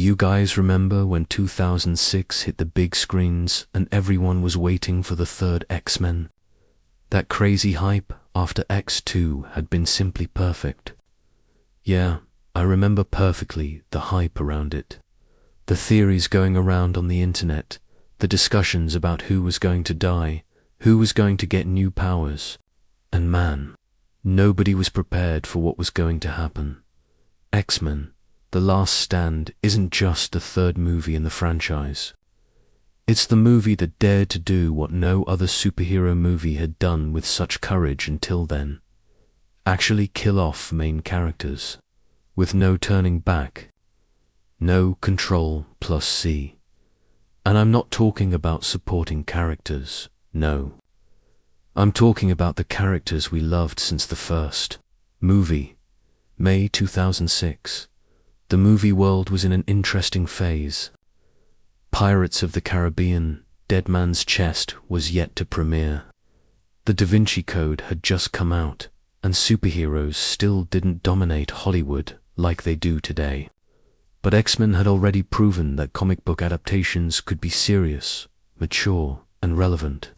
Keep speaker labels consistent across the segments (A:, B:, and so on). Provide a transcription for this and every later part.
A: you guys remember when 2006 hit the big screens and everyone was waiting for the third X-Men? That crazy hype after X2 had been simply perfect. Yeah, I remember perfectly the hype around it. The theories going around on the internet, the discussions about who was going to die, who was going to get new powers. And man, nobody was prepared for what was going to happen. X-Men: The Last Stand isn't just the third movie in the franchise. It's the movie that dared to do what no other superhero movie had done with such courage until then. Actually kill off main characters, with no turning back. No Control plus C. And I'm not talking about supporting characters, no. I'm talking about the characters we loved since the first movie. May 2006. The movie world was in an interesting phase. Pirates of the Caribbean: Dead Man's Chest was yet to premiere. The Da Vinci Code had just come out, and superheroes still didn't dominate Hollywood like they do today. But X-Men had already proven that comic book adaptations could be serious, mature, and relevant.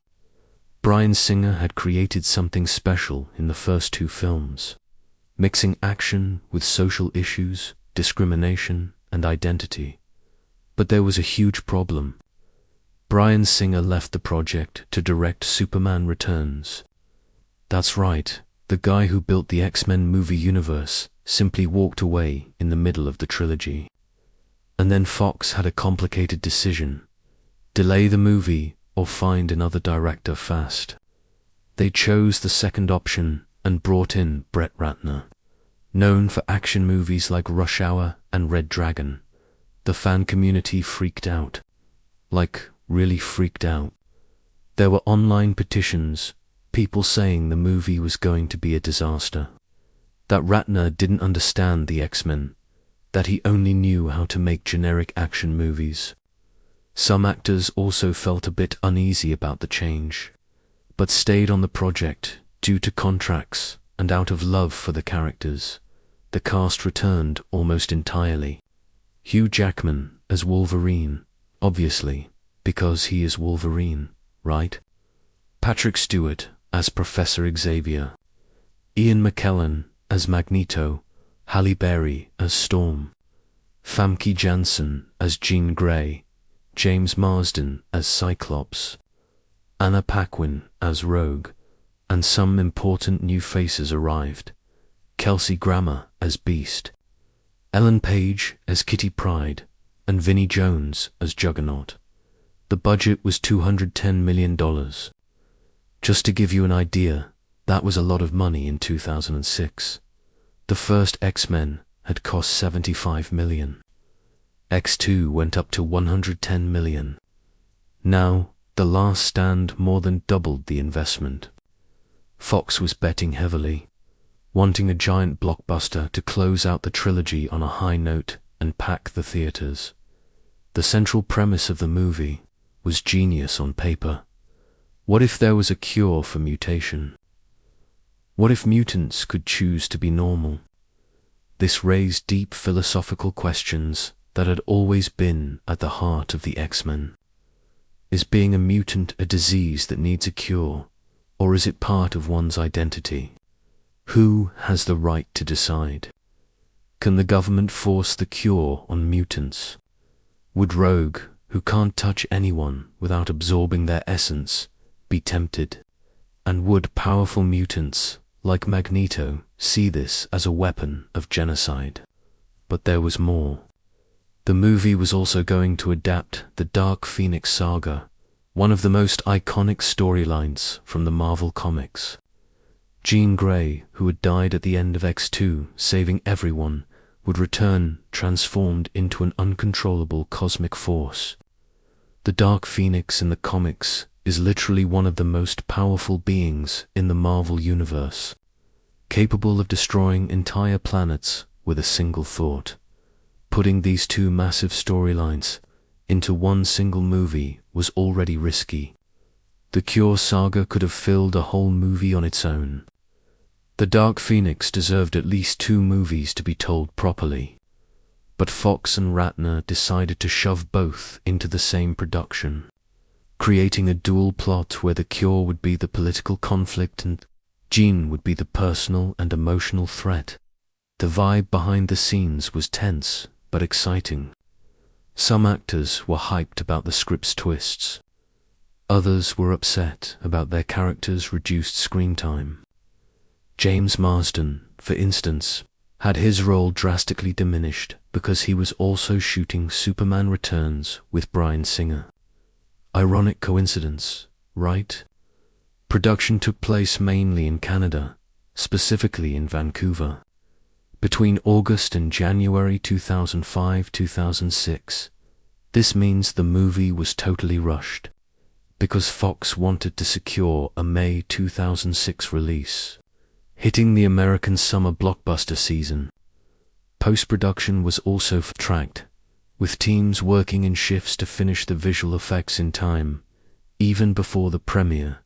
A: Bryan Singer had created something special in the first two films, mixing action with social issues, discrimination, and identity. But there was a huge problem. Bryan Singer left the project to direct Superman Returns. That's right, the guy who built the X-Men movie universe simply walked away in the middle of the trilogy. And then Fox had a complicated decision: delay the movie or find another director fast. They chose the second option and brought in Brett Ratner, known for action movies like Rush Hour and Red Dragon. The fan community freaked out. Like, really freaked out. There were online petitions, people saying the movie was going to be a disaster. That Ratner didn't understand the X-Men, that he only knew how to make generic action movies. Some actors also felt a bit uneasy about the change, but stayed on the project due to contracts and out of love for the characters. The cast returned almost entirely. Hugh Jackman as Wolverine, obviously, because he is Wolverine, right? Patrick Stewart as Professor Xavier. Ian McKellen as Magneto. Halle Berry as Storm. Famke Janssen as Jean Grey. James Marsden as Cyclops. Anna Paquin as Rogue. And some important new faces arrived. Kelsey Grammer as Beast. Ellen Page as Kitty Pryde, and Vinnie Jones as Juggernaut. The budget was $210 million. Just to give you an idea, that was a lot of money in 2006. The first X-Men had cost $75 million. X2 went up to $110 million. Now, The Last Stand more than doubled the investment. Fox was betting heavily, wanting a giant blockbuster to close out the trilogy on a high note and pack the theaters. The central premise of the movie was genius on paper. What if there was a cure for mutation? What if mutants could choose to be normal? This raised deep philosophical questions that had always been at the heart of the X-Men. Is being a mutant a disease that needs a cure, or is it part of one's identity? Who has the right to decide? Can the government force the cure on mutants? Would Rogue, who can't touch anyone without absorbing their essence, be tempted? And would powerful mutants, like Magneto, see this as a weapon of genocide? But there was more. The movie was also going to adapt the Dark Phoenix saga, one of the most iconic storylines from the Marvel Comics. Jean Grey, who had died at the end of X2 saving everyone, would return transformed into an uncontrollable cosmic force. The Dark Phoenix in the comics is literally one of the most powerful beings in the Marvel Universe, capable of destroying entire planets with a single thought. Putting these two massive storylines into one single movie was already risky. The Cure saga could have filled a whole movie on its own. The Dark Phoenix deserved at least 2 movies to be told properly. but Fox and Ratner decided to shove both into the same production, creating a dual plot where the cure would be the political conflict and Jean would be the personal and emotional threat. The vibe behind the scenes was tense but exciting. Some actors were hyped about the script's twists. Others were upset about their characters' reduced screen time. James Marsden, for instance, had his role drastically diminished because he was also shooting Superman Returns with Bryan Singer. Ironic coincidence, right? Production took place mainly in Canada, specifically in Vancouver. Between August and January 2005-2006, this means the movie was totally rushed, because Fox wanted to secure a May 2006 release, hitting the American summer blockbuster season. Post-production was also fast-tracked, with teams working in shifts to finish the visual effects in time. Even before the premiere,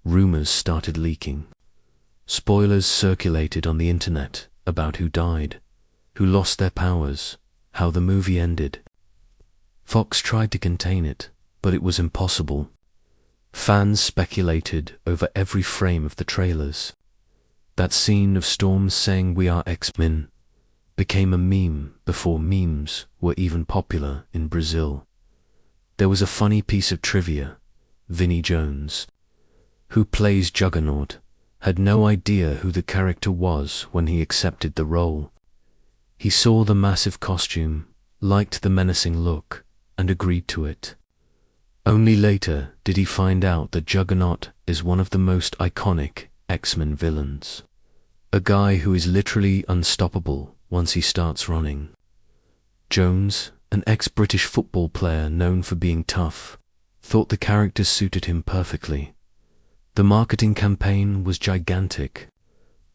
A: rumors started leaking. Spoilers circulated on the internet about who died, who lost their powers, how the movie ended. Fox tried to contain it, but it was impossible. Fans speculated over every frame of the trailers. That scene of Storm saying "We are X-Men" became a meme before memes were even popular in Brazil. There was a funny piece of trivia. Vinnie Jones, who plays Juggernaut, had no idea who the character was when he accepted the role. He saw the massive costume, liked the menacing look, and agreed to it. Only later did he find out that Juggernaut is one of the most iconic X-Men villains. A guy who is literally unstoppable once he starts running. Jones, an ex-British football player known for being tough, thought the character suited him perfectly. The marketing campaign was gigantic.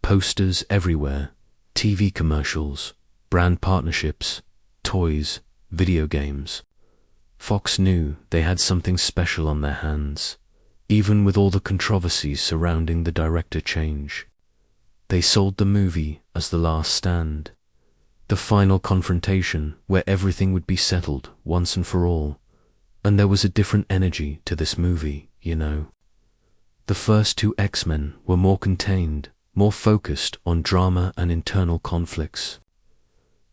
A: Posters everywhere, TV commercials, brand partnerships, toys, video games. Fox knew they had something special on their hands, even with all the controversies surrounding the director change. They sold the movie as the last stand, the final confrontation where everything would be settled once and for all. And there was a different energy to this movie, you know. The first two X-Men were more contained, more focused on drama and internal conflicts.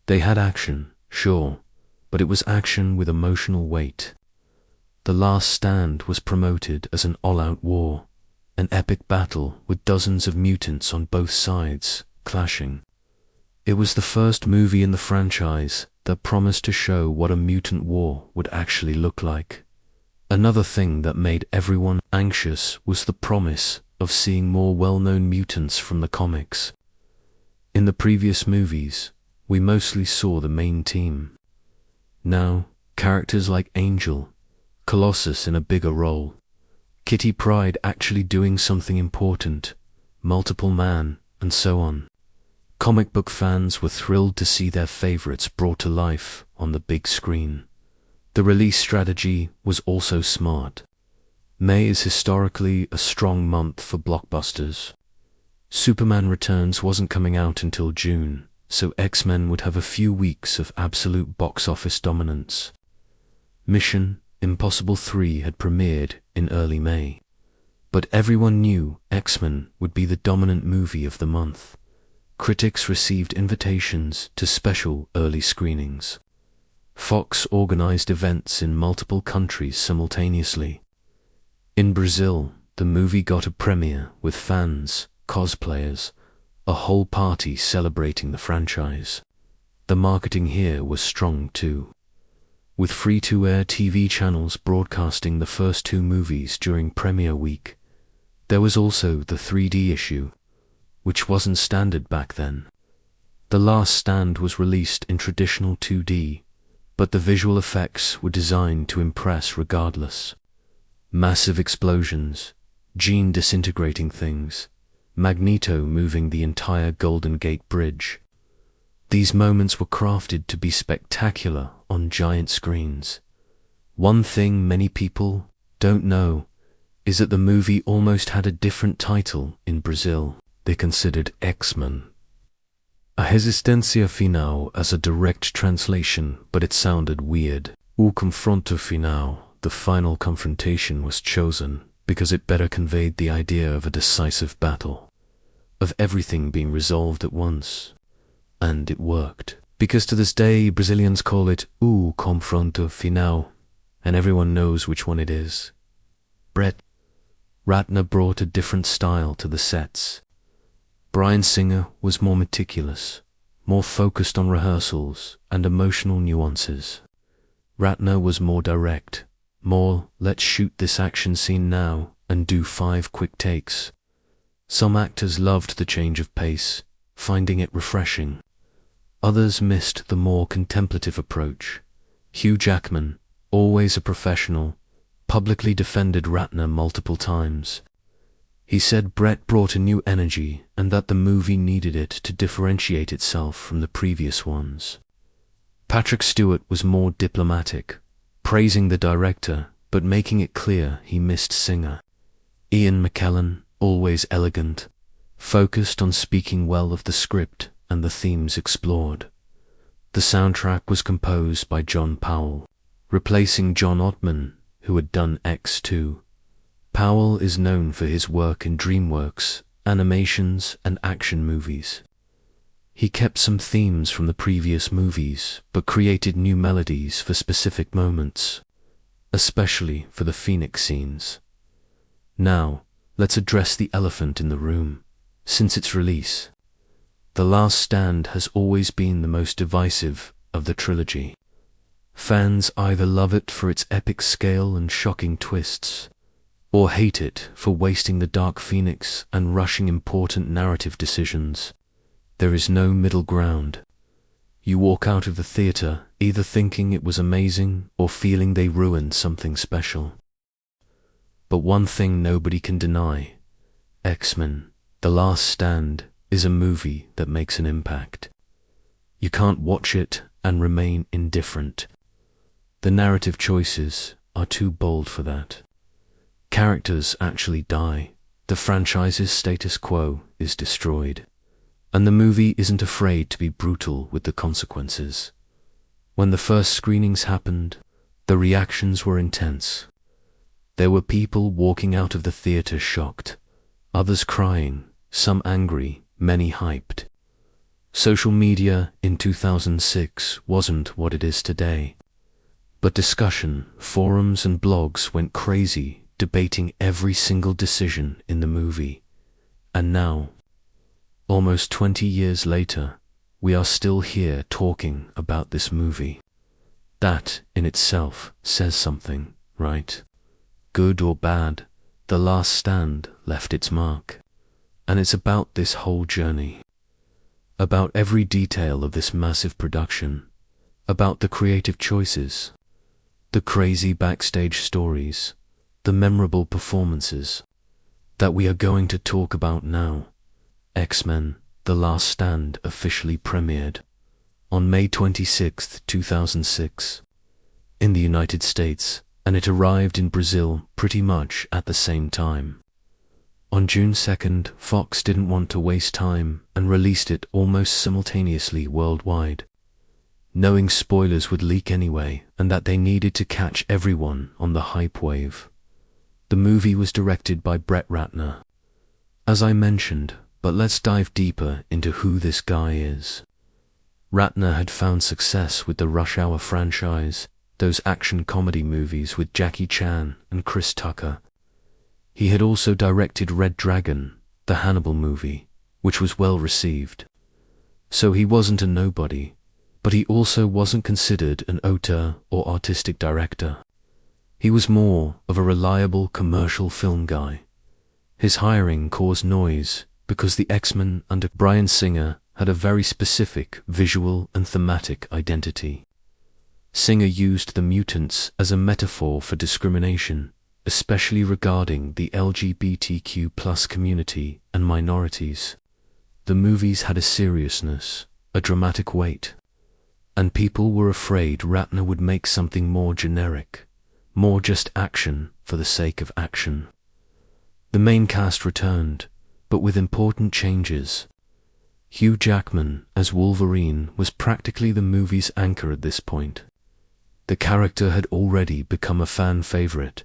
A: They had action, sure, but it was action with emotional weight. The Last Stand was promoted as an all-out war, an epic battle with dozens of mutants on both sides, clashing. It was the first movie in the franchise that promised to show what a mutant war would actually look like. Another thing that made everyone anxious was the promise of seeing more well-known mutants from the comics. In the previous movies, we mostly saw the main team. Now, characters like Angel, Colossus in a bigger role, Kitty Pryde actually doing something important, Multiple Man, and so on. Comic book fans were thrilled to see their favorites brought to life on the big screen. The release strategy was also smart. May is historically a strong month for blockbusters. Superman Returns wasn't coming out until June, so X-Men would have a few weeks of absolute box office dominance. Mission Impossible 3 had premiered in early May, but everyone knew X-Men would be the dominant movie of the month. Critics received invitations to special early screenings. Fox organized events in multiple countries simultaneously. In Brazil, the movie got a premiere with fans, cosplayers, a whole party celebrating the franchise. The marketing here was strong too, with free-to-air TV channels broadcasting the first two movies during premiere week. There was also the 3D issue, which wasn't standard back then. The Last Stand was released in traditional 2D, but the visual effects were designed to impress regardless. Massive explosions, Jean disintegrating things, Magneto moving the entire Golden Gate Bridge. These moments were crafted to be spectacular on giant screens. One thing many people don't know is that the movie almost had a different title in Brazil. They considered X-Men A Resistencia Final as a direct translation, but it sounded weird. Confronto Final, the final confrontation, was chosen because it better conveyed the idea of a decisive battle, of everything being resolved at once. And it worked. Because to this day, Brazilians call it Confronto Final, and everyone knows which one it is. Brett Ratner brought a different style to the sets. Bryan Singer was more meticulous, more focused on rehearsals and emotional nuances. Ratner was more direct, more let's shoot this action scene now and do 5 quick takes. Some actors loved the change of pace, finding it refreshing. Others missed the more contemplative approach. Hugh Jackman, always a professional, publicly defended Ratner multiple times. He said Brett brought a new energy and that the movie needed it to differentiate itself from the previous ones. Patrick Stewart was more diplomatic, praising the director but making it clear he missed Singer. Ian McKellen, always elegant, focused on speaking well of the script and the themes explored. The soundtrack was composed by John Powell, replacing John Ottman, who had done X2. Powell is known for his work in DreamWorks, animations, and action movies. He kept some themes from the previous movies, but created new melodies for specific moments, especially for the Phoenix scenes. Now, let's address the elephant in the room. Since its release, The Last Stand has always been the most divisive of the trilogy. Fans either love it for its epic scale and shocking twists, or hate it for wasting the Dark Phoenix and rushing important narrative decisions. There is no middle ground. You walk out of the theater either thinking it was amazing or feeling they ruined something special. But one thing nobody can deny: X-Men, The Last Stand is a movie that makes an impact. You can't watch it and remain indifferent. The narrative choices are too bold for that. Characters actually die, the franchise's status quo is destroyed, and the movie isn't afraid to be brutal with the consequences. When the first screenings happened, the reactions were intense. There were people walking out of the theater shocked, others crying, some angry, many hyped. Social media in 2006 wasn't what it is today, but discussion, forums and blogs went crazy, debating every single decision in the movie. And now, almost 20 years later, we are still here talking about this movie. That in itself says something, right? Good or bad, The Last Stand left its mark. And it's about this whole journey, about every detail of this massive production, about the creative choices, the crazy backstage stories, the memorable performances that we are going to talk about now. X-Men: The Last Stand officially premiered on May 26, 2006 in the United States, and it arrived in Brazil pretty much at the same time. On June 2nd, Fox didn't want to waste time and released it almost simultaneously worldwide, knowing spoilers would leak anyway and that they needed to catch everyone on the hype wave. The movie was directed by Brett Ratner, as I mentioned, but let's dive deeper into who this guy is. Ratner had found success with the Rush Hour franchise, those action comedy movies with Jackie Chan and Chris Tucker. He had also directed Red Dragon, the Hannibal movie, which was well received. So he wasn't a nobody, but he also wasn't considered an auteur or artistic director. He was more of a reliable commercial film guy. His hiring caused noise because the X-Men under Bryan Singer had a very specific visual and thematic identity. Singer used the mutants as a metaphor for discrimination, especially regarding the LGBTQ+ community and minorities. The movies had a seriousness, a dramatic weight, and people were afraid Ratner would make something more generic, more just action for the sake of action. The main cast returned, but with important changes. Hugh Jackman as Wolverine was practically the movie's anchor at this point. The character had already become a fan favorite,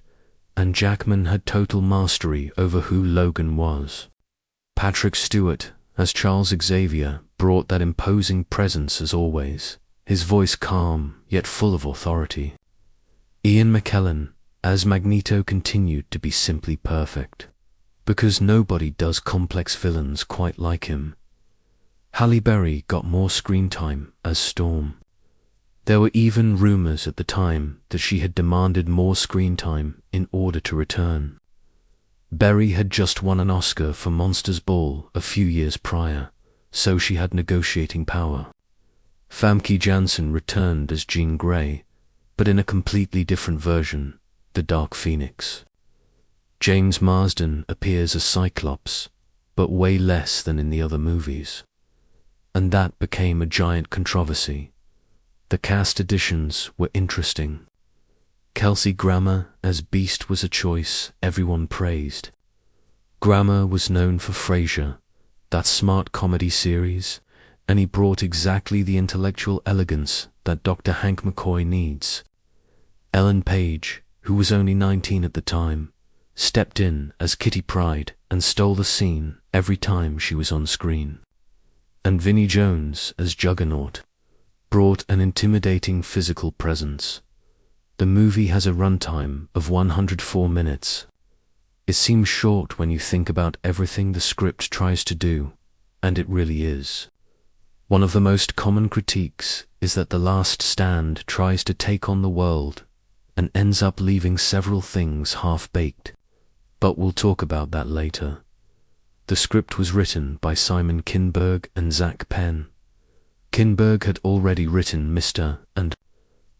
A: and Jackman had total mastery over who Logan was. Patrick Stewart as Charles Xavier brought that imposing presence as always, his voice calm yet full of authority. Ian McKellen as Magneto continued to be simply perfect, because nobody does complex villains quite like him. Halle Berry got more screen time as Storm. There were even rumors at the time that she had demanded more screen time in order to return. Berry had just won an Oscar for Monsters Ball a few years prior, so she had negotiating power. Famke Janssen returned as Jean Grey, but in a completely different version, the Dark Phoenix. James Marsden appears as Cyclops, but way less than in the other movies. And that became a giant controversy. The cast additions were interesting. Kelsey Grammer as Beast was a choice everyone praised. Grammer was known for Frasier, that smart comedy series, and he brought exactly the intellectual elegance that Dr. Hank McCoy needs. Ellen Page, who was only 19 at the time, stepped in as Kitty Pryde and stole the scene every time she was on screen. And Vinnie Jones as Juggernaut brought an intimidating physical presence. The movie has a runtime of 104 minutes. It seems short when you think about everything the script tries to do, and it really is. One of the most common critiques is that The Last Stand tries to take on the world and ends up leaving several things half-baked, but we'll talk about that later. The script was written by Simon Kinberg and Zach Penn. Kinberg had already written Mr. and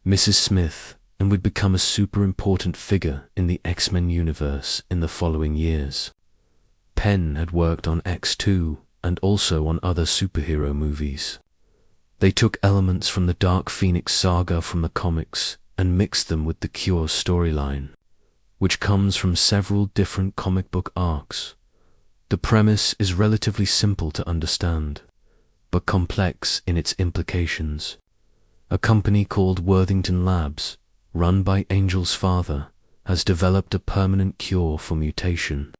A: Mrs. Smith and would become a super important figure in the X-Men universe in the following years. Penn had worked on X2 and also on other superhero movies. They took elements from the Dark Phoenix saga from the comics and mixed them with the Cure storyline, which comes from several different comic book arcs. The premise is relatively simple to understand, but complex in its implications. A company called Worthington Labs, run by Angel's father, has developed a permanent cure for mutation.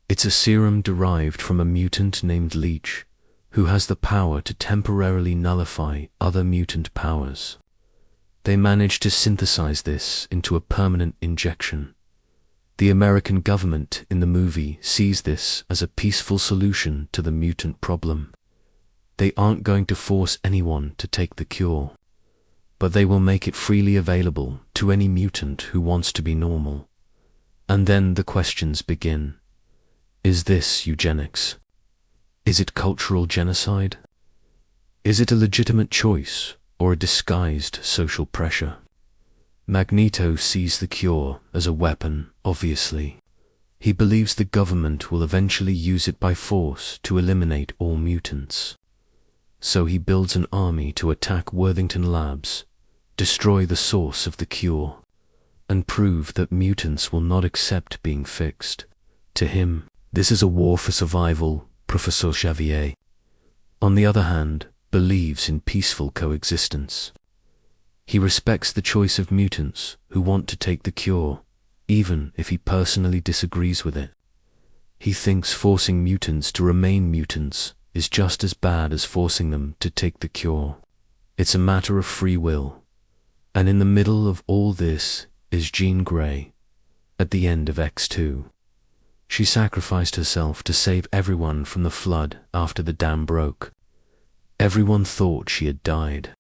A: It's a serum derived from a mutant named Leech, who has the power to temporarily nullify other mutant powers. They manage to synthesize this into a permanent injection. The American government in the movie sees this as a peaceful solution to the mutant problem. They aren't going to force anyone to take the cure, but they will make it freely available to any mutant who wants to be normal. And then the questions begin. Is this eugenics? Is it cultural genocide? Is it a legitimate choice or a disguised social pressure? Magneto sees the cure as a weapon, obviously. He believes the government will eventually use it by force to eliminate all mutants. So he builds an army to attack Worthington Labs, destroy the source of the cure, and prove that mutants will not accept being fixed. To him, this is a war for survival, Professor Xavier. On the other hand, believes in peaceful coexistence. He respects the choice of mutants who want to take the cure, even if he personally disagrees with it. He thinks forcing mutants to remain mutants is just as bad as forcing them to take the cure. It's a matter of free will. And in the middle of all this is Jean Grey, at the end of X2. She sacrificed herself to save everyone from the flood after the dam broke. Everyone thought she had died.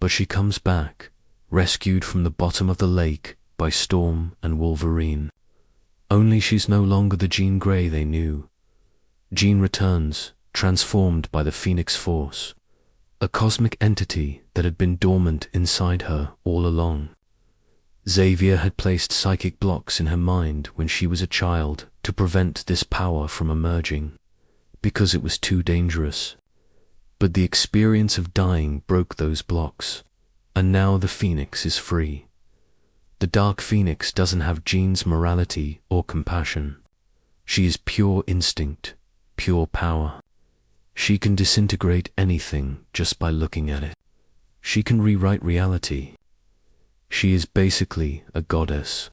A: But she comes back, rescued from the bottom of the lake by Storm and Wolverine. Only she's no longer the Jean Grey they knew. Jean returns, transformed by the Phoenix Force, a cosmic entity that had been dormant inside her all along. Xavier had placed psychic blocks in her mind when she was a child to prevent this power from emerging, because it was too dangerous. But the experience of dying broke those blocks, and now the Phoenix is free. The Dark Phoenix doesn't have Jean's morality or compassion. She is pure instinct, pure power. She can disintegrate anything just by looking at it. She can rewrite reality. She is basically a goddess,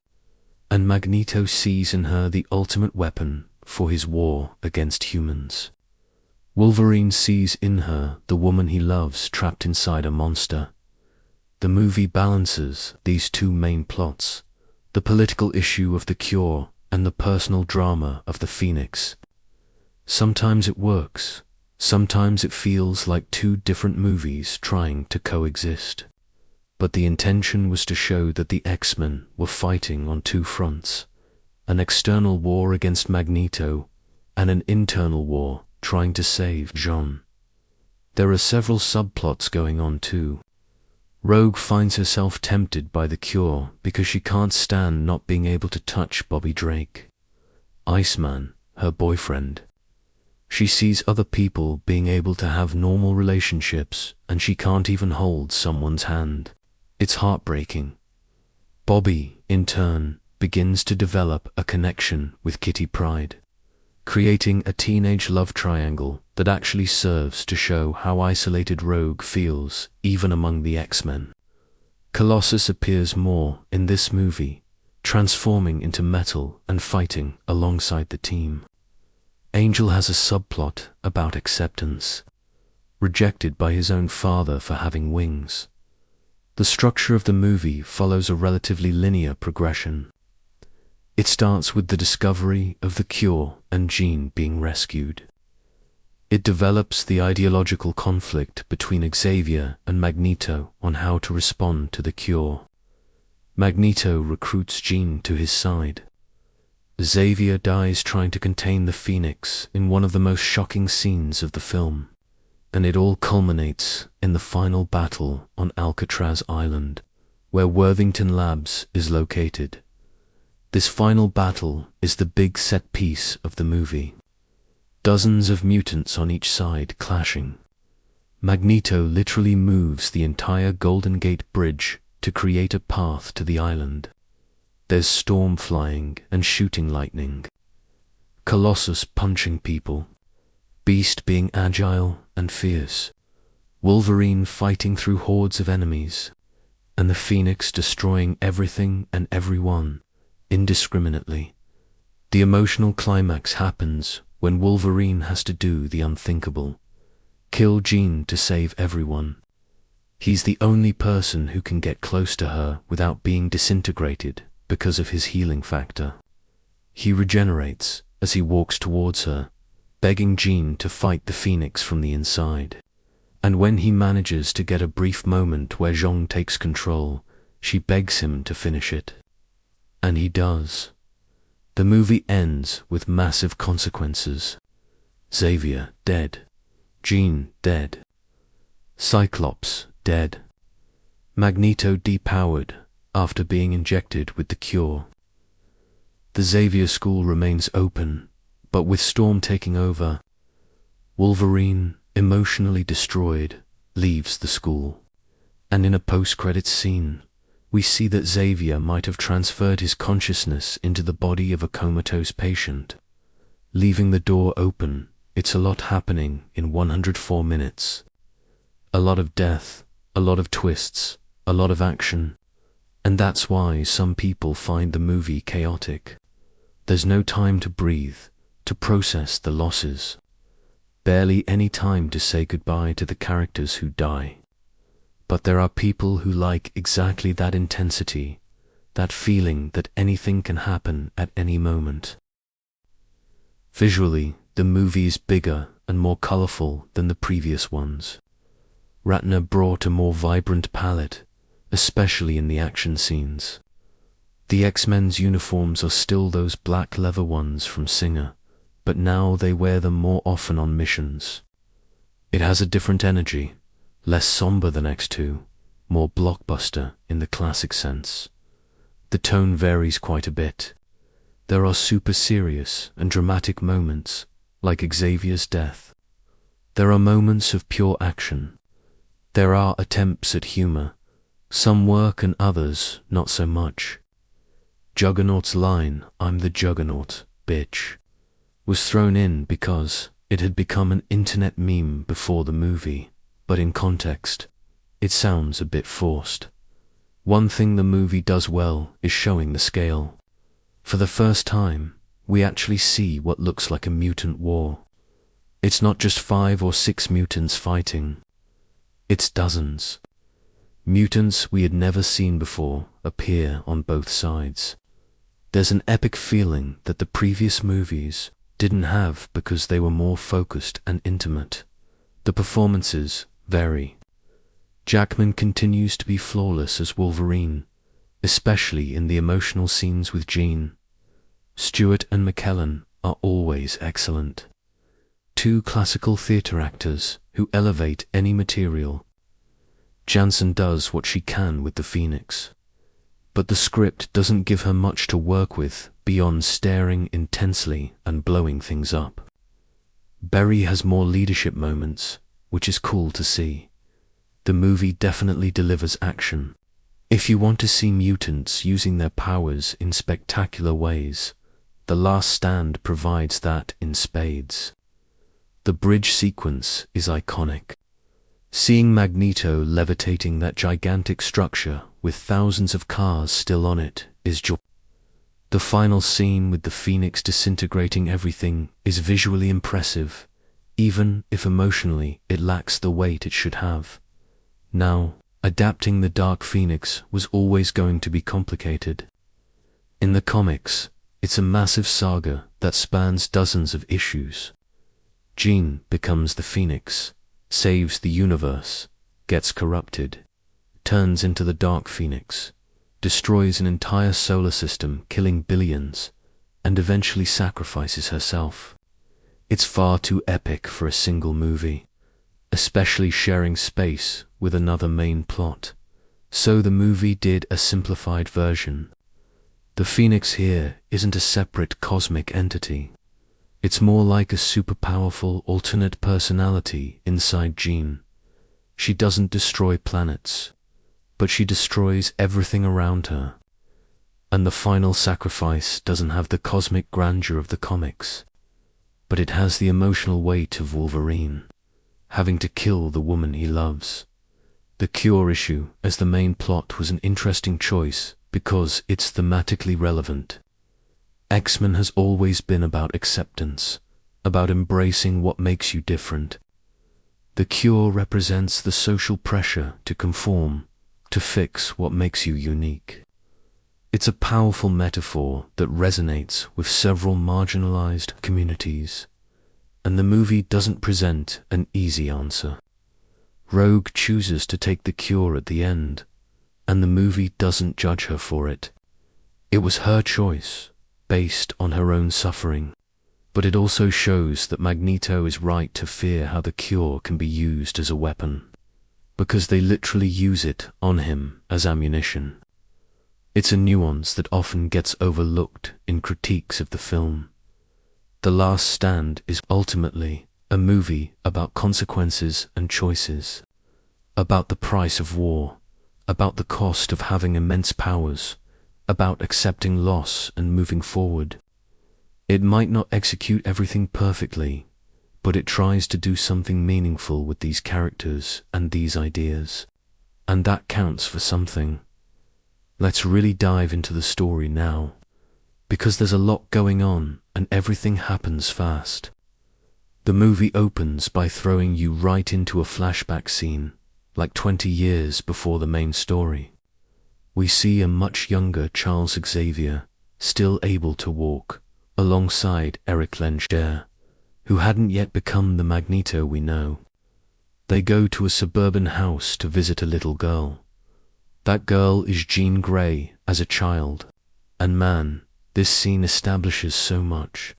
A: and Magneto sees in her the ultimate weapon for his war against humans. Wolverine sees in her the woman he loves trapped inside a monster. The movie balances these two main plots, the political issue of the cure and the personal drama of the Phoenix. Sometimes it works, sometimes it feels like two different movies trying to coexist. But the intention was to show that the X-Men were fighting on two fronts, an external war against Magneto and an internal war trying to save Jean. There are several subplots going on too. Rogue finds herself tempted by the cure because she can't stand not being able to touch Bobby Drake, Iceman, her boyfriend. She sees other people being able to have normal relationships and she can't even hold someone's hand. It's heartbreaking. Bobby, in turn, begins to develop a connection with Kitty Pryde, creating a teenage love triangle that actually serves to show how isolated Rogue feels even among the X-Men. Colossus appears more in this movie, transforming into metal and fighting alongside the team. Angel has a subplot about acceptance, rejected by his own father for having wings. The structure of the movie follows a relatively linear progression. It starts with the discovery of the cure and Jean being rescued. It develops the ideological conflict between Xavier and Magneto on how to respond to the cure. Magneto recruits Jean to his side. Xavier dies trying to contain the Phoenix in one of the most shocking scenes of the film, and it all culminates in the final battle on Alcatraz Island, where Worthington Labs is located. This final battle is the big set piece of the movie. Dozens of mutants on each side clashing. Magneto literally moves the entire Golden Gate Bridge to create a path to the island. There's storm flying and shooting lightning. Colossus punching people. Beast being agile and fierce. Wolverine fighting through hordes of enemies. And the Phoenix destroying everything and everyone indiscriminately. The emotional climax happens when Wolverine has to do the unthinkable. Kill Jean to save everyone. He's the only person who can get close to her without being disintegrated because of his healing factor. He regenerates as he walks towards her, begging Jean to fight the Phoenix from the inside. And when he manages to get a brief moment where Jean takes control, she begs him to finish it. And he does. The movie ends with massive consequences. Xavier dead. Jean dead. Cyclops dead. Magneto depowered after being injected with the cure. The Xavier school remains open, but with Storm taking over, Wolverine, emotionally destroyed, leaves the school. And in a post-credits scene, we see that Xavier might have transferred his consciousness into the body of a comatose patient. Leaving the door open, it's a lot happening in 104 minutes. A lot of death, a lot of twists, a lot of action. And that's why some people find the movie chaotic. There's no time to breathe, to process the losses. Barely any time to say goodbye to the characters who die. But there are people who like exactly that intensity, that feeling that anything can happen at any moment. Visually, the movie is bigger and more colorful than the previous ones. Ratner brought a more vibrant palette, especially in the action scenes. The X-Men's uniforms are still those black leather ones from Singer, but now they wear them more often on missions. It has a different energy, less somber than X2, more blockbuster in the classic sense. The tone varies quite a bit. There are super serious and dramatic moments, like Xavier's death. There are moments of pure action. There are attempts at humor. Some work and others not so much. Juggernaut's line, "I'm the Juggernaut, bitch," was thrown in because, It had become an internet meme before the movie, but in context, it sounds a bit forced. One thing the movie does well is showing the scale. For the first time, we actually see what looks like a mutant war. It's not just 5 or 6 mutants fighting. It's dozens. Mutants we had never seen before appear on both sides. There's an epic feeling that the previous movies didn't have because they were more focused and intimate. The performances vary. Jackman continues to be flawless as Wolverine, especially in the emotional scenes with Jean. Stewart and McKellen are always excellent. 2 classical theatre actors who elevate any material. Jansen does what she can with the Phoenix, but the script doesn't give her much to work with beyond staring intensely and blowing things up. Berry has more leadership moments, which is cool to see. The movie definitely delivers action. If you want to see mutants using their powers in spectacular ways, The Last Stand provides that in spades. The bridge sequence is iconic. Seeing Magneto levitating that gigantic structure with thousands of cars still on it is joy. The final scene with the Phoenix disintegrating everything is visually impressive, even if emotionally it lacks the weight it should have. Now, adapting the Dark Phoenix was always going to be complicated. In the comics, it's a massive saga that spans dozens of issues. Jean becomes the Phoenix, saves the universe, gets corrupted, turns into the Dark Phoenix, destroys an entire solar system, killing billions, and eventually sacrifices herself. It's far too epic for a single movie, especially sharing space with another main plot. So the movie did a simplified version. The Phoenix here isn't a separate cosmic entity. It's more like a super powerful alternate personality inside Jean. She doesn't destroy planets, but she destroys everything around her. And the final sacrifice doesn't have the cosmic grandeur of the comics, but it has the emotional weight of Wolverine, having to kill the woman he loves. The Cure issue as the main plot was an interesting choice because it's thematically relevant. X-Men has always been about acceptance, about embracing what makes you different. The Cure represents the social pressure to conform, to fix what makes you unique. It's a powerful metaphor that resonates with several marginalized communities, and the movie doesn't present an easy answer. Rogue chooses to take the Cure at the end, and the movie doesn't judge her for it. It was her choice, based on her own suffering, but it also shows that Magneto is right to fear how the Cure can be used as a weapon, because they literally use it on him as ammunition. It's a nuance that often gets overlooked in critiques of the film. The Last Stand is ultimately a movie about consequences and choices, about the price of war, about the cost of having immense powers, about accepting loss and moving forward. It might not execute everything perfectly, but it tries to do something meaningful with these characters and these ideas, and that counts for something. Let's really dive into the story now, because there's a lot going on and everything happens fast. The movie opens by throwing you right into a flashback scene, like 20 years before the main story. We see a much younger Charles Xavier, still able to walk, alongside Eric Lenscher, who hadn't yet become the Magneto we know. They go to a suburban house to visit a little girl. That girl is Jean Grey as a child, and man, this scene establishes so much.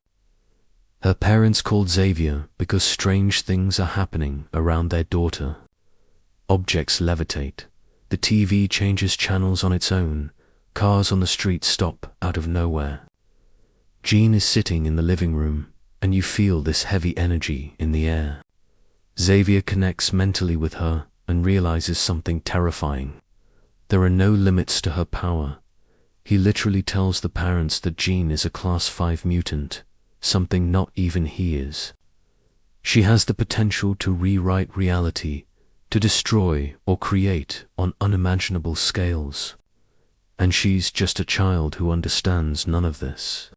A: Her parents called Xavier because strange things are happening around their daughter. Objects levitate, the TV changes channels on its own, cars on the street stop out of nowhere. Jean is sitting in the living room, and you feel this heavy energy in the air. Xavier connects mentally with her and realizes something terrifying. There are no limits to her power. He literally tells the parents that Jean is a Class 5 mutant, something not even he is. She has the potential to rewrite reality, to destroy or create on unimaginable scales. And she's just a child who understands none of this.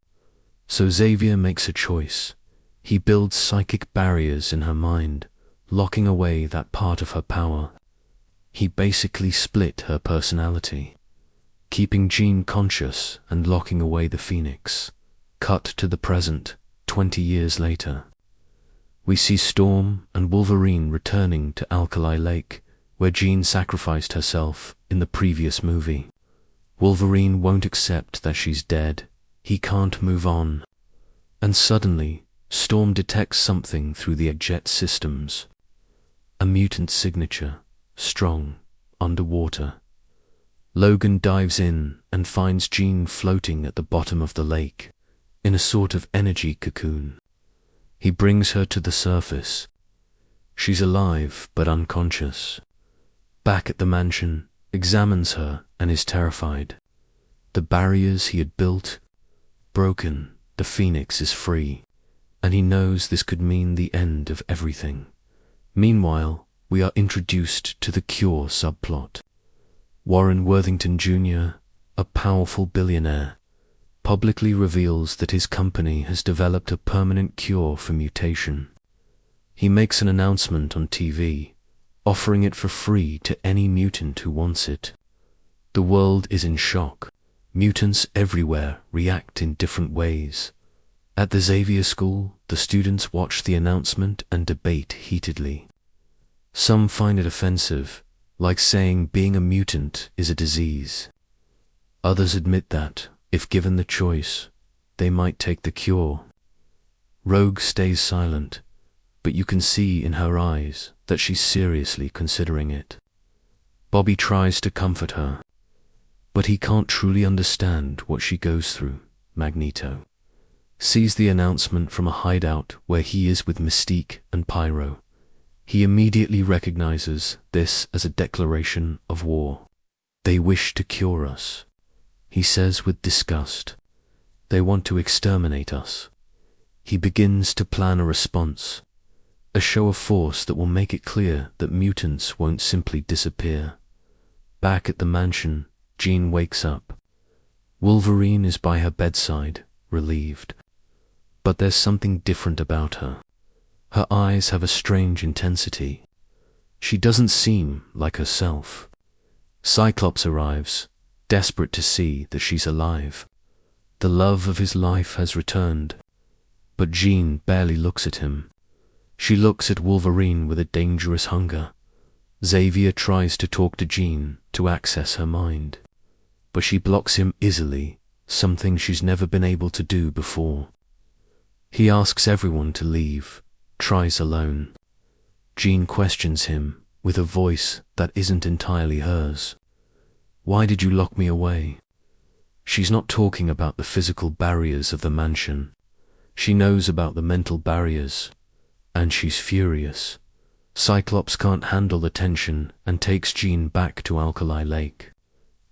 A: So Xavier makes a choice. He builds psychic barriers in her mind, locking away that part of her power. He basically split her personality, keeping Jean conscious and locking away the Phoenix. Cut to the present, 20 years later. We see Storm and Wolverine returning to Alkali Lake, where Jean sacrificed herself in the previous movie. Wolverine won't accept that she's dead. He can't move on. And suddenly, Storm detects something through the jet systems. A mutant signature, strong, underwater. Logan dives in and finds Jean floating at the bottom of the lake, in a sort of energy cocoon. He brings her to the surface. She's alive but unconscious. Back at the mansion, examines her and is terrified. The barriers he had built, broken, the Phoenix is free, and he knows this could mean the end of everything. Meanwhile, we are introduced to the Cure subplot. Warren Worthington Jr., a powerful billionaire, publicly reveals that his company has developed a permanent cure for mutation. He makes an announcement on TV, offering it for free to any mutant who wants it. The world is in shock. Mutants everywhere react in different ways. At the Xavier School, the students watch the announcement and debate heatedly. Some find it offensive, like saying being a mutant is a disease. Others admit that, if given the choice, they might take the cure. Rogue stays silent, but you can see in her eyes that she's seriously considering it. Bobby tries to comfort her, but he can't truly understand what she goes through. Magneto sees the announcement from a hideout where he is with Mystique and Pyro. He immediately recognizes this as a declaration of war. They wish to cure us, he says with disgust. They want to exterminate us. He begins to plan a response, a show of force that will make it clear that mutants won't simply disappear. Back at the mansion, Jean wakes up. Wolverine is by her bedside, relieved. But there's something different about her. Her eyes have a strange intensity. She doesn't seem like herself. Cyclops arrives, desperate to see that she's alive. The love of his life has returned. But Jean barely looks at him. She looks at Wolverine with a dangerous hunger. Xavier tries to talk to Jean to access her mind, but she blocks him easily, something she's never been able to do before. He asks everyone to leave, tries alone. Jean questions him with a voice that isn't entirely hers. Why did you lock me away? She's not talking about the physical barriers of the mansion. She knows about the mental barriers, and she's furious. Cyclops can't handle the tension and takes Jean back to Alkali Lake,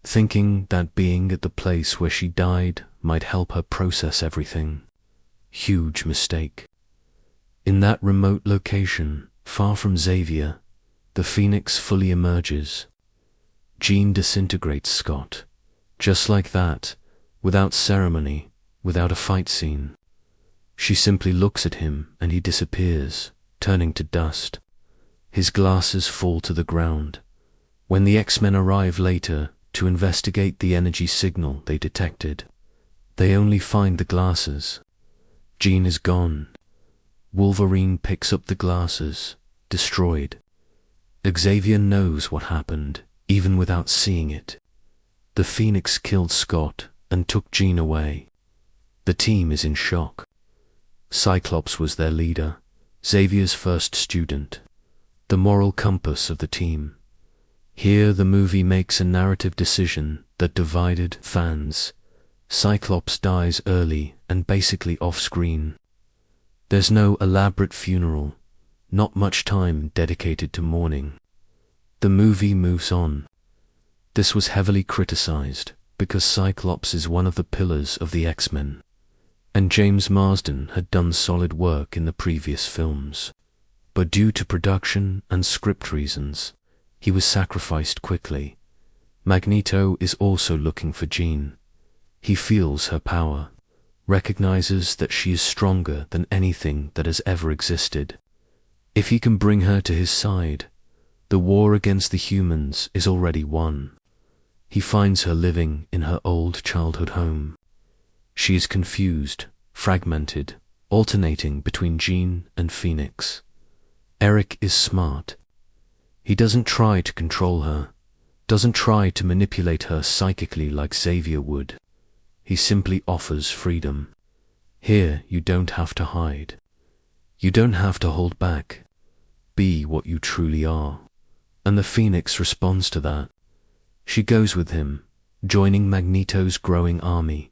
A: thinking that being at the place where she died might help her process everything. Huge mistake. In that remote location, far from Xavier, the Phoenix fully emerges. Jean disintegrates Scott, just like that, without ceremony, without a fight scene. She simply looks at him and he disappears, turning to dust. His glasses fall to the ground. When the X-Men arrive later to investigate the energy signal they detected, they only find the glasses. Jean is gone. Wolverine picks up the glasses, destroyed. Xavier knows what happened, even without seeing it. The Phoenix killed Scott and took Jean away. The team is in shock. Cyclops was their leader, Xavier's first student, the moral compass of the team. Here the movie makes a narrative decision that divided fans. Cyclops dies early and basically off-screen. There's no elaborate funeral, not much time dedicated to mourning. The movie moves on. This was heavily criticized because Cyclops is one of the pillars of the X-Men, and James Marsden had done solid work in the previous films. but due to production and script reasons, he was sacrificed quickly. Magneto is also looking for Jean. He feels her power, recognizes that she is stronger than anything that has ever existed. If he can bring her to his side, the war against the humans is already won. He finds her living in her old childhood home. She is confused, fragmented, alternating between Jean and Phoenix. Eric is smart. He doesn't try to control her, doesn't try to manipulate her psychically like Xavier would. He simply offers freedom. Here you don't have to hide. You don't have to hold back. Be what you truly are. And the Phoenix responds to that. She goes with him, joining Magneto's growing army.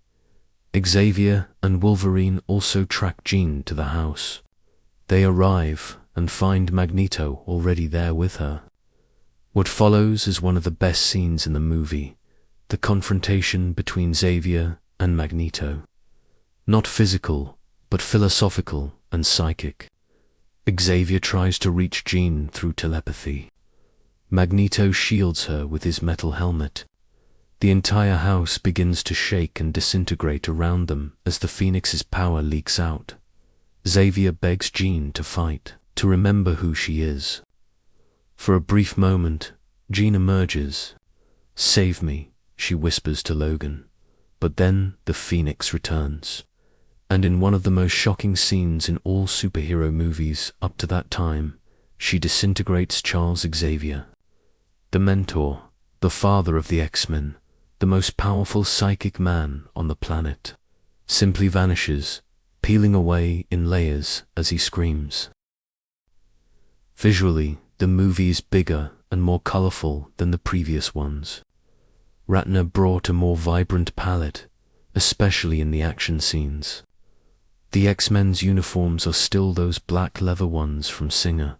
A: Xavier and Wolverine also track Jean to the house. They arrive and find Magneto already there with her. What follows is one of the best scenes in the movie, the confrontation between Xavier and Magneto. Not physical, but philosophical and psychic. Xavier tries to reach Jean through telepathy. Magneto shields her with his metal helmet. The entire house begins to shake and disintegrate around them as the Phoenix's power leaks out. Xavier begs Jean to fight, to remember who she is. For a brief moment, Jean emerges. "Save me," she whispers to Logan. But then the Phoenix returns. And in one of the most shocking scenes in all superhero movies up to that time, she disintegrates Charles Xavier. The mentor, the father of the X-Men, the most powerful psychic man on the planet, simply vanishes, peeling away in layers as he screams. Visually, the movie is bigger and more colorful than the previous ones. Ratner brought a more vibrant palette, especially in the action scenes. The X-Men's uniforms are still those black leather ones from Singer,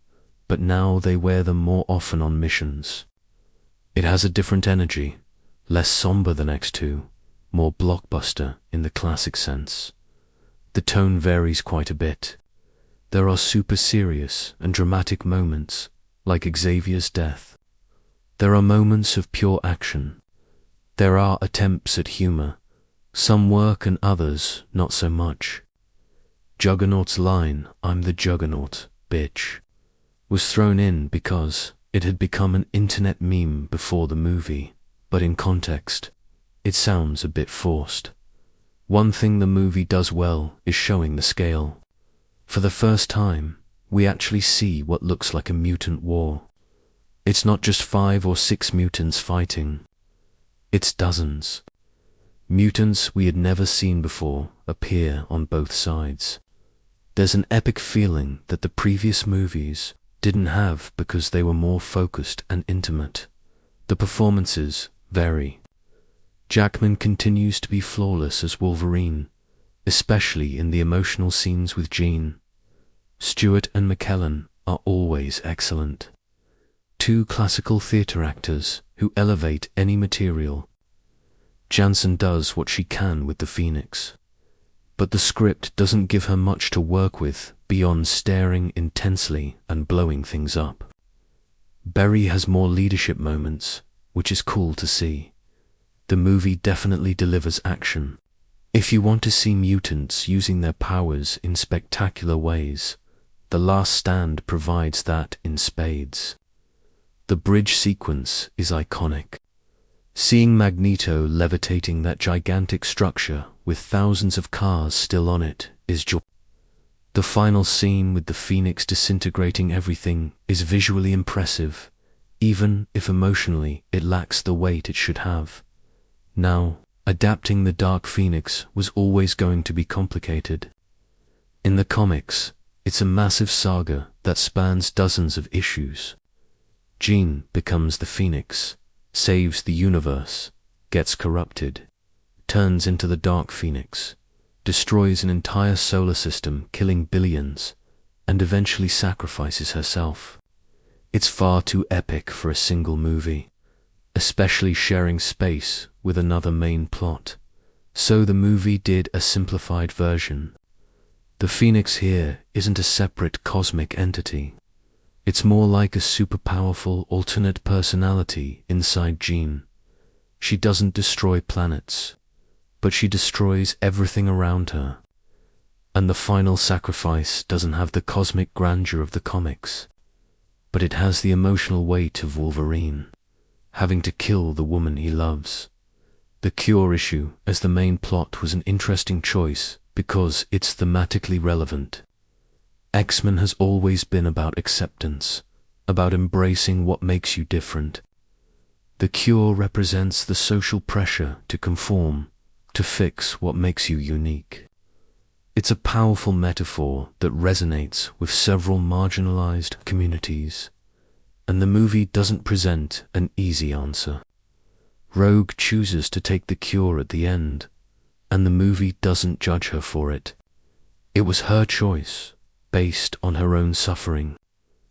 A: but now they wear them more often on missions. It has a different energy, less somber than X2, more blockbuster in the classic sense. The tone varies quite a bit. There are super serious and dramatic moments, like Xavier's death. There are moments of pure action. There are attempts at humor. Some work and others not so much. Juggernaut's line, "I'm the Juggernaut, bitch," was thrown in because it had become an internet meme before the movie, but in context, it sounds a bit forced. One thing the movie does well is showing the scale. For the first time, we actually see what looks like a mutant war. It's not just 5 or 6 mutants fighting. It's dozens. Mutants we had never seen before appear on both sides. There's an epic feeling that the previous movies didn't have because they were more focused and intimate. The performances vary. Jackman continues to be flawless as Wolverine, especially in the emotional scenes with Jean. Stewart and McKellen are always excellent. Two classical theatre actors who elevate any material. Jansen does what she can with the Phoenix, but the script doesn't give her much to work with beyond staring intensely and blowing things up. Berry has more leadership moments, which is cool to see. The movie definitely delivers action. If you want to see mutants using their powers in spectacular ways, The Last Stand provides that in spades. The bridge sequence is iconic. Seeing Magneto levitating that gigantic structure with thousands of cars still on it is joy. The final scene with the Phoenix disintegrating everything is visually impressive, even if emotionally it lacks the weight it should have. Now, adapting the Dark Phoenix was always going to be complicated. In the comics, it's a massive saga that spans dozens of issues. Jean becomes the Phoenix, saves the universe, gets corrupted, turns into the Dark Phoenix, destroys an entire solar system, killing billions, and eventually sacrifices herself. It's far too epic for a single movie, especially sharing space with another main plot. So the movie did a simplified version. The Phoenix here isn't a separate cosmic entity. It's more like a super powerful alternate personality inside Jean. She doesn't destroy planets, but she destroys everything around her. And the final sacrifice doesn't have the cosmic grandeur of the comics, but it has the emotional weight of Wolverine, having to kill the woman he loves. The cure issue as the main plot was an interesting choice because it's thematically relevant. X-Men has always been about acceptance, about embracing what makes you different. The cure represents the social pressure to conform, to fix what makes you unique. It's a powerful metaphor that resonates with several marginalized communities, and the movie doesn't present an easy answer. Rogue chooses to take the cure at the end, and the movie doesn't judge her for it. It was her choice, based on her own suffering,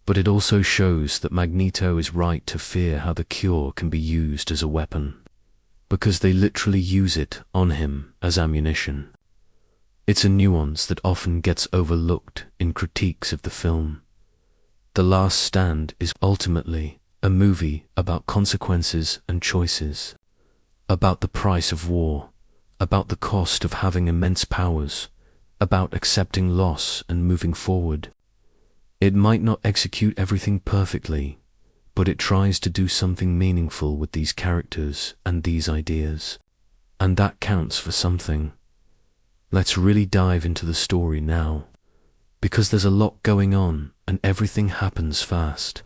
A: but it also shows that Magneto is right to fear how the cure can be used as a weapon, because they literally use it on him as ammunition. It's a nuance that often gets overlooked in critiques of the film. The Last Stand is ultimately a movie about consequences and choices, about the price of war, about the cost of having immense powers, about accepting loss and moving forward. It might not execute everything perfectly, but it tries to do something meaningful with these characters and these ideas, and that counts for something. Let's really dive into the story now, because there's a lot going on and everything happens fast.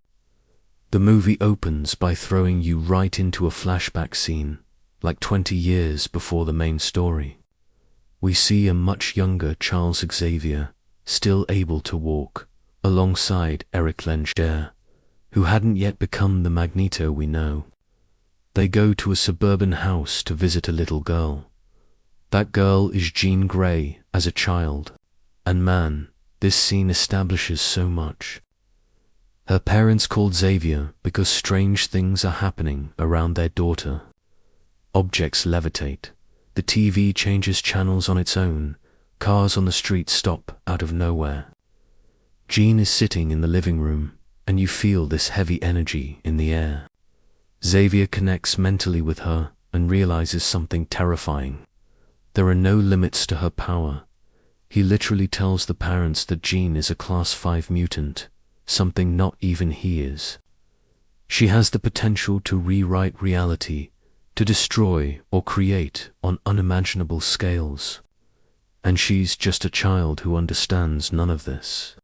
A: The movie opens by throwing you right into a flashback scene, like 20 years before the main story. We see a much younger Charles Xavier, still able to walk, alongside Eric Lenscher, who hadn't yet become the Magneto we know. They go to a suburban house to visit a little girl. That girl is Jean Grey as a child, and man, this scene establishes so much. Her parents called Xavier because strange things are happening around their daughter. Objects levitate, the TV changes channels on its own, cars on the street stop out of nowhere. Jean is sitting in the living room, and you feel this heavy energy in the air. Xavier connects mentally with her and realizes something terrifying. There are no limits to her power. He literally tells the parents that Jean is a Class 5 mutant, something not even he is. She has the potential to rewrite reality, to destroy or create on unimaginable scales. And she's just a child who understands none of this.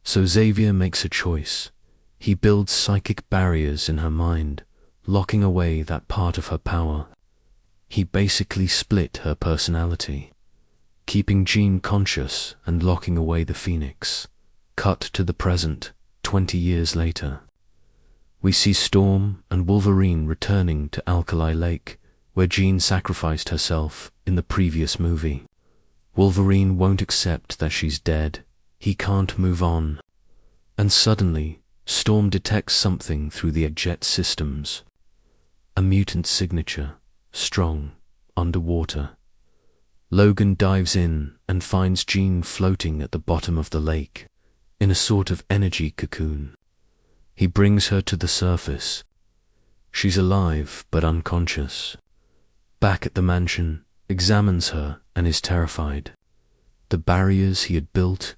A: So Xavier makes a choice. He builds psychic barriers in her mind, locking away that part of her power. He basically split her personality, keeping Jean conscious and locking away the Phoenix. Cut to the present, 20 years later. We see Storm and Wolverine returning to Alkali Lake, where Jean sacrificed herself in the previous movie. Wolverine won't accept that she's dead. He can't move on. And suddenly, Storm detects something through the eject systems. A mutant signature, strong, underwater. Logan dives in and finds Jean floating at the bottom of the lake, in a sort of energy cocoon. He brings her to the surface. She's alive but unconscious. Back at the mansion, examines her and is terrified. The barriers he had built,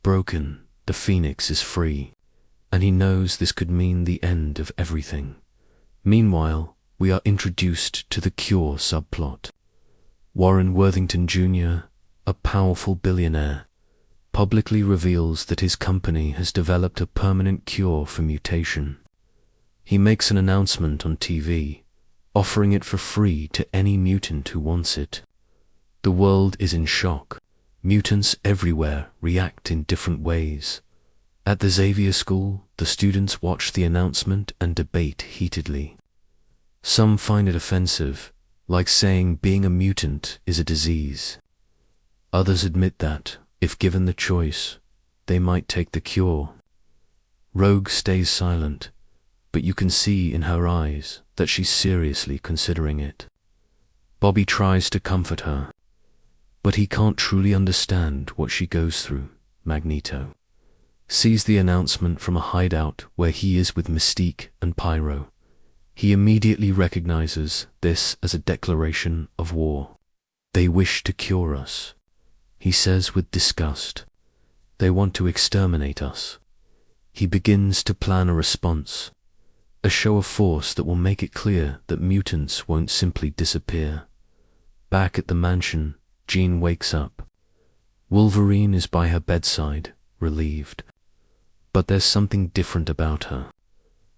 A: broken, the Phoenix is free, and he knows this could mean the end of everything. Meanwhile, we are introduced to the cure subplot. Warren Worthington Jr., a powerful billionaire, publicly reveals that his company has developed a permanent cure for mutation. He makes an announcement on TV, offering it for free to any mutant who wants it. The world is in shock. Mutants everywhere react in different ways. At the Xavier School, the students watch the announcement and debate heatedly. Some find it offensive, like saying being a mutant is a disease. Others admit that, if given the choice, they might take the cure. Rogue stays silent, but you can see in her eyes that she's seriously considering it. Bobby tries to comfort her, but he can't truly understand what she goes through, Magneto. sees the announcement from a hideout where he is with Mystique and Pyro. He immediately recognizes this as a declaration of war. "They wish to cure us," he says with disgust. "They want to exterminate us." He begins to plan a response, a show of force that will make it clear that mutants won't simply disappear. Back at the mansion, Jean wakes up. Wolverine is by her bedside, relieved. But there's something different about her.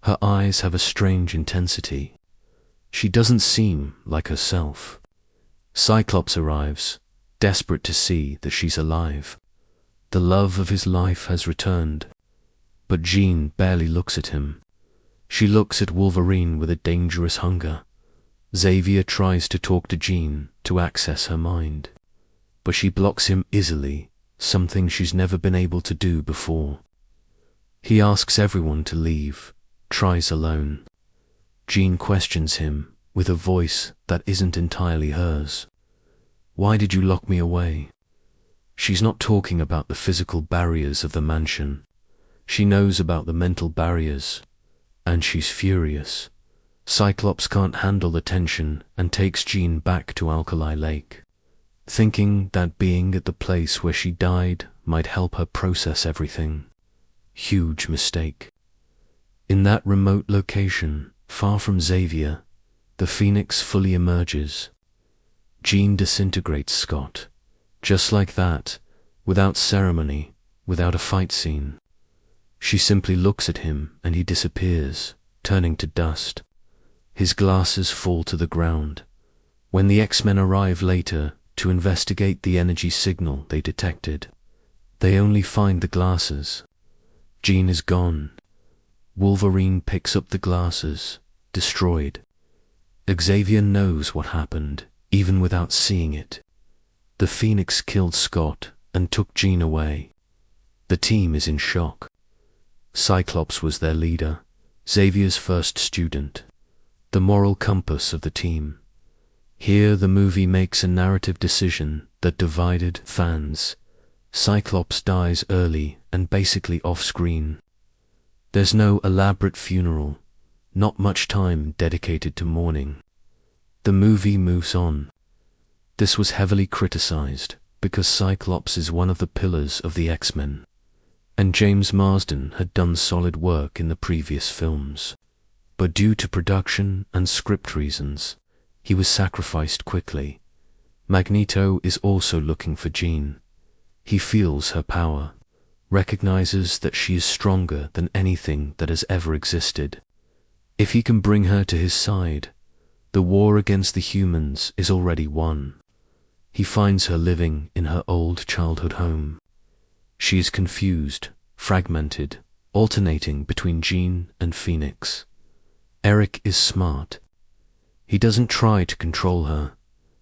A: Her eyes have a strange intensity. She doesn't seem like herself. Cyclops arrives, desperate to see that she's alive. The love of his life has returned. But Jean barely looks at him. She looks at Wolverine with a dangerous hunger. Xavier tries to talk to Jean to access her mind, but she blocks him easily, something she's never been able to do before. He asks everyone to leave, tries alone. Jean questions him with a voice that isn't entirely hers. "Why did you lock me away?" She's not talking about the physical barriers of the mansion. She knows about the mental barriers, and she's furious. Cyclops can't handle the tension and takes Jean back to Alkali Lake, thinking that being at the place where she died might help her process everything. Huge mistake. In that remote location, far from Xavier, the Phoenix fully emerges. Jean disintegrates Scott, just like that, without ceremony, without a fight scene. She simply looks at him and he disappears, turning to dust. His glasses fall to the ground. When the X-Men arrive later to investigate the energy signal they detected, they only find the glasses. Jean is gone. Wolverine picks up the glasses, destroyed. Xavier knows what happened, even without seeing it. The Phoenix killed Scott and took Jean away. The team is in shock. Cyclops was their leader, Xavier's first student, the moral compass of the team. Here the movie makes a narrative decision that divided fans. Cyclops dies early and basically off-screen. There's no elaborate funeral, not much time dedicated to mourning. The movie moves on. This was heavily criticized because Cyclops is one of the pillars of the X-Men, and James Marsden had done solid work in the previous films. But due to production and script reasons, he was sacrificed quickly. Magneto is also looking for Jean. He feels her power, recognizes that she is stronger than anything that has ever existed. If he can bring her to his side, the war against the humans is already won. He finds her living in her old childhood home. She is confused, fragmented, alternating between Jean and Phoenix. Eric is smart. He doesn't try to control her,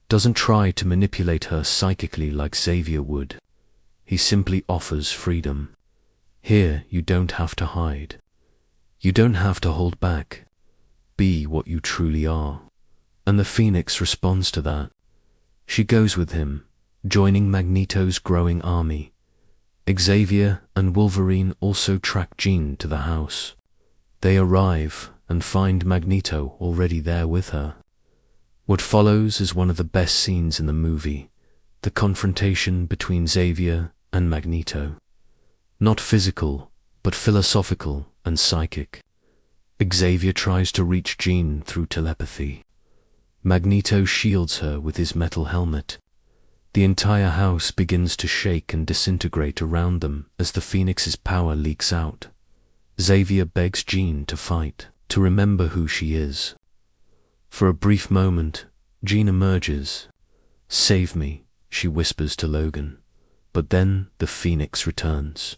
A: doesn't try to manipulate her psychically like Xavier would. He simply offers freedom. Here you don't have to hide. You don't have to hold back. Be what you truly are. And the Phoenix responds to that. She goes with him, joining Magneto's growing army. Xavier and Wolverine also track Jean to the house. They arrive and find Magneto already there with her. What follows is one of the best scenes in the movie, the confrontation between Xavier and Magneto. Not physical, but philosophical and psychic. Xavier tries to reach Jean through telepathy. Magneto shields her with his metal helmet. The entire house begins to shake and disintegrate around them as the Phoenix's power leaks out. Xavier begs Jean to fight, to remember who she is. For a brief moment, Jean emerges. "Save me," she whispers to Logan. But then the Phoenix returns.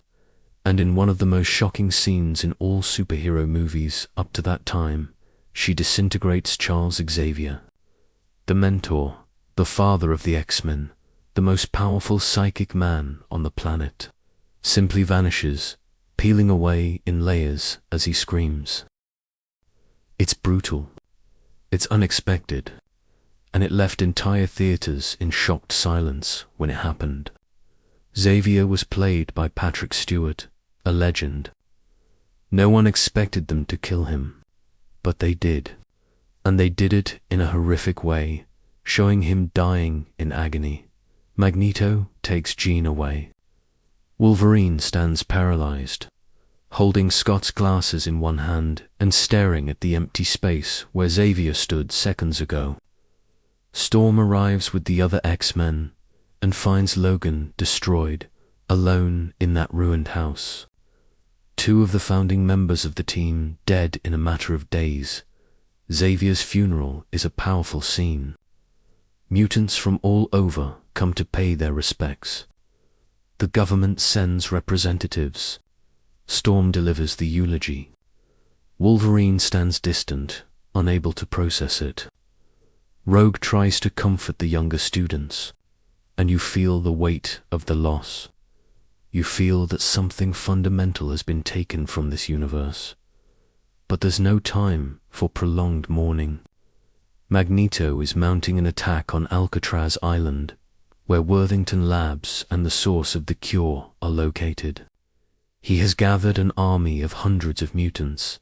A: And in one of the most shocking scenes in all superhero movies up to that time, she disintegrates Charles Xavier. The mentor, the father of the X-Men, the most powerful psychic man on the planet, simply vanishes, peeling away in layers as he screams. It's brutal. It's unexpected. And it left entire theaters in shocked silence when it happened. Xavier was played by Patrick Stewart, a legend. No one expected them to kill him, but they did. And they did it in a horrific way, showing him dying in agony. Magneto takes Jean away. Wolverine stands paralyzed, holding Scott's glasses in one hand and staring at the empty space where Xavier stood seconds ago. Storm arrives with the other X-Men and finds Logan destroyed, alone in that ruined house. Two of the founding members of the team dead in a matter of days. Xavier's funeral is a powerful scene. Mutants from all over come to pay their respects. The government sends representatives. Storm delivers the eulogy. Wolverine stands distant, unable to process it. Rogue tries to comfort the younger students, and you feel the weight of the loss. You feel that something fundamental has been taken from this universe. But there's no time for prolonged mourning. Magneto is mounting an attack on Alcatraz Island, where Worthington Labs and the source of the cure are located. He has gathered an army of hundreds of mutants,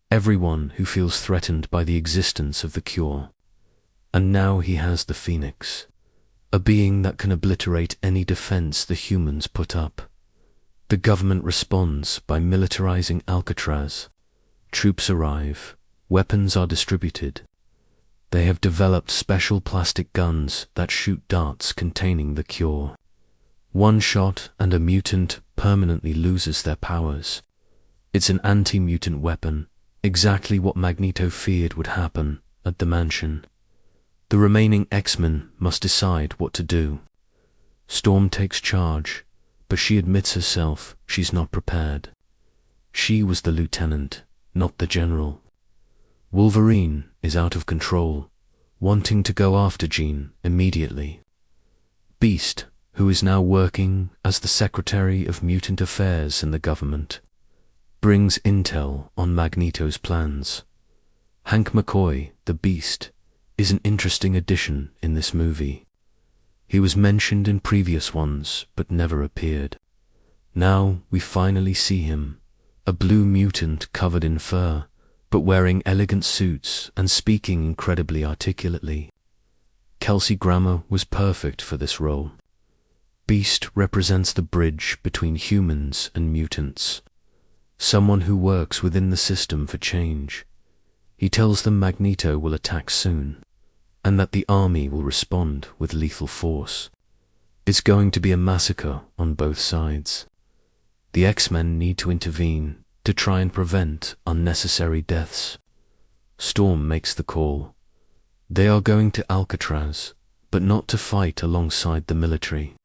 A: everyone who feels threatened by the existence of the cure. And now he has the Phoenix, a being that can obliterate any defense the humans put up. The government responds by militarizing Alcatraz. Troops arrive, weapons are distributed. They have developed special plastic guns that shoot darts containing the cure. One shot and a mutant permanently loses their powers. It's an anti-mutant weapon, exactly what Magneto feared would happen at the mansion. The remaining X-Men must decide what to do. Storm takes charge, but she admits herself she's not prepared. She was the lieutenant, not the general. Wolverine is out of control, wanting to go after Jean immediately. Beast, who is now working as the Secretary of Mutant Affairs in the government, brings intel on Magneto's plans. Hank McCoy, the Beast, is an interesting addition in this movie. He was mentioned in previous ones, but never appeared. Now we finally see him, a blue mutant covered in fur, but wearing elegant suits and speaking incredibly articulately. Kelsey Grammer was perfect for this role. Beast represents the bridge between humans and mutants, someone who works within the system for change. He tells them Magneto will attack soon, and that the army will respond with lethal force. It's going to be a massacre on both sides. The X-Men need to intervene to try and prevent unnecessary deaths. Storm makes the call. They are going to Alcatraz, but not to fight alongside the military.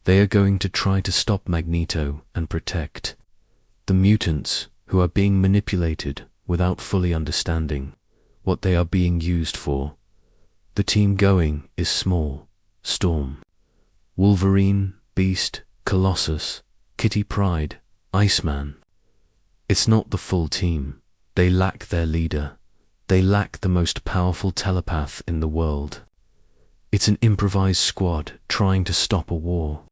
A: They are going to try to stop Magneto and protect the mutants who are being manipulated without fully understanding what they are being used for. The team going is small: Storm, Wolverine, Beast, Colossus, Kitty Pryde, Iceman. It's not the full team. They lack their leader. They lack the most powerful telepath in the world. It's an improvised squad trying to stop a war.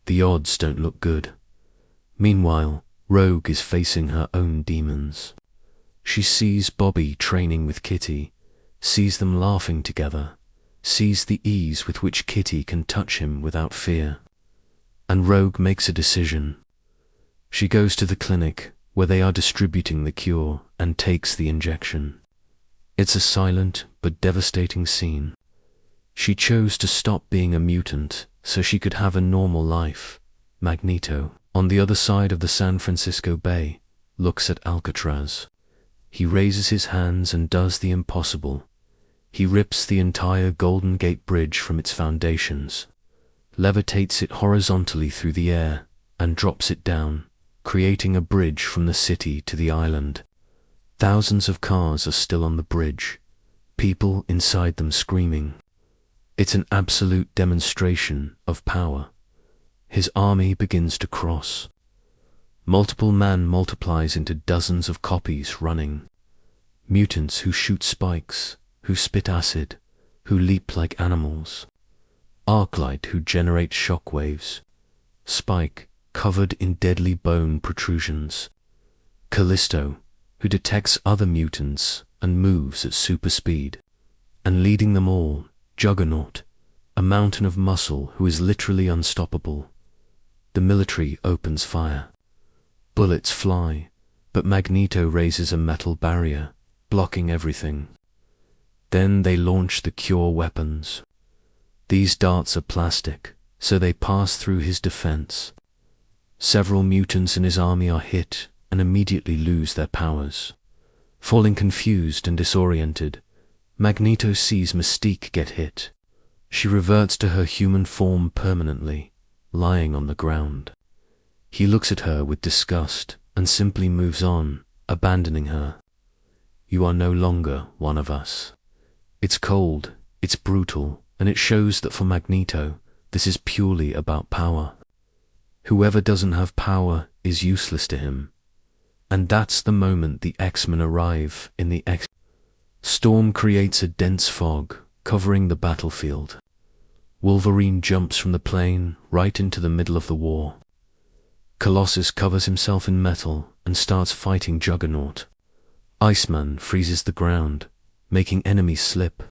A: The odds don't look good. Meanwhile, Rogue is facing her own demons. She sees Bobby training with Kitty, sees them laughing together, sees the ease with which Kitty can touch him without fear. And Rogue makes a decision. She goes to the clinic where they are distributing the cure and takes the injection. It's a silent but devastating scene. She chose to stop being a mutant so she could have a normal life. Magneto, on the other side of the San Francisco Bay, looks at Alcatraz. He raises his hands and does the impossible. He rips the entire Golden Gate Bridge from its foundations, levitates it horizontally through the air, and drops it down, creating a bridge from the city to the island. Thousands of cars are still on the bridge, people inside them screaming. It's an absolute demonstration of power. His army begins to cross. Multiple Man multiplies into dozens of copies running. Mutants who shoot spikes, who spit acid, who leap like animals. Arclight who generate shockwaves. Spike, covered in deadly bone protrusions. Callisto, who detects other mutants and moves at super speed. And leading them all, Juggernaut, a mountain of muscle who is literally unstoppable. The military opens fire. Bullets fly, but Magneto raises a metal barrier, blocking everything. Then they launch the cure weapons. These darts are plastic, so they pass through his defense. Several mutants in his army are hit and immediately lose their powers. Falling confused and disoriented, Magneto sees Mystique get hit. She reverts to her human form permanently, lying on the ground. He looks at her with disgust and simply moves on, abandoning her. You are no longer one of us. It's cold, it's brutal, and it shows that for Magneto, this is purely about power. Whoever doesn't have power is useless to him. And that's the moment the X-Men arrive in the Storm creates a dense fog, covering the battlefield. Wolverine jumps from the plane right into the middle of the war. Colossus covers himself in metal and starts fighting Juggernaut. Iceman freezes the ground, making enemies slip.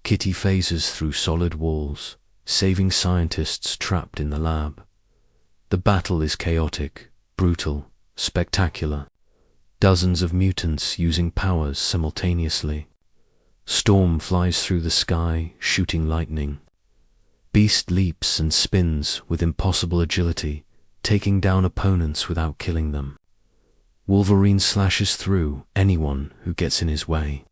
A: Kitty phases through solid walls, saving scientists trapped in the lab. The battle is chaotic, brutal, spectacular. Dozens of mutants using powers simultaneously. Storm flies through the sky, shooting lightning. Beast leaps and spins with impossible agility, taking down opponents without killing them. Wolverine slashes through anyone who gets in his way.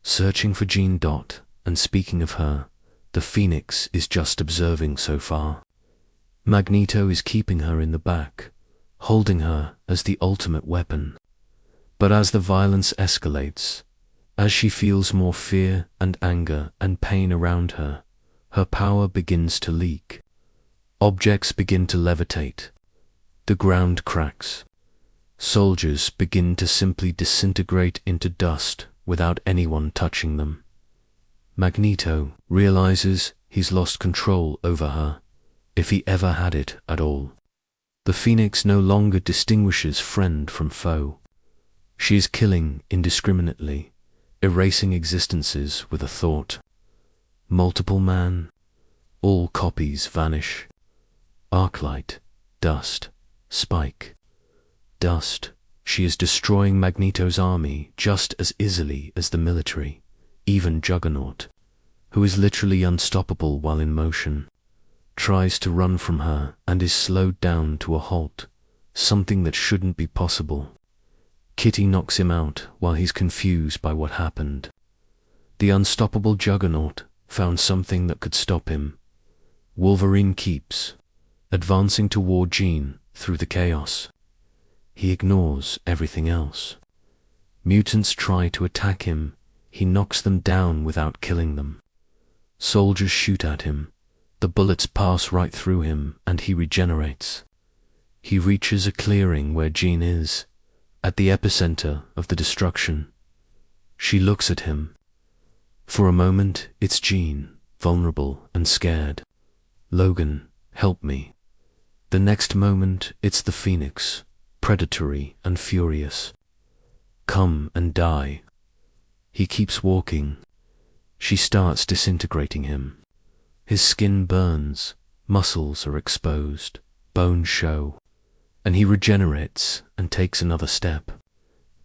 A: Searching for Jean Dot, and speaking of her, the Phoenix is just observing so far. Magneto is keeping her in the back, holding her as the ultimate weapon. But as the violence escalates, as she feels more fear and anger and pain around her, her power begins to leak. Objects begin to levitate. The ground cracks. Soldiers begin to simply disintegrate into dust without anyone touching them. Magneto realizes he's lost control over her, if he ever had it at all. The Phoenix no longer distinguishes friend from foe. She is killing indiscriminately, erasing existences with a thought. Multiple man, all copies vanish. Arclight, dust, Spike, dust. She is destroying Magneto's army just as easily as the military, even Juggernaut, who is literally unstoppable while in motion, tries to run from her and is slowed down to a halt, something that shouldn't be possible. Kitty knocks him out while he's confused by what happened. The unstoppable Juggernaut found something that could stop him. Wolverine keeps advancing toward Jean through the chaos. He ignores everything else. Mutants try to attack him. He knocks them down without killing them. Soldiers shoot at him. The bullets pass right through him and he regenerates. He reaches a clearing where Jean is, at the epicenter of the destruction. She looks at him. For a moment, it's Jean, vulnerable and scared. Logan, help me. The next moment, it's the Phoenix, predatory and furious. Come and die. He keeps walking. She starts disintegrating him. His skin burns, muscles are exposed, bones show, and he regenerates and takes another step.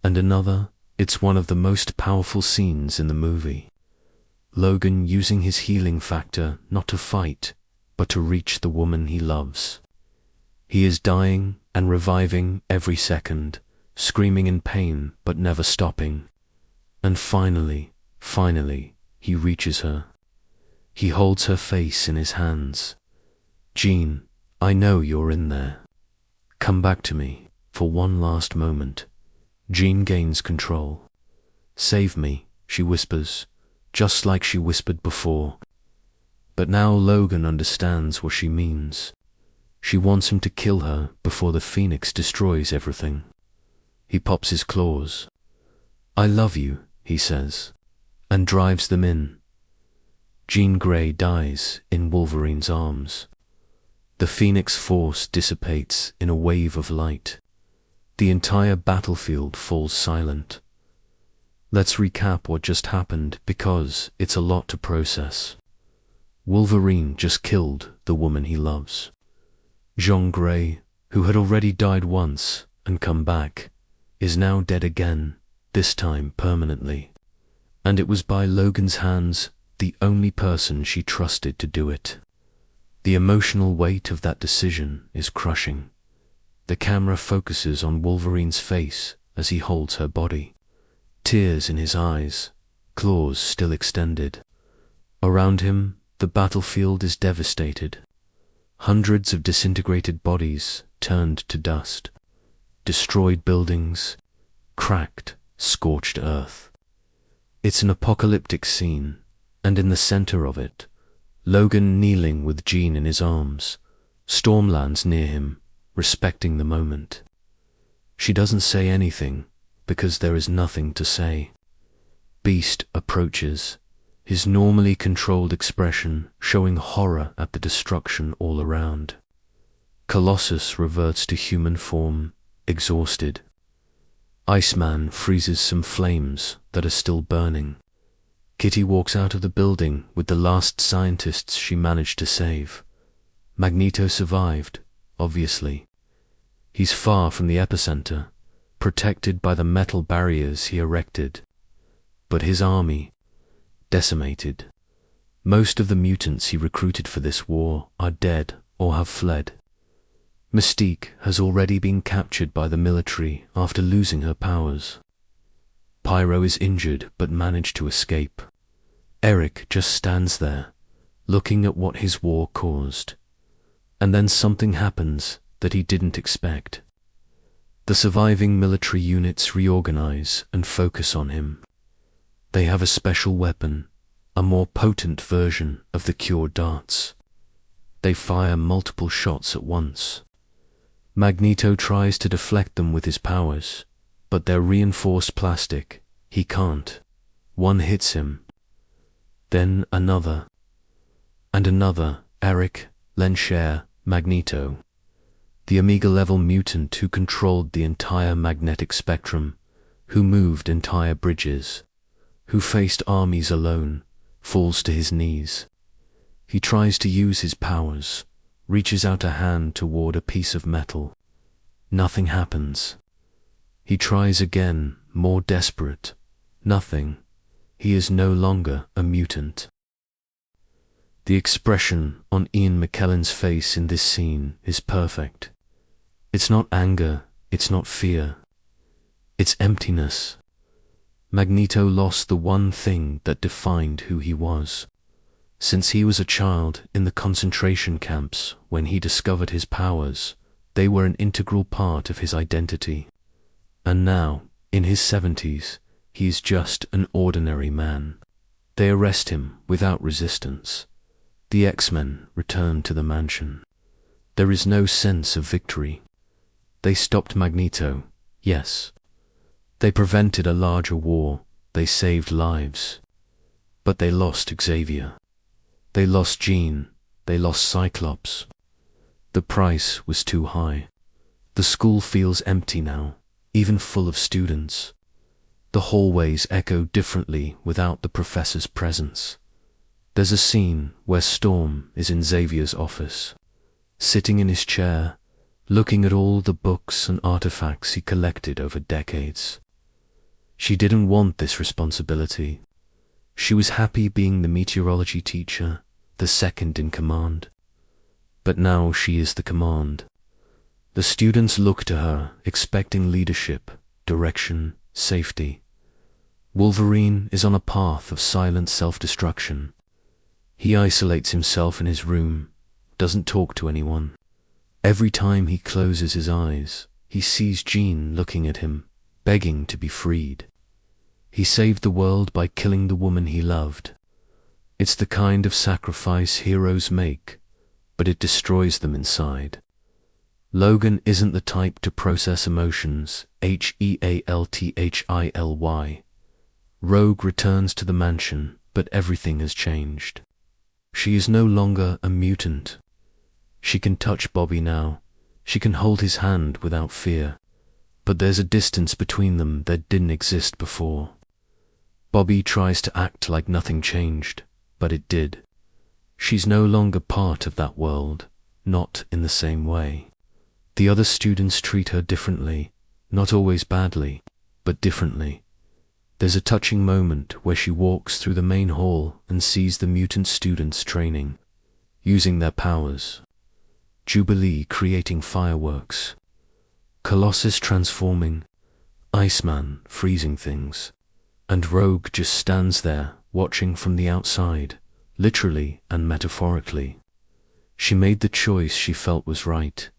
A: And another. It's one of the most powerful scenes in the movie. Logan using his healing factor not to fight, but to reach the woman he loves. He is dying and reviving every second, screaming in pain but never stopping. And finally, he reaches her. He holds her face in his hands. Jean, I know you're in there. Come back to me for one last moment. Jean gains control. Save me, she whispers, just like she whispered before. But now Logan understands what she means. She wants him to kill her before the Phoenix destroys everything. He pops his claws. I love you, he says, and drives them in. Jean Grey dies in Wolverine's arms. The Phoenix Force dissipates in a wave of light. The entire battlefield falls silent. Let's recap what just happened because it's a lot to process. Wolverine just killed the woman he loves. Jean Grey, who had already died once and come back, is now dead again, this time permanently. And it was by Logan's hands, the only person she trusted to do it. The emotional weight of that decision is crushing. The camera focuses on Wolverine's face as he holds her body. Tears in his eyes, claws still extended. Around him, the battlefield is devastated. Hundreds of disintegrated bodies turned to dust. Destroyed buildings, cracked, scorched earth. It's an apocalyptic scene, and in the center of it, Logan kneeling with Jean in his arms. Storm lands near him, respecting the moment. She doesn't say anything, because there is nothing to say. Beast approaches, his normally controlled expression showing horror at the destruction all around. Colossus reverts to human form, exhausted. Iceman freezes some flames that are still burning. Kitty walks out of the building with the last scientists she managed to save. Magneto survived, obviously. He's far from the epicenter, protected by the metal barriers he erected. But his army, decimated. Most of the mutants he recruited for this war are dead or have fled. Mystique has already been captured by the military after losing her powers. Pyro is injured but managed to escape. Eric just stands there, looking at what his war caused. And then something happens that he didn't expect. The surviving military units reorganize and focus on him. They have a special weapon, a more potent version of the cure darts. They fire multiple shots at once. Magneto tries to deflect them with his powers, but they're reinforced plastic. He can't. One hits him. Then another. And another. Eric, Lenshare, Magneto. The Omega-level mutant who controlled the entire magnetic spectrum, who moved entire bridges, who faced armies alone, falls to his knees. He tries to use his powers, reaches out a hand toward a piece of metal. Nothing happens. He tries again, more desperate. Nothing. He is no longer a mutant. The expression on Ian McKellen's face in this scene is perfect. It's not anger, it's not fear. It's emptiness. Magneto lost the one thing that defined who he was. Since he was a child in the concentration camps when he discovered his powers, they were an integral part of his identity. And now, in his 70s, he is just an ordinary man. They arrest him without resistance. The X-Men return to the mansion. There is no sense of victory. They stopped Magneto, yes. They prevented a larger war. They saved lives. But they lost Xavier. They lost Jean. They lost Cyclops. The price was too high. The school feels empty now, even full of students. The hallways echo differently without the professor's presence. There's a scene where Storm is in Xavier's office, sitting in his chair, looking at all the books and artifacts he collected over decades. She didn't want this responsibility. She was happy being the meteorology teacher, the second in command. But now she is the command. The students look to her, expecting leadership, direction, safety. Wolverine is on a path of silent self-destruction. He isolates himself in his room, doesn't talk to anyone. Every time he closes his eyes, he sees Jean looking at him, begging to be freed. He saved the world by killing the woman he loved. It's the kind of sacrifice heroes make, but it destroys them inside. Logan isn't the type to process emotions, Healthily. Rogue returns to the mansion, but everything has changed. She is no longer a mutant. She can touch Bobby now. She can hold his hand without fear. But there's a distance between them that didn't exist before. Bobby tries to act like nothing changed, but it did. She's no longer part of that world, not in the same way. The other students treat her differently, not always badly, but differently. There's a touching moment where she walks through the main hall and sees the mutant students training, using their powers. Jubilee creating fireworks, Colossus transforming, Iceman freezing things, and Rogue just stands there watching from the outside, literally and metaphorically. She made the choice she felt was right,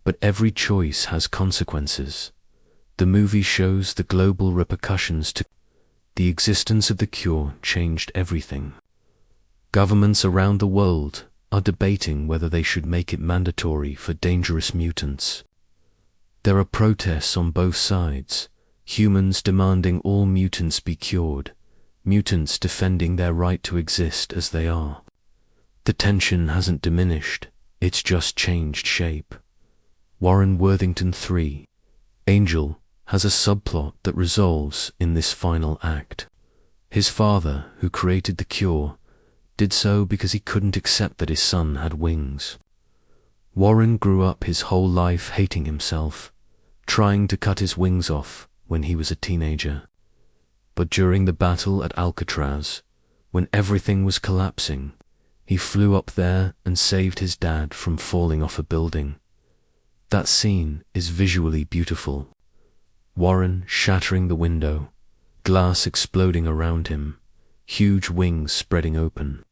A: but every choice has consequences. The movie shows the global repercussions to the existence of the cure changed everything. Governments around the world are debating whether they should make it mandatory for dangerous mutants. There are protests on both sides, humans demanding all mutants be cured, mutants defending their right to exist as they are. The tension hasn't diminished, it's just changed shape. Warren Worthington 3, Angel, has a subplot that resolves in this final act. His father, who created the cure, did so because he couldn't accept that his son had wings. Warren grew up his whole life hating himself, trying to cut his wings off when he was a teenager. But during the battle at Alcatraz, when everything was collapsing, he flew up there and saved his dad from falling off a building. That scene is visually beautiful. Warren shattering the window, glass exploding around him, huge wings spreading open,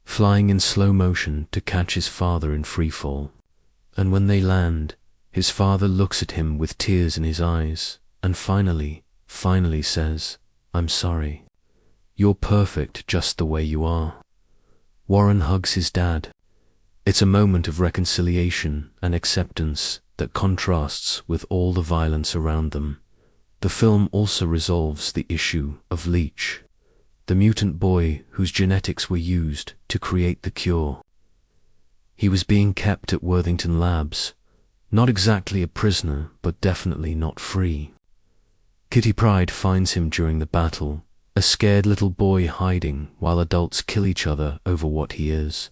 A: flying in slow motion to catch his father in freefall. And when they land, his father looks at him with tears in his eyes, and finally says, "I'm sorry. You're perfect just the way you are." Warren hugs his dad. It's a moment of reconciliation and acceptance that contrasts with all the violence around them. The film also resolves the issue of Leech, the mutant boy whose genetics were used to create the cure. He was being kept at Worthington Labs, not exactly a prisoner, but definitely not free. Kitty Pryde finds him during the battle, a scared little boy hiding while adults kill each other over what he is.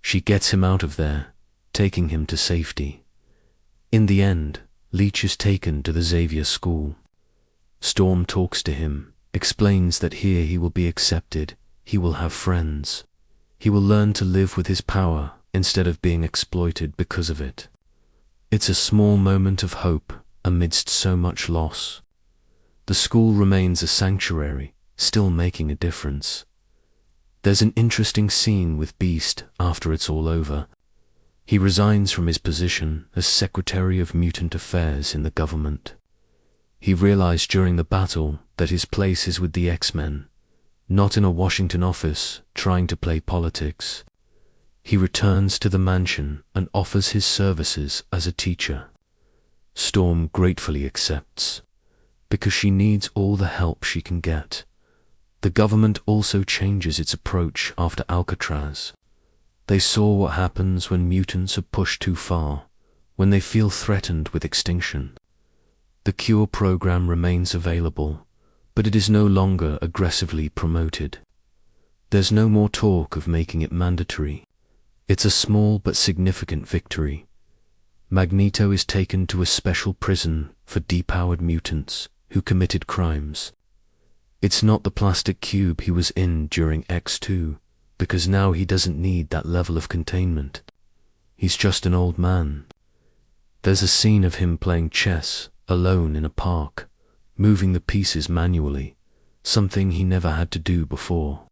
A: She gets him out of there, taking him to safety. In the end, Leech is taken to the Xavier school. Storm talks to him, explains that here he will be accepted, he will have friends. He will learn to live with his power instead of being exploited because of it. It's a small moment of hope amidst so much loss. The school remains a sanctuary, still making a difference. There's an interesting scene with Beast after it's all over. He resigns from his position as Secretary of Mutant Affairs in the government. He realized during the battle that his place is with the X-Men, not in a Washington office trying to play politics. He returns to the mansion and offers his services as a teacher. Storm gratefully accepts, because she needs all the help she can get. The government also changes its approach after Alcatraz. They saw what happens when mutants are pushed too far, when they feel threatened with extinction. The cure program remains available, but it is no longer aggressively promoted. There's no more talk of making it mandatory. It's a small but significant victory. Magneto is taken to a special prison for depowered mutants who committed crimes. It's not the plastic cube he was in during X2, because now he doesn't need that level of containment. He's just an old man. There's a scene of him playing chess alone in a park, moving the pieces manually, something he never had to do before.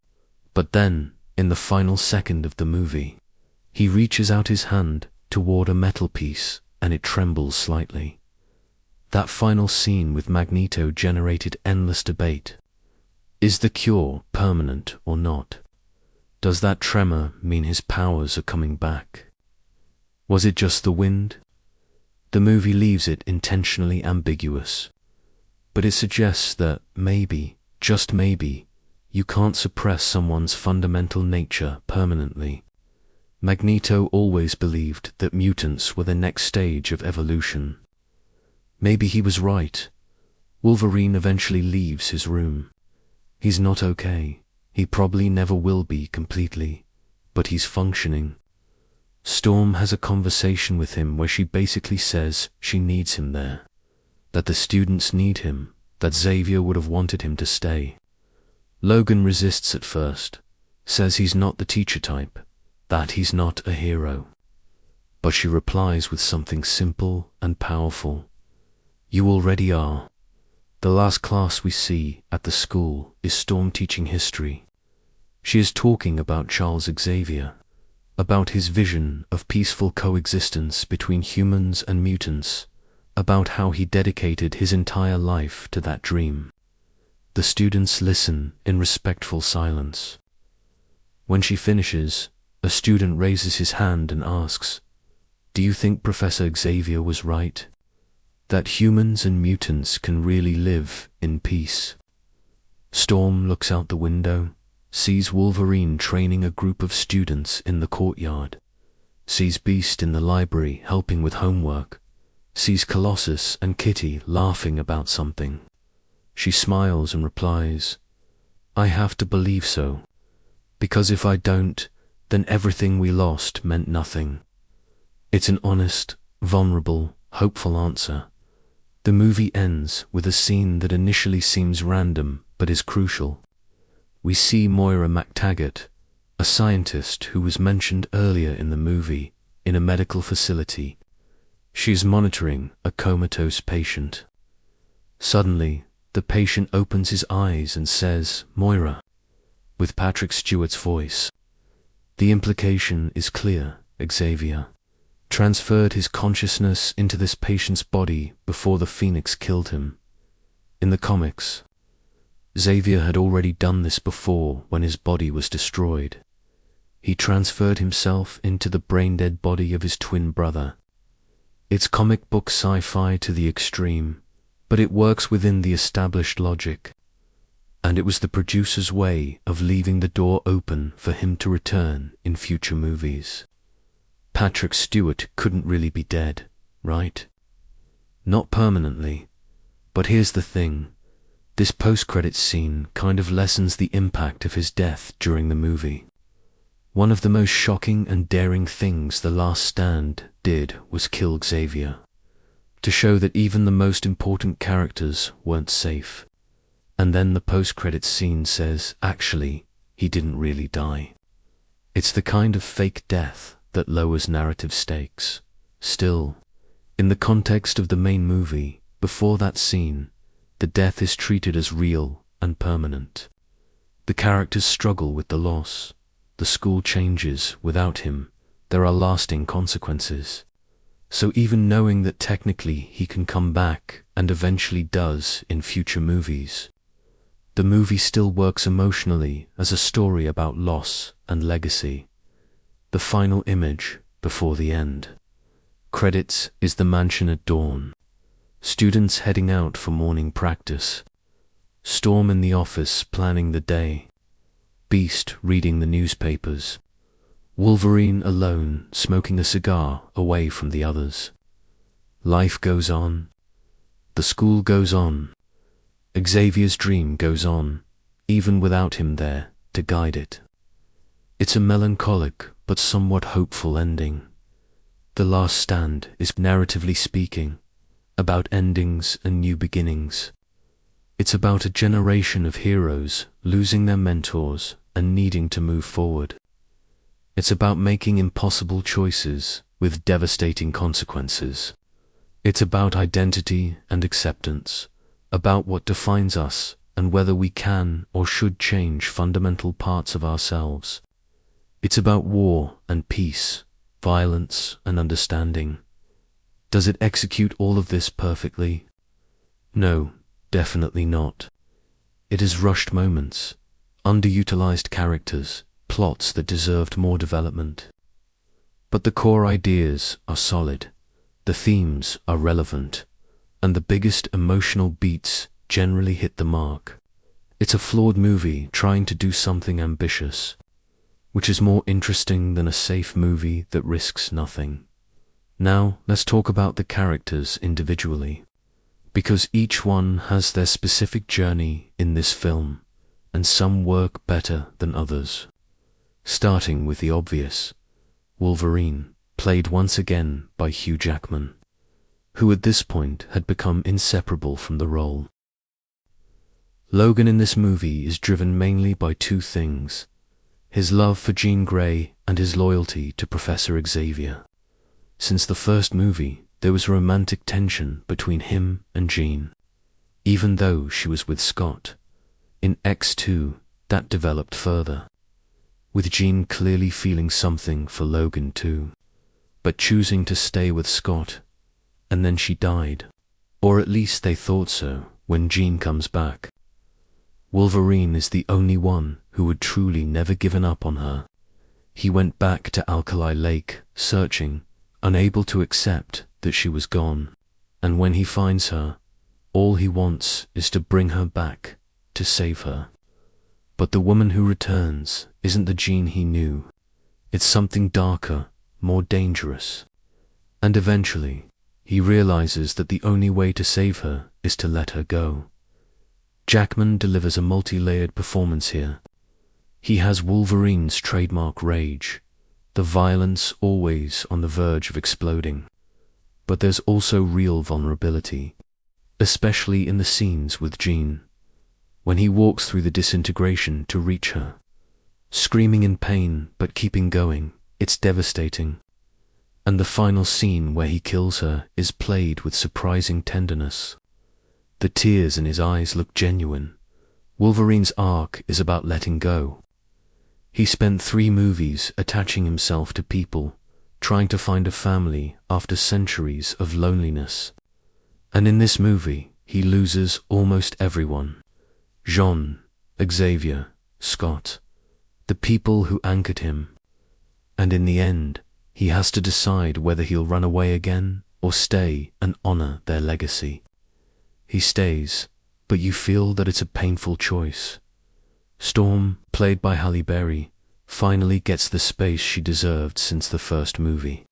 A: But then, in the final second of the movie, he reaches out his hand toward a metal piece and it trembles slightly. That final scene with Magneto generated endless debate. Is the cure permanent or not? Does that tremor mean his powers are coming back? Was it just the wind? The movie leaves it intentionally ambiguous, but it suggests that maybe, just maybe, you can't suppress someone's fundamental nature permanently. Magneto always believed that mutants were the next stage of evolution. Maybe he was right. Wolverine eventually leaves his room. He's not okay. He probably never will be completely, but he's functioning. Storm has a conversation with him where she basically says she needs him there, that the students need him, that Xavier would have wanted him to stay. Logan resists at first, says he's not the teacher type, that he's not a hero. But she replies with something simple and powerful. You already are. The last class we see at the school is Storm teaching history. She is talking about Charles Xavier, about his vision of peaceful coexistence between humans and mutants, about how he dedicated his entire life to that dream. The students listen in respectful silence. When she finishes, a student raises his hand and asks, "Do you think Professor Xavier was right? That humans and mutants can really live in peace?" Storm looks out the window, sees Wolverine training a group of students in the courtyard, sees Beast in the library helping with homework, sees Colossus and Kitty laughing about something. She smiles and replies, "I have to believe so, because if I don't, then everything we lost meant nothing." It's an honest, vulnerable, hopeful answer. The movie ends with a scene that initially seems random but is crucial. We see Moira MacTaggart, a scientist who was mentioned earlier in the movie, in a medical facility. She is monitoring a comatose patient. Suddenly, the patient opens his eyes and says, "Moira," with Patrick Stewart's voice. The implication is clear. Xavier transferred his consciousness into this patient's body before the Phoenix killed him. In the comics, Xavier had already done this before when his body was destroyed. He transferred himself into the brain-dead body of his twin brother. It's comic book sci-fi to the extreme, but it works within the established logic. And it was the producer's way of leaving the door open for him to return in future movies. Patrick Stewart couldn't really be dead, right? Not permanently. But here's the thing. This post-credits scene kind of lessens the impact of his death during the movie. One of the most shocking and daring things The Last Stand did was kill Xavier, to show that even the most important characters weren't safe. And then the post-credits scene says, actually, he didn't really die. It's the kind of fake death that lowers narrative stakes. Still, in the context of the main movie, before that scene, the death is treated as real and permanent. The characters struggle with the loss. The school changes without him. There are lasting consequences. So even knowing that technically he can come back, and eventually does in future movies, the movie still works emotionally as a story about loss and legacy. The final image before the end. Credits is the mansion at dawn. Students heading out for morning practice. Storm in the office planning the day. Beast reading the newspapers. Wolverine alone smoking a cigar away from the others. Life goes on. The school goes on. Xavier's dream goes on, even without him there to guide it. It's a melancholic but somewhat hopeful ending. The Last Stand is, narratively speaking, about endings and new beginnings. It's about a generation of heroes losing their mentors and needing to move forward. It's about making impossible choices with devastating consequences. It's about identity and acceptance, about what defines us and whether we can or should change fundamental parts of ourselves. It's about war and peace, violence and understanding. Does it execute all of this perfectly? No, definitely not. It has rushed moments, underutilized characters, plots that deserved more development. But the core ideas are solid, the themes are relevant, and the biggest emotional beats generally hit the mark. It's a flawed movie trying to do something ambitious, which is more interesting than a safe movie that risks nothing. Now, let's talk about the characters individually, because each one has their specific journey in this film, and some work better than others. Starting with the obvious, Wolverine, played once again by Hugh Jackman, who at this point had become inseparable from the role. Logan in this movie is driven mainly by two things: his love for Jean Grey and his loyalty to Professor Xavier. Since the first movie, there was romantic tension between him and Jean, even though she was with Scott. In X2, that developed further, with Jean clearly feeling something for Logan too, but choosing to stay with Scott, and then she died. Or at least they thought so when Jean comes back. Wolverine is the only one who had truly never given up on her. He went back to Alkali Lake, searching, unable to accept that she was gone, and when he finds her, all he wants is to bring her back, to save her. But the woman who returns isn't the Jean he knew. It's something darker, more dangerous. And eventually, he realizes that the only way to save her is to let her go. Jackman delivers a multi-layered performance here. He has Wolverine's trademark rage, the violence always on the verge of exploding. But there's also real vulnerability, especially in the scenes with Jean, when he walks through the disintegration to reach her. Screaming in pain but keeping going, it's devastating. And the final scene where he kills her is played with surprising tenderness. The tears in his eyes look genuine. Wolverine's arc is about letting go. He spent 3 movies attaching himself to people, trying to find a family after centuries of loneliness. And in this movie, he loses almost everyone. Jean, Xavier, Scott, the people who anchored him. And in the end, he has to decide whether he'll run away again or stay and honor their legacy. He stays, but you feel that it's a painful choice. Storm, played by Halle Berry, finally gets the space she deserved since the first movie.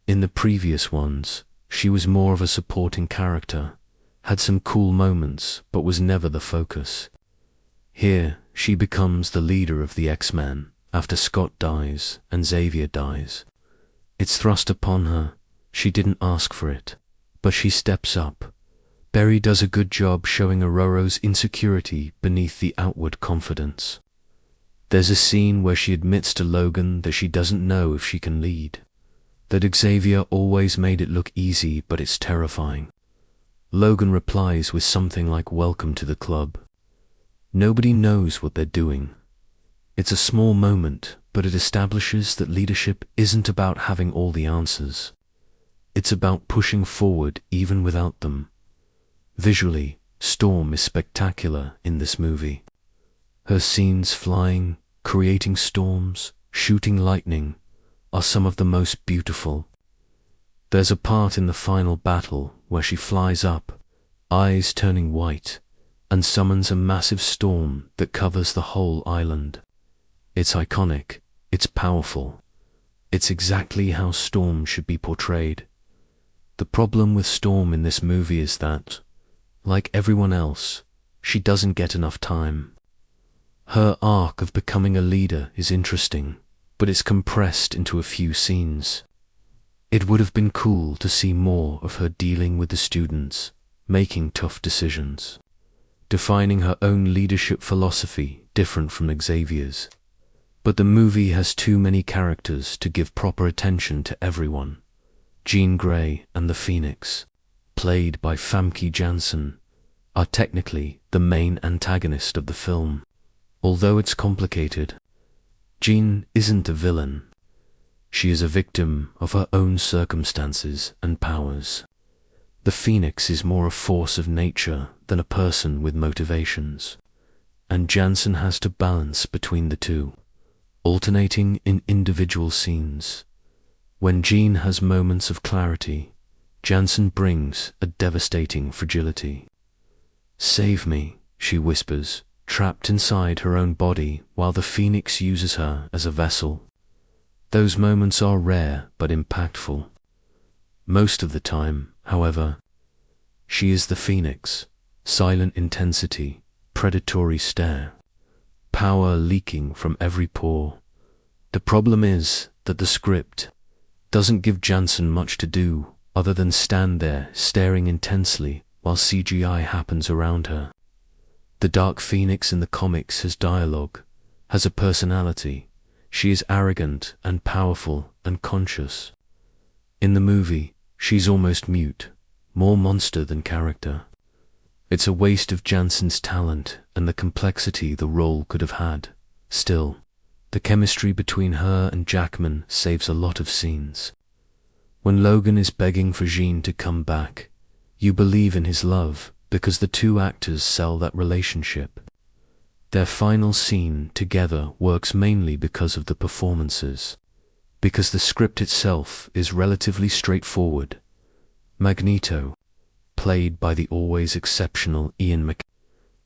A: In the previous ones, she was more of a supporting character, had some cool moments, but was never the focus. Here, she becomes the leader of the X-Men after Scott dies and Xavier dies. It's thrust upon her. She didn't ask for it, but she steps up. Berry does a good job showing Ororo's insecurity beneath the outward confidence. There's a scene where she admits to Logan that she doesn't know if she can lead, that Xavier always made it look easy, but it's terrifying. Logan replies with something like "Welcome to the club." Nobody knows what they're doing. It's a small moment, but it establishes that leadership isn't about having all the answers. It's about pushing forward even without them. Visually, Storm is spectacular in this movie. Her scenes flying, creating storms, shooting lightning, are some of the most beautiful. There's a part in the final battle where she flies up, eyes turning white, and summons a massive storm that covers the whole island. It's iconic, it's powerful. It's exactly how Storm should be portrayed. The problem with Storm in this movie is that, like everyone else, she doesn't get enough time. Her arc of becoming a leader is interesting, but it's compressed into a few scenes. It would have been cool to see more of her dealing with the students, making tough decisions, defining her own leadership philosophy different from Xavier's. But the movie has too many characters to give proper attention to everyone. Jean Grey and the Phoenix, played by Famke Janssen, are technically the main antagonist of the film. Although it's complicated, Jean isn't a villain. She is a victim of her own circumstances and powers. The Phoenix is more a force of nature than a person with motivations, and Janssen has to balance between the two, alternating in individual scenes. When Jean has moments of clarity, Janssen brings a devastating fragility. "Save me," she whispers, trapped inside her own body while the Phoenix uses her as a vessel. Those moments are rare but impactful. Most of the time, however, she is the Phoenix, silent intensity, predatory stare, power leaking from every pore. The problem is that the script doesn't give Jansen much to do other than stand there staring intensely while CGI happens around her. The Dark Phoenix in the comics has dialogue, has a personality. She is arrogant and powerful and conscious. In the movie, she's almost mute, more monster than character. It's a waste of Jansen's talent and the complexity the role could have had. Still, the chemistry between her and Jackman saves a lot of scenes. When Logan is begging for Jean to come back, you believe in his love because the two actors sell that relationship. Their final scene together works mainly because of the performances, because the script itself is relatively straightforward. Magneto, played by the always exceptional Ian McKellen,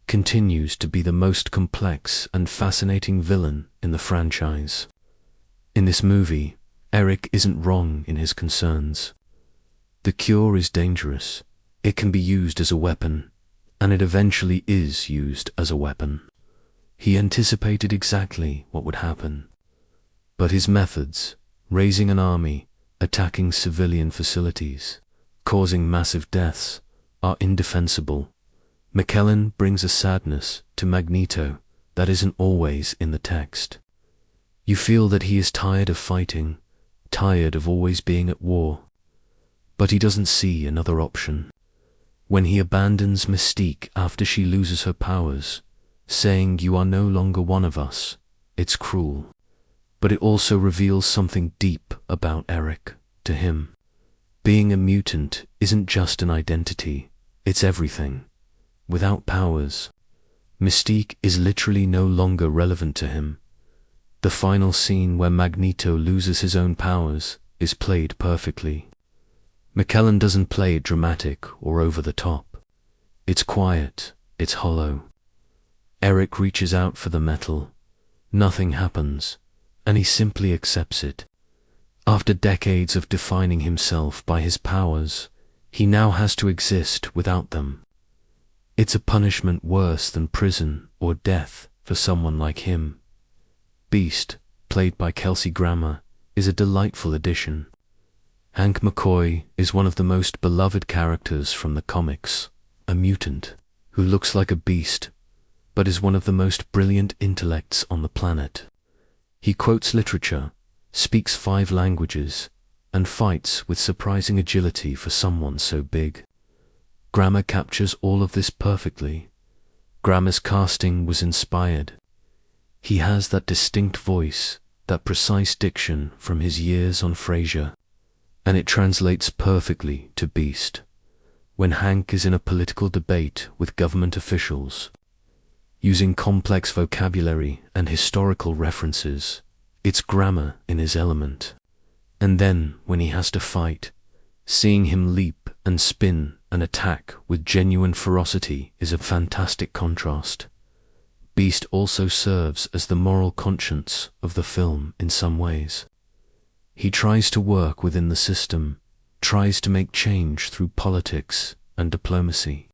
A: continues to be the most complex and fascinating villain in the franchise. In this movie, Eric isn't wrong in his concerns. The cure is dangerous. It can be used as a weapon, and it eventually is used as a weapon. He anticipated exactly what would happen. But his methods, raising an army, attacking civilian facilities, causing massive deaths, are indefensible. McKellen brings a sadness to Magneto that isn't always in the text. You feel that he is tired of fighting, tired of always being at war. But he doesn't see another option. When he abandons Mystique after she loses her powers, saying "You are no longer one of us," it's cruel. But it also reveals something deep about Eric. To him, being a mutant isn't just an identity, it's everything. Without powers, Mystique is literally no longer relevant to him. The final scene where Magneto loses his own powers is played perfectly. McKellen doesn't play it dramatic or over the top. It's quiet, it's hollow. Eric reaches out for the metal. Nothing happens, and he simply accepts it. After decades of defining himself by his powers, he now has to exist without them. It's a punishment worse than prison or death for someone like him. Beast, played by Kelsey Grammer, is a delightful addition. Hank McCoy is one of the most beloved characters from the comics, a mutant who looks like a beast, but is one of the most brilliant intellects on the planet. He quotes literature, speaks 5 languages, and fights with surprising agility for someone so big. Grammer captures all of this perfectly. Grammer's casting was inspired. He has that distinct voice, that precise diction from his years on Frasier, and it translates perfectly to Beast. When Hank is in a political debate with government officials, using complex vocabulary and historical references, it's Grammer in his element. And then, when he has to fight, seeing him leap and spin and attack with genuine ferocity is a fantastic contrast. Beast also serves as the moral conscience of the film in some ways. He tries to work within the system, tries to make change through politics and diplomacy.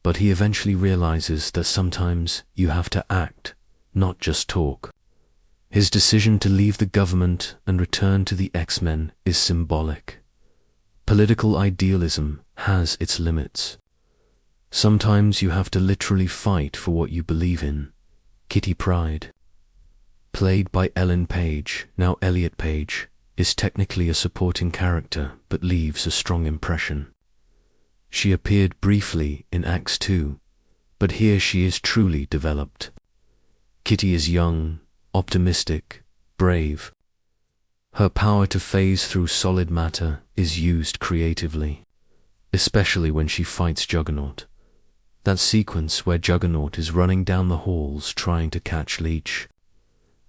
A: But he eventually realizes that sometimes you have to act, not just talk. His decision to leave the government and return to the X-Men is symbolic. Political idealism has its limits. Sometimes you have to literally fight for what you believe in. Kitty Pryde, played by Ellen Page, now Elliot Page, is technically a supporting character but leaves a strong impression. She appeared briefly in Acts 2, but here she is truly developed. Kitty is young, optimistic, brave. Her power to phase through solid matter is used creatively, especially when she fights Juggernaut. That sequence where Juggernaut is running down the halls trying to catch Leech,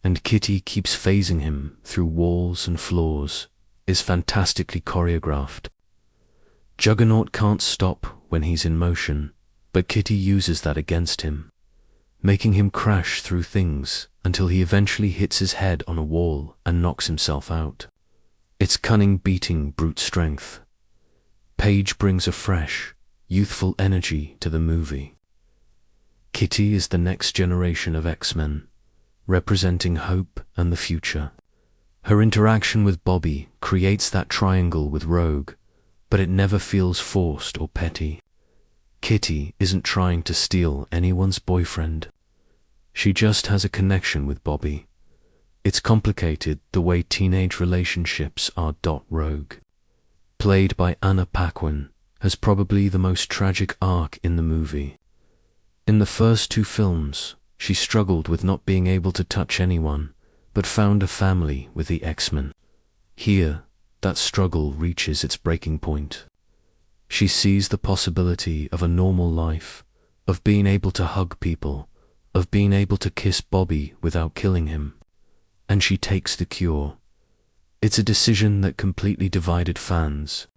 A: and Kitty keeps phasing him through walls and floors, is fantastically choreographed. Juggernaut can't stop when he's in motion, but Kitty uses that against him. making him crash through things until he eventually hits his head on a wall and knocks himself out. It's cunning beating brute strength. Page brings a fresh, youthful energy to the movie. Kitty is the next generation of X-Men, representing hope and the future. Her interaction with Bobby creates that triangle with Rogue, but it never feels forced or petty. Kitty isn't trying to steal anyone's boyfriend. She just has a connection with Bobby. It's complicated the way teenage relationships are. Rogue, played by Anna Paquin, has probably the most tragic arc in the movie. In the first two films, she struggled with not being able to touch anyone, but found a family with the X-Men. Here, that struggle reaches its breaking point. She sees the possibility of a normal life, of being able to hug people, of being able to kiss Bobby without killing him, and she takes the cure. It's a decision that completely divided fans.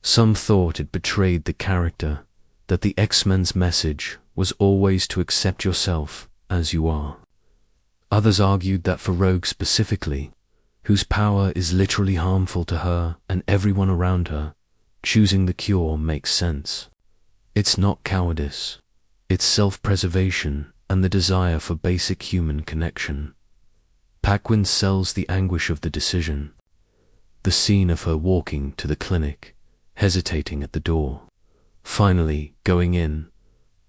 A: Some thought it betrayed the character, that the X-Men's message was always to accept yourself as you are. Others argued that for Rogue specifically, whose power is literally harmful to her and everyone around her, choosing the cure makes sense. It's not cowardice. It's self-preservation and the desire for basic human connection. Paquin sells the anguish of the decision. The scene of her walking to the clinic, hesitating at the door, finally going in,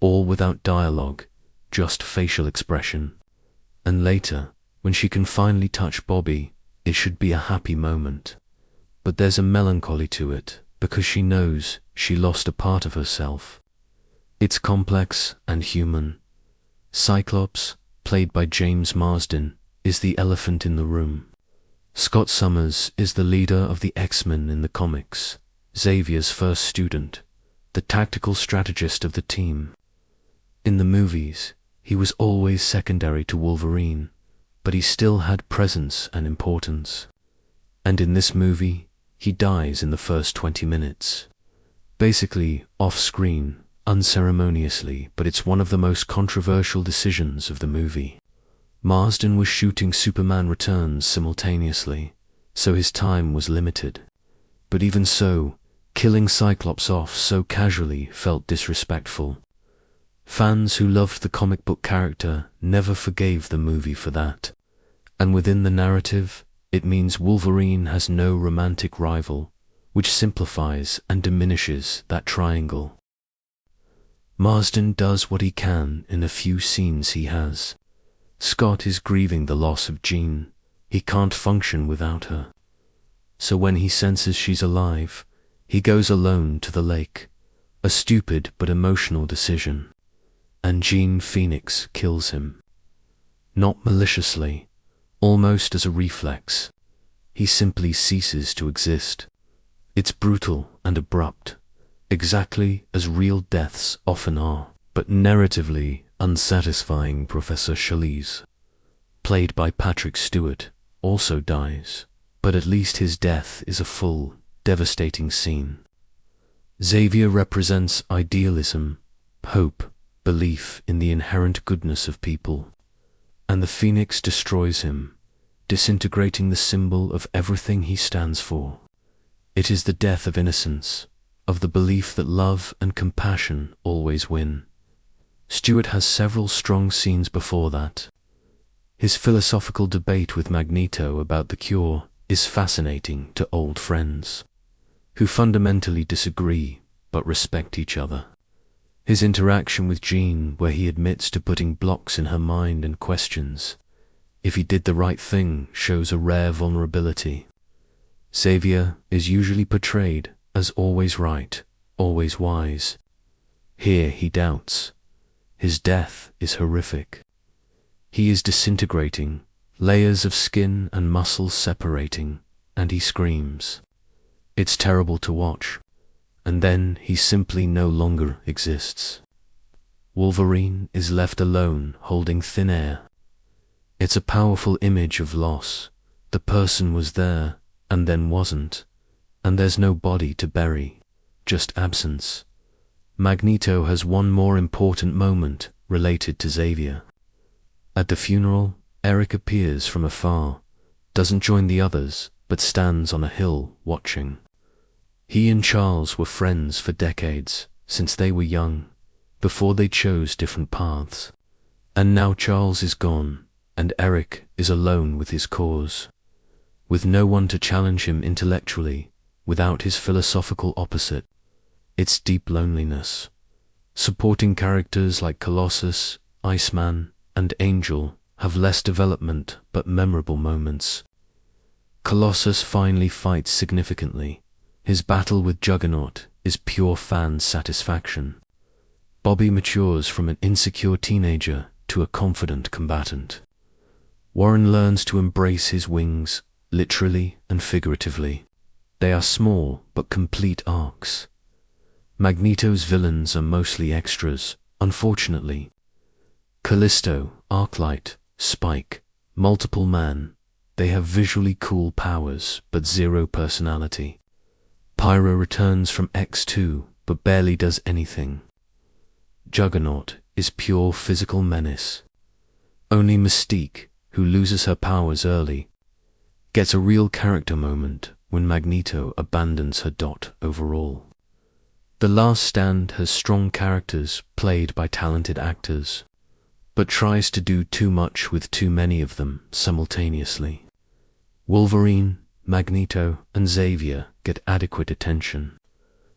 A: all without dialogue, just facial expression. And later, when she can finally touch Bobby, it should be a happy moment. But there's a melancholy to it, because she knows she lost a part of herself. It's complex and human. Cyclops, played by James Marsden, is the elephant in the room. Scott Summers is the leader of the X-Men in the comics, Xavier's first student, the tactical strategist of the team. In the movies, he was always secondary to Wolverine, but he still had presence and importance. And in this movie, he dies in the first 20 minutes. Basically, off-screen, unceremoniously, but it's one of the most controversial decisions of the movie. Marsden was shooting Superman Returns simultaneously, so his time was limited. But even so, killing Cyclops off so casually felt disrespectful. Fans who loved the comic book character never forgave the movie for that. And within the narrative, it means Wolverine has no romantic rival, which simplifies and diminishes that triangle. Marsden does what he can in the few scenes he has. Scott is grieving the loss of Jean. He can't function without her. So when he senses she's alive, he goes alone to the lake, a stupid but emotional decision. And Jean Phoenix kills him. Not maliciously, almost as a reflex. He simply ceases to exist. It's brutal and abrupt, exactly as real deaths often are, but narratively unsatisfying. Professor Chalice, played by Patrick Stewart, also dies, but at least his death is a full, devastating scene. Xavier represents idealism, hope, belief in the inherent goodness of people, and the Phoenix destroys him, disintegrating the symbol of everything he stands for. It is the death of innocence, of the belief that love and compassion always win. Stewart has several strong scenes before that. His philosophical debate with Magneto about the cure is fascinating to old friends, who fundamentally disagree but respect each other. His interaction with Jean, where he admits to putting blocks in her mind and questions if he did the right thing, shows a rare vulnerability. Xavier is usually portrayed as always right, always wise. Here he doubts. His death is horrific. He is disintegrating, layers of skin and muscle separating, and he screams. It's terrible to watch. And then he simply no longer exists. Wolverine is left alone holding thin air. It's a powerful image of loss. The person was there, and then wasn't. And there's no body to bury, just absence. Magneto has one more important moment related to Xavier. At the funeral, Eric appears from afar, doesn't join the others, but stands on a hill watching. He and Charles were friends for decades, since they were young, before they chose different paths. And now Charles is gone, and Eric is alone with his cause, with no one to challenge him intellectually, without his philosophical opposite. It's deep loneliness. Supporting characters like Colossus, Iceman, and Angel have less development but memorable moments. Colossus finally fights significantly. His battle with Juggernaut is pure fan satisfaction. Bobby matures from an insecure teenager to a confident combatant. Warren learns to embrace his wings, literally and figuratively. They are small but complete arcs. Magneto's villains are mostly extras, unfortunately. Callisto, Arclight, Spike, Multiple Man, they have visually cool powers but zero personality. Pyro returns from X2 but barely does anything. Juggernaut is pure physical menace. Only Mystique, who loses her powers early, gets a real character moment when Magneto abandons her dot overall. The Last Stand has strong characters played by talented actors, but tries to do too much with too many of them simultaneously. Wolverine, Magneto, and Xavier get adequate attention.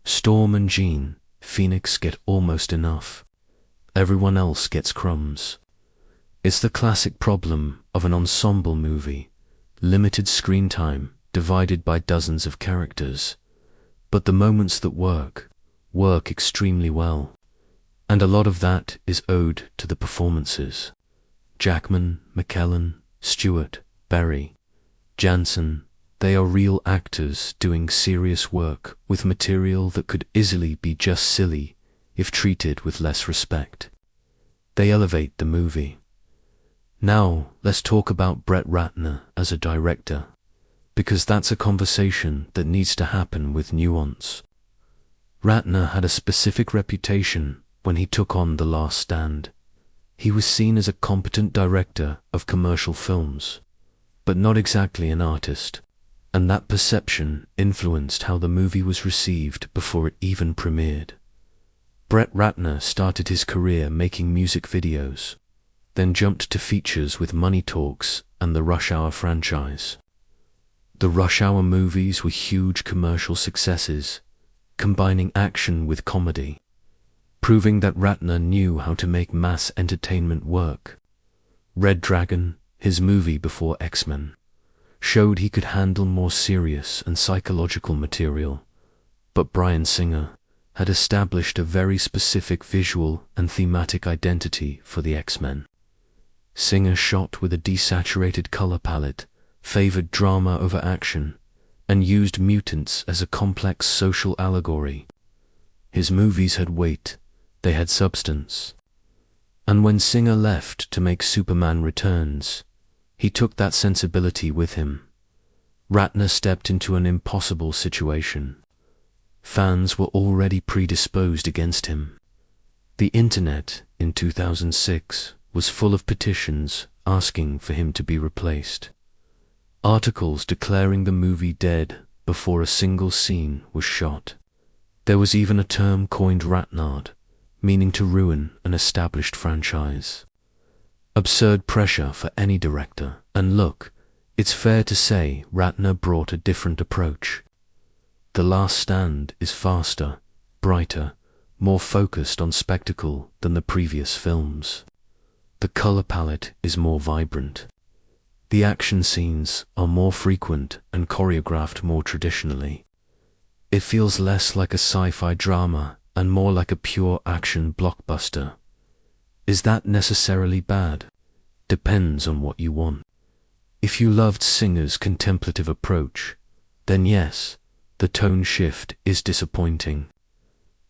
A: Storm and Jean, Phoenix get almost enough. Everyone else gets crumbs. It's the classic problem of an ensemble movie, limited screen time divided by dozens of characters. But the moments that work extremely well. And a lot of that is owed to the performances. Jackman, McKellen, Stewart, Berry, Jansen, they are real actors doing serious work with material that could easily be just silly if treated with less respect. They elevate the movie. Now, let's talk about Brett Ratner as a director, because that's a conversation that needs to happen with nuance. Ratner had a specific reputation when he took on The Last Stand. He was seen as a competent director of commercial films, but not exactly an artist, and that perception influenced how the movie was received before it even premiered. Brett Ratner started his career making music videos, then jumped to features with Money Talks and the Rush Hour franchise. The Rush Hour movies were huge commercial successes, combining action with comedy, proving that Ratner knew how to make mass entertainment work. Red Dragon, his movie before X-Men, showed he could handle more serious and psychological material, but Bryan Singer had established a very specific visual and thematic identity for the X-Men. Singer shot with a desaturated color palette, favored drama over action, and used mutants as a complex social allegory. His movies had weight, they had substance. And when Singer left to make Superman Returns, he took that sensibility with him. Ratner stepped into an impossible situation. Fans were already predisposed against him. The internet in 2006 was full of petitions asking for him to be replaced. Articles declaring the movie dead before a single scene was shot. There was even a term coined Ratnard, meaning to ruin an established franchise. Absurd pressure for any director, and look, it's fair to say Ratner brought a different approach. The Last Stand is faster, brighter, more focused on spectacle than the previous films. The color palette is more vibrant. The action scenes are more frequent and choreographed more traditionally. It feels less like a sci-fi drama and more like a pure action blockbuster. Is that necessarily bad? Depends on what you want. If you loved Singer's contemplative approach, then yes, the tone shift is disappointing.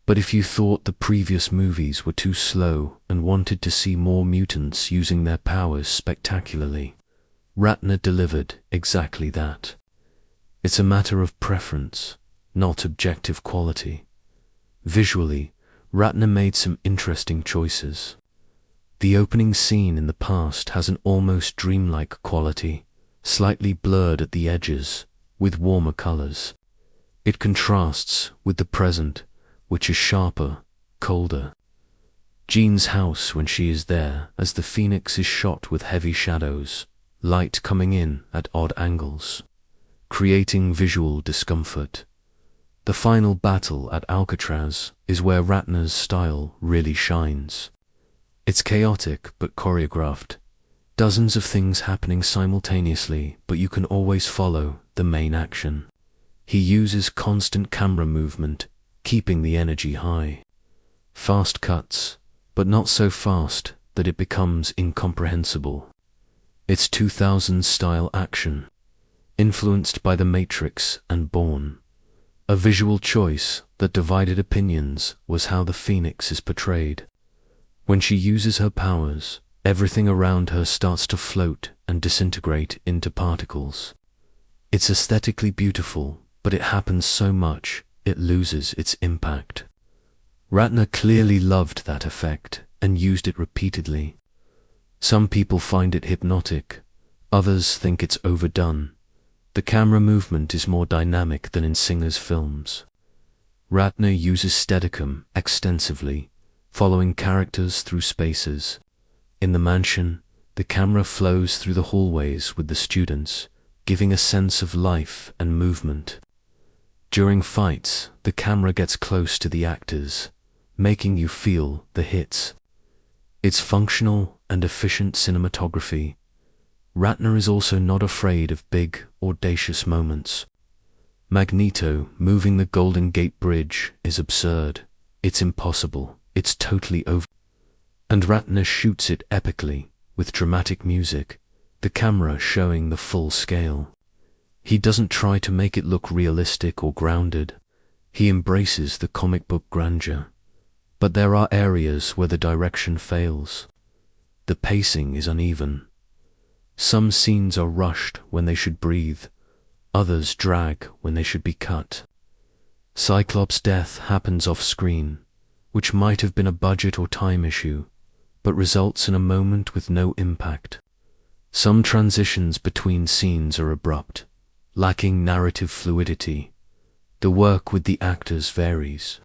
A: But if you thought the previous movies were too slow and wanted to see more mutants using their powers spectacularly, Ratner delivered exactly that. It's a matter of preference, not objective quality. Visually, Ratner made some interesting choices. The opening scene in the past has an almost dreamlike quality, slightly blurred at the edges, with warmer colors. It contrasts with the present, which is sharper, colder. Jean's house when she is there, as the Phoenix is shot with heavy shadows, light coming in at odd angles, creating visual discomfort. The final battle at Alcatraz is where Ratner's style really shines. It's chaotic but choreographed. Dozens of things happening simultaneously, but you can always follow the main action. He uses constant camera movement, keeping the energy high. Fast cuts, but not so fast that it becomes incomprehensible. It's 2000s style action, influenced by The Matrix and Bourne. A visual choice that divided opinions was how the Phoenix is portrayed. When she uses her powers, everything around her starts to float and disintegrate into particles. It's aesthetically beautiful, but it happens so much, it loses its impact. Ratner clearly loved that effect and used it repeatedly. Some people find it hypnotic, others think it's overdone. The camera movement is more dynamic than in Singer's films. Ratner uses Steadicam extensively, following characters through spaces. In The Mansion, the camera flows through the hallways with the students, giving a sense of life and movement. During fights, the camera gets close to the actors, making you feel the hits. It's functional and efficient cinematography. Ratner is also not afraid of big, audacious moments. Magneto moving the Golden Gate Bridge is absurd. It's impossible. It's totally over. And Ratner shoots it epically, with dramatic music, the camera showing the full scale. He doesn't try to make it look realistic or grounded. He embraces the comic book grandeur. But there are areas where the direction fails. The pacing is uneven. Some scenes are rushed when they should breathe. Others drag when they should be cut. Cyclops' death happens off-screen, which might have been a budget or time issue, but results in a moment with no impact. Some transitions between scenes are abrupt, lacking narrative fluidity. The work with the actors varies.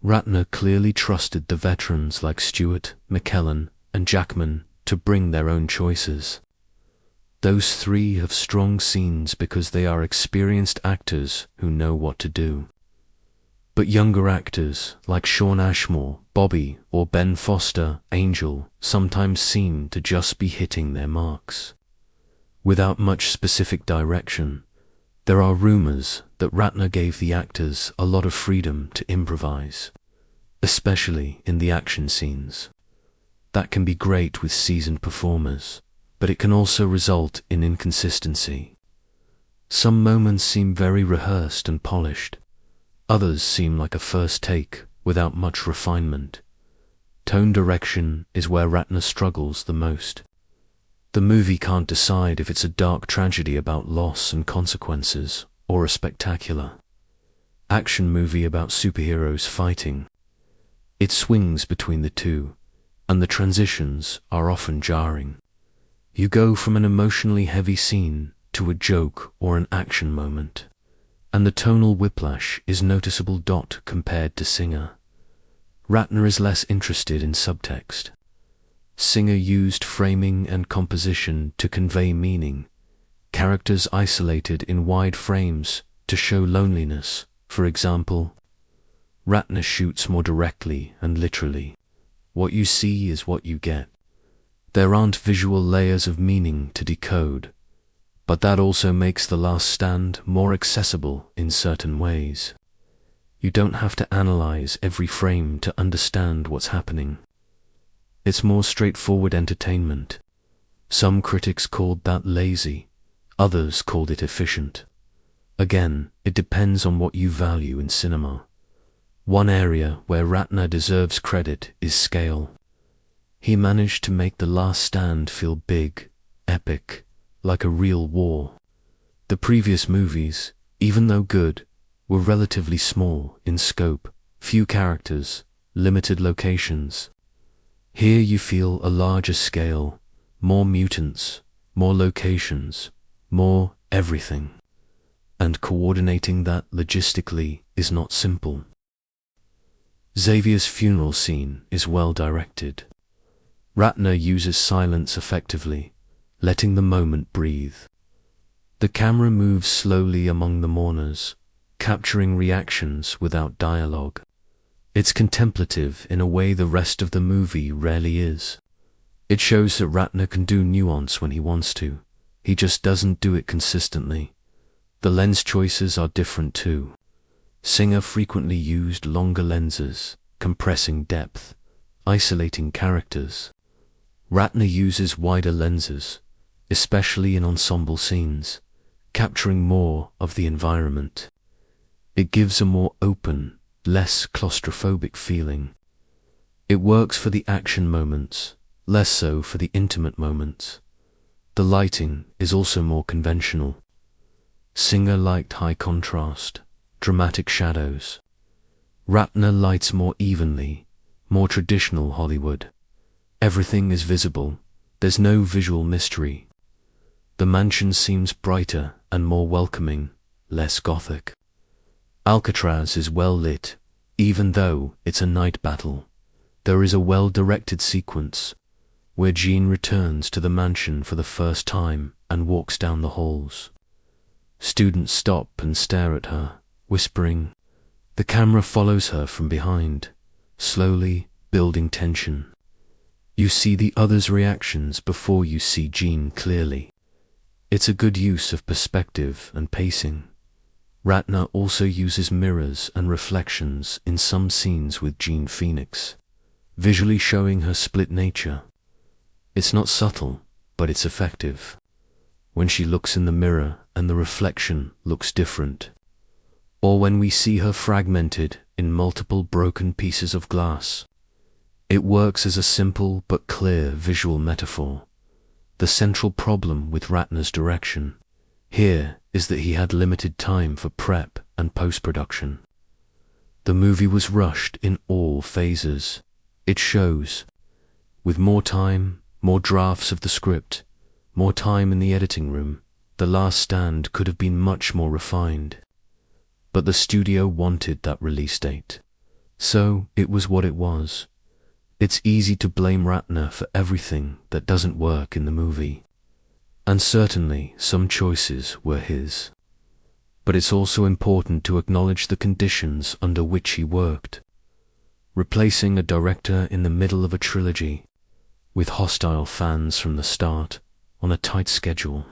A: Ratner clearly trusted the veterans like Stewart, McKellen, and Jackman to bring their own choices. Those three have strong scenes because they are experienced actors who know what to do. But younger actors like Shawn Ashmore, Bobby, or Ben Foster, Angel, sometimes seem to just be hitting their marks. Without much specific direction, there are rumors that Ratner gave the actors a lot of freedom to improvise, especially in the action scenes. That can be great with seasoned performers, but it can also result in inconsistency. Some moments seem very rehearsed and polished. Others seem like a first take without much refinement. Tone direction is where Ratner struggles the most. The movie can't decide if it's a dark tragedy about loss and consequences or a spectacular action movie about superheroes fighting. It swings between the two, and the transitions are often jarring. You go from an emotionally heavy scene to a joke or an action moment, and the tonal whiplash is noticeable. Compared to Singer, Ratner is less interested in subtext. Singer used framing and composition to convey meaning, characters isolated in wide frames to show loneliness, for example. Ratner shoots more directly and literally. What you see is what you get. There aren't visual layers of meaning to decode, but that also makes The Last Stand more accessible in certain ways. You don't have to analyze every frame to understand what's happening. It's more straightforward entertainment. Some critics called that lazy, others called it efficient. Again, it depends on what you value in cinema. One area where Ratner deserves credit is scale. He managed to make The Last Stand feel big, epic, like a real war. The previous movies, even though good, were relatively small in scope, few characters, limited locations. Here you feel a larger scale, more mutants, more locations, more everything. And coordinating that logistically is not simple. Xavier's funeral scene is well directed. Ratner uses silence effectively, letting the moment breathe. The camera moves slowly among the mourners, capturing reactions without dialogue. It's contemplative in a way the rest of the movie rarely is. It shows that Ratner can do nuance when he wants to. He just doesn't do it consistently. The lens choices are different too. Singer frequently used longer lenses, compressing depth, isolating characters. Ratner uses wider lenses, especially in ensemble scenes, capturing more of the environment. It gives a more open, less claustrophobic feeling. It works for the action moments, less so for the intimate moments. The lighting is also more conventional. Singer liked high contrast, dramatic shadows. Ratner lights more evenly, more traditional Hollywood. Everything is visible, there's no visual mystery. The mansion seems brighter and more welcoming, less gothic. Alcatraz is well lit, even though it's a night battle. There is a well-directed sequence where Jean returns to the mansion for the first time and walks down the halls. Students stop and stare at her, whispering. The camera follows her from behind, slowly building tension. You see the others' reactions before you see Jean clearly. It's a good use of perspective and pacing. Ratner also uses mirrors and reflections in some scenes with Jean Phoenix, visually showing her split nature. It's not subtle, but it's effective. When she looks in the mirror and the reflection looks different, or when we see her fragmented in multiple broken pieces of glass. It works as a simple but clear visual metaphor. The central problem with Ratner's direction here is that he had limited time for prep and post-production. The movie was rushed in all phases. It shows. With more time, more drafts of the script, more time in the editing room, The Last Stand could have been much more refined. But the studio wanted that release date. So it was what it was. It's easy to blame Ratner for everything that doesn't work in the movie. And certainly some choices were his. But it's also important to acknowledge the conditions under which he worked. Replacing a director in the middle of a trilogy, with hostile fans from the start, on a tight schedule,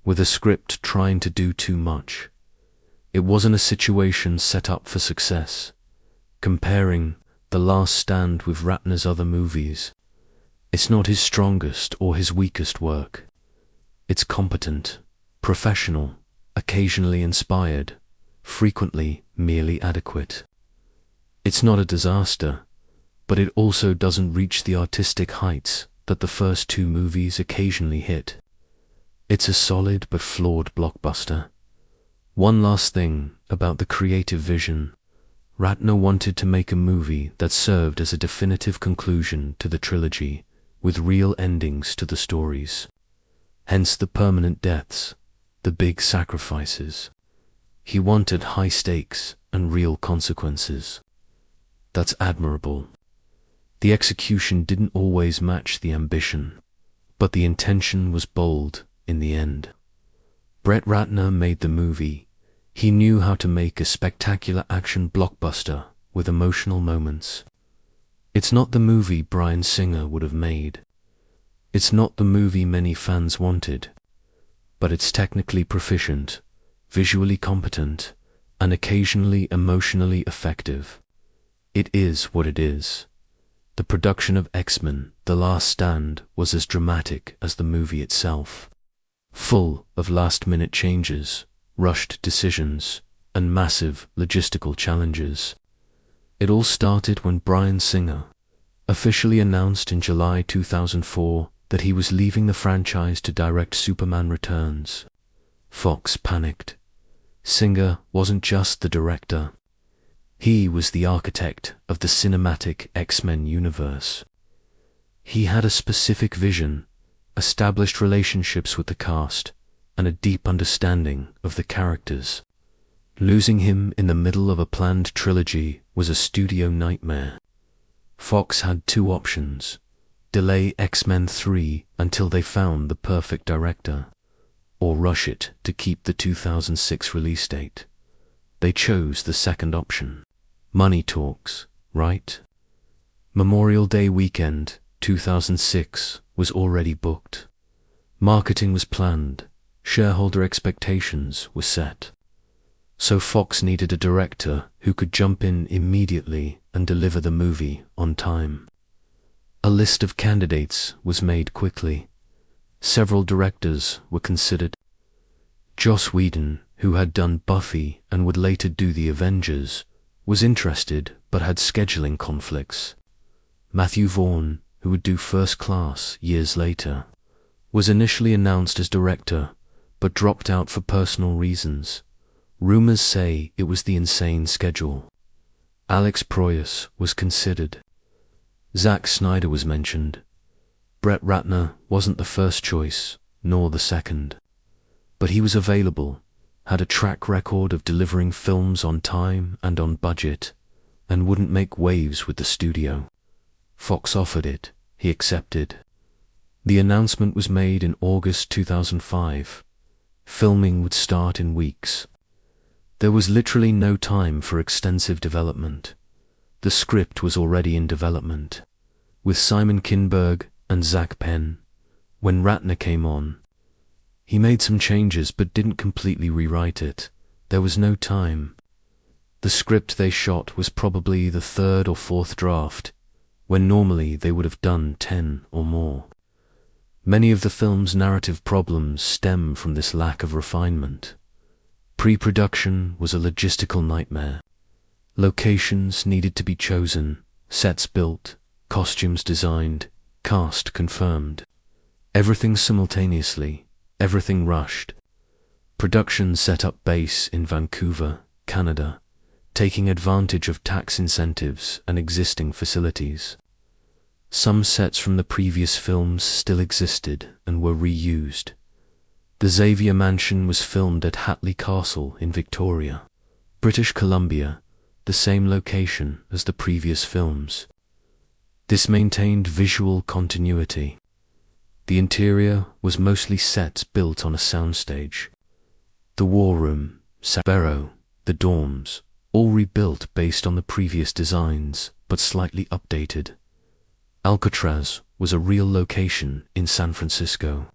A: with a script trying to do too much. It wasn't a situation set up for success. Comparing The Last Stand with Ratner's other movies, it's not his strongest or his weakest work. It's competent, professional, occasionally inspired, frequently merely adequate. It's not a disaster, but it also doesn't reach the artistic heights that the first two movies occasionally hit. It's a solid but flawed blockbuster. One last thing about the creative vision. Ratner wanted to make a movie that served as a definitive conclusion to the trilogy, with real endings to the stories. Hence the permanent deaths, the big sacrifices. He wanted high stakes and real consequences. That's admirable. The execution didn't always match the ambition, but the intention was bold in the end. Brett Ratner made the movie. He knew how to make a spectacular action blockbuster with emotional moments. It's not the movie Bryan Singer would have made. It's not the movie many fans wanted, but it's technically proficient, visually competent, and occasionally emotionally effective. It is what it is. The production of X-Men: The Last Stand was as dramatic as the movie itself, full of last-minute changes, rushed decisions, and massive logistical challenges. It all started when Bryan Singer officially announced in July 2004 that he was leaving the franchise to direct Superman Returns. Fox panicked. Singer wasn't just the director. He was the architect of the cinematic X-Men universe. He had a specific vision, established relationships with the cast, and a deep understanding of the characters. Losing him in the middle of a planned trilogy was a studio nightmare. Fox had two options: delay X-Men 3 until they found the perfect director, or rush it to keep the 2006 release date. They chose the second option. Money talks, right? Memorial Day weekend 2006 was already booked. Marketing was planned. Shareholder expectations were set. So Fox needed a director who could jump in immediately and deliver the movie on time. A list of candidates was made quickly. Several directors were considered. Joss Whedon, who had done Buffy and would later do The Avengers, was interested but had scheduling conflicts. Matthew Vaughn, who would do First Class years later, was initially announced as director but dropped out for personal reasons. Rumors say it was the insane schedule. Alex Proyas was considered. Zack Snyder was mentioned. Brett Ratner wasn't the first choice, nor the second. But he was available, had a track record of delivering films on time and on budget, and wouldn't make waves with the studio. Fox offered it, he accepted. The announcement was made in August 2005. Filming would start in weeks. There was literally no time for extensive development. The script was already in development, with Simon Kinberg and Zach Penn. When Ratner came on, he made some changes but didn't completely rewrite it. There was no time. The script they shot was probably the third or fourth draft, when normally they would have done 10 or more. Many of the film's narrative problems stem from this lack of refinement. Pre-production was a logistical nightmare. Locations needed to be chosen, sets built, costumes designed, cast confirmed. Everything simultaneously, everything rushed. Production set up base in Vancouver, Canada, taking advantage of tax incentives and existing facilities. Some sets from the previous films still existed and were reused. The Xavier mansion was filmed at Hatley Castle in Victoria, British Columbia, the same location as the previous films. This maintained visual continuity. The interior was mostly sets built on a soundstage. The war room, Barrow, the dorms, all rebuilt based on the previous designs, but slightly updated. Alcatraz was a real location in San Francisco.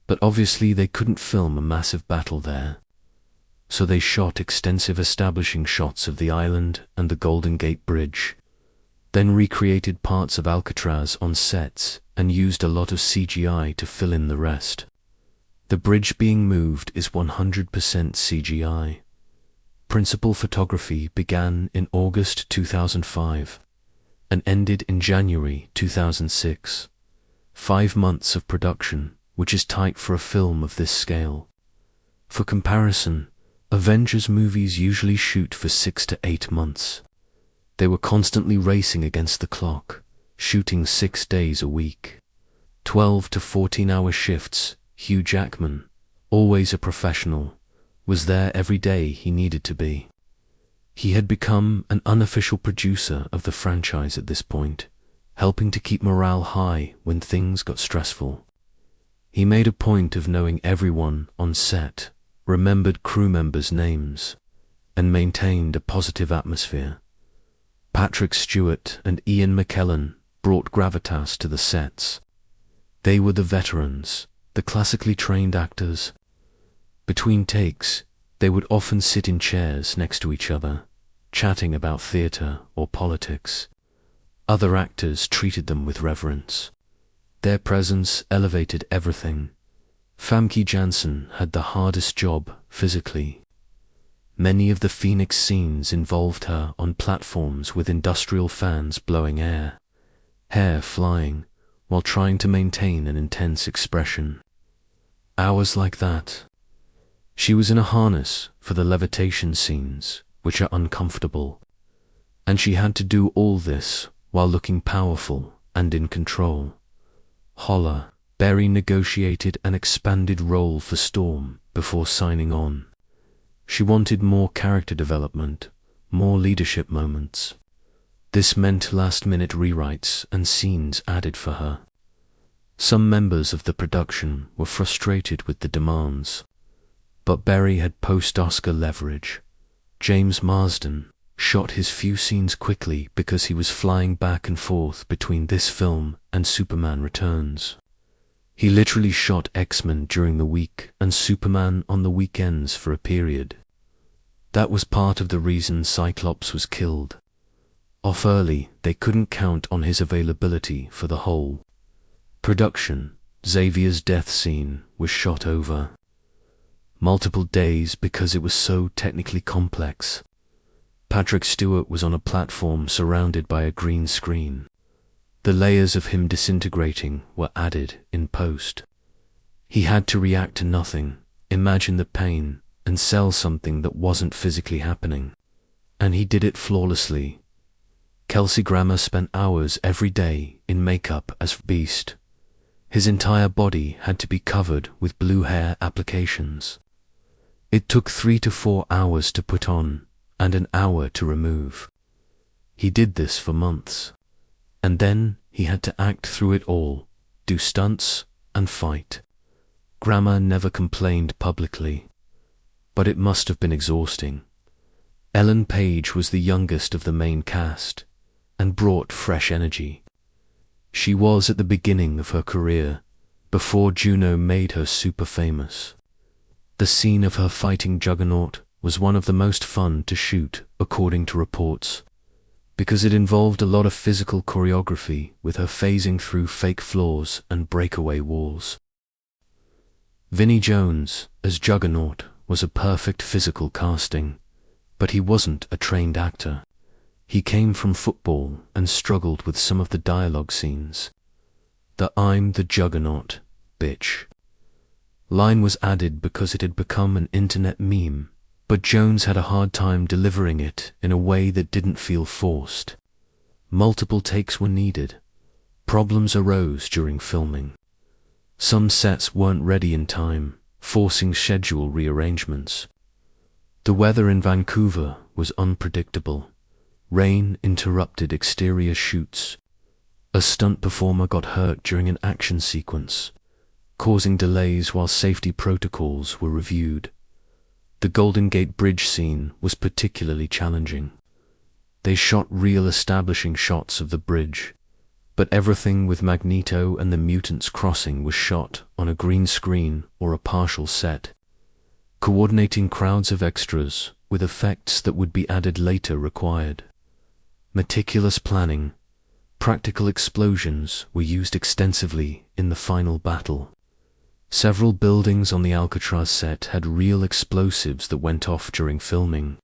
A: But obviously they couldn't film a massive battle there. So they shot extensive establishing shots of the island and the Golden Gate Bridge, then recreated parts of Alcatraz on sets and used a lot of CGI to fill in the rest. The bridge being moved is 100% CGI. Principal photography began in August 2005 and ended in January 2006. 5 months of production, which is tight for a film of this scale. For comparison, Avengers movies usually shoot for 6 to 8 months. They were constantly racing against the clock, shooting 6 days a week. 12 to 14-hour shifts. Hugh Jackman, always a professional, was there every day he needed to be. He had become an unofficial producer of the franchise at this point, helping to keep morale high when things got stressful. He made a point of knowing everyone on set, remembered crew members' names, and maintained a positive atmosphere. Patrick Stewart and Ian McKellen brought gravitas to the sets. They were the veterans, the classically trained actors. Between takes, they would often sit in chairs next to each other, chatting about theatre or politics. Other actors treated them with reverence. Their presence elevated everything. Famke Janssen had the hardest job physically. Many of the Phoenix scenes involved her on platforms with industrial fans blowing air, hair flying, while trying to maintain an intense expression. Hours like that. She was in a harness for the levitation scenes, which are uncomfortable, and she had to do all this while looking powerful and in control. Holler, Berry negotiated an expanded role for Storm before signing on. She wanted more character development, more leadership moments. This meant last-minute rewrites and scenes added for her. Some members of the production were frustrated with the demands, but Berry had post-Oscar leverage. James Marsden shot his few scenes quickly because he was flying back and forth between this film and Superman Returns. He literally shot X-Men during the week and Superman on the weekends for a period. That was part of the reason Cyclops was killed. Off early, they couldn't count on his availability for the whole production. Xavier's death scene was shot over multiple days because it was so technically complex. Patrick Stewart was on a platform surrounded by a green screen. The layers of him disintegrating were added in post. He had to react to nothing, imagine the pain, and sell something that wasn't physically happening. And he did it flawlessly. Kelsey Grammer spent hours every day in makeup as Beast. His entire body had to be covered with blue hair applications. It took 3 to 4 hours to put on, and an hour to remove. He did this for months. And then he had to act through it all, do stunts, and fight. Grammer never complained publicly, but it must have been exhausting. Ellen Page was the youngest of the main cast, and brought fresh energy. She was at the beginning of her career, before Juno made her super famous. The scene of her fighting Juggernaut was one of the most fun to shoot, according to reports, because it involved a lot of physical choreography with her phasing through fake floors and breakaway walls. Vinnie Jones, as Juggernaut, was a perfect physical casting, but he wasn't a trained actor. He came from football and struggled with some of the dialogue scenes. The "I'm the Juggernaut, bitch" line was added because it had become an internet meme, but Jones had a hard time delivering it in a way that didn't feel forced. Multiple takes were needed. Problems arose during filming. Some sets weren't ready in time, forcing schedule rearrangements. The weather in Vancouver was unpredictable. Rain interrupted exterior shoots. A stunt performer got hurt during an action sequence, causing delays while safety protocols were reviewed. The Golden Gate Bridge scene was particularly challenging. They shot real establishing shots of the bridge, but everything with Magneto and the mutants crossing was shot on a green screen or a partial set. Coordinating crowds of extras with effects that would be added later required meticulous planning. Practical explosions were used extensively in the final battle. Several buildings on the Alcatraz set had real explosives that went off during filming.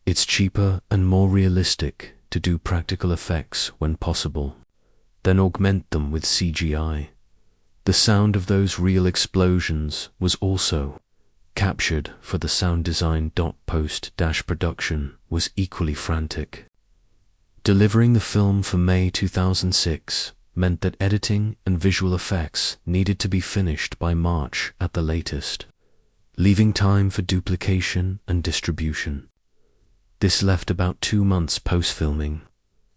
A: It's cheaper and more realistic to do practical effects when possible, then augment them with CGI. The sound of those real explosions was also captured for the sound design. Post-production was equally frantic. Delivering the film for May 2006 meant that editing and visual effects needed to be finished by March at the latest, leaving time for duplication and distribution. This left about 2 months post-filming,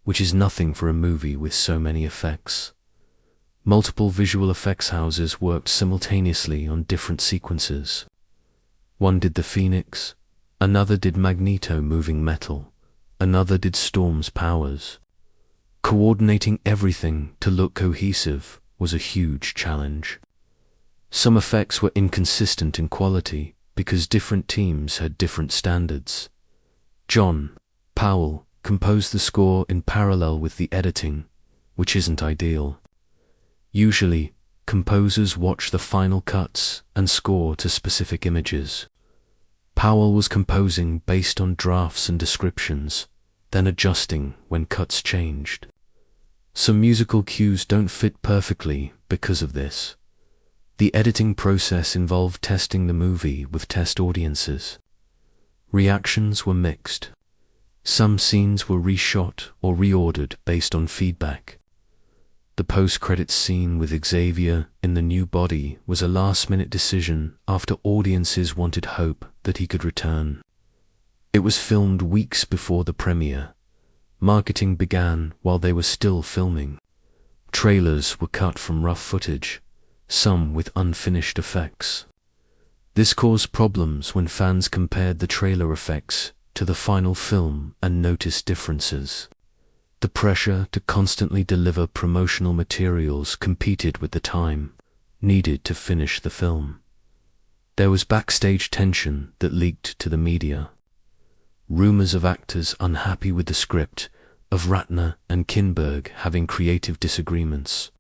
A: which is nothing for a movie with so many effects. Multiple visual effects houses worked simultaneously on different sequences. One did the Phoenix, another did Magneto moving metal, another did Storm's powers. Coordinating everything to look cohesive was a huge challenge. Some effects were inconsistent in quality because different teams had different standards. John Powell composed the score in parallel with the editing, which isn't ideal. Usually, composers watch the final cuts and score to specific images. Powell was composing based on drafts and descriptions, then adjusting when cuts changed. Some musical cues don't fit perfectly because of this. The editing process involved testing the movie with test audiences. Reactions were mixed. Some scenes were reshot or reordered based on feedback. The post-credits scene with Xavier in the new body was a last-minute decision after audiences wanted hope that he could return. It was filmed weeks before the premiere. Marketing began while they were still filming. Trailers were cut from rough footage, some with unfinished effects. This caused problems when fans compared the trailer effects to the final film and noticed differences. The pressure to constantly deliver promotional materials competed with the time needed to finish the film. There was backstage tension that leaked to the media. Rumors of actors unhappy with the script, of Ratner and Kinberg having creative disagreements,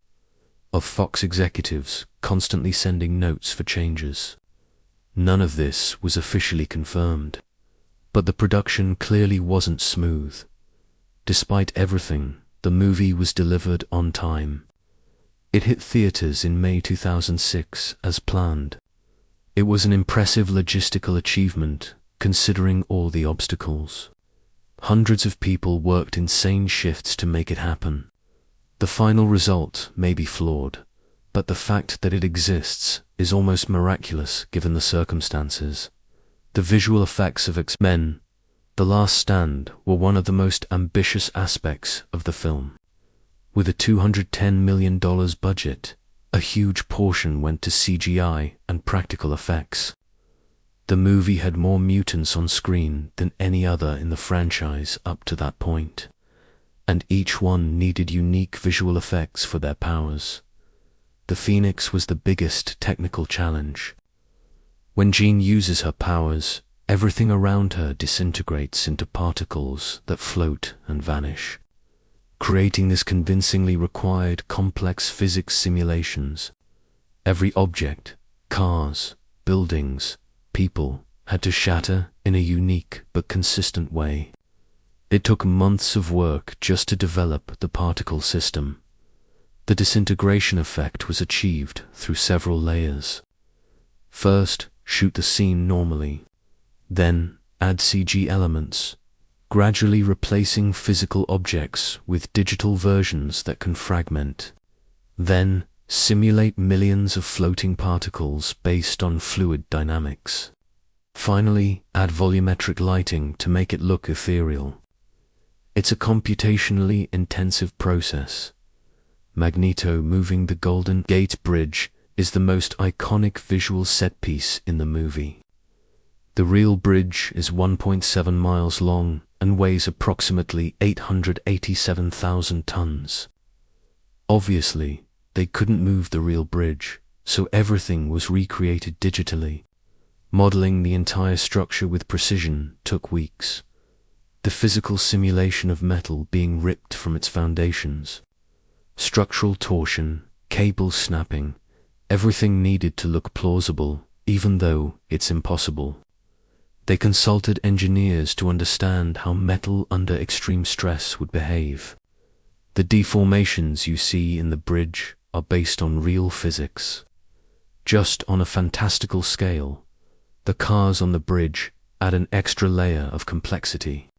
A: of Fox executives constantly sending notes for changes. None of this was officially confirmed, but the production clearly wasn't smooth. Despite everything, the movie was delivered on time. It hit theaters in May 2006 as planned. It was an impressive logistical achievement considering all the obstacles. Hundreds of people worked insane shifts to make it happen. The final result may be flawed, but the fact that it exists is almost miraculous given the circumstances. The visual effects of X-Men: The Last Stand were one of the most ambitious aspects of the film. With a $210 million budget, a huge portion went to CGI and practical effects. The movie had more mutants on screen than any other in the franchise up to that point, and each one needed unique visual effects for their powers. The Phoenix was the biggest technical challenge. When Jean uses her powers, everything around her disintegrates into particles that float and vanish, creating this convincingly required complex physics simulations. Every object, cars, buildings, people, had to shatter in a unique but consistent way. It took months of work just to develop the particle system. The disintegration effect was achieved through several layers. First, shoot the scene normally. Then, add CG elements, gradually replacing physical objects with digital versions that can fragment. Then, simulate millions of floating particles based on fluid dynamics. Finally, add volumetric lighting to make it look ethereal. It's a computationally intensive process. Magneto moving the Golden Gate Bridge is the most iconic visual set piece in the movie. The real bridge is 1.7 miles long and weighs approximately 887,000 tons. Obviously, they couldn't move the real bridge, so everything was recreated digitally. Modeling the entire structure with precision took weeks. The physical simulation of metal being ripped from its foundations, structural torsion, cables snapping, everything needed to look plausible, even though it's impossible. They consulted engineers to understand how metal under extreme stress would behave. The deformations you see in the bridge are based on real physics. Just on a fantastical scale, the cars on the bridge add an extra layer of complexity.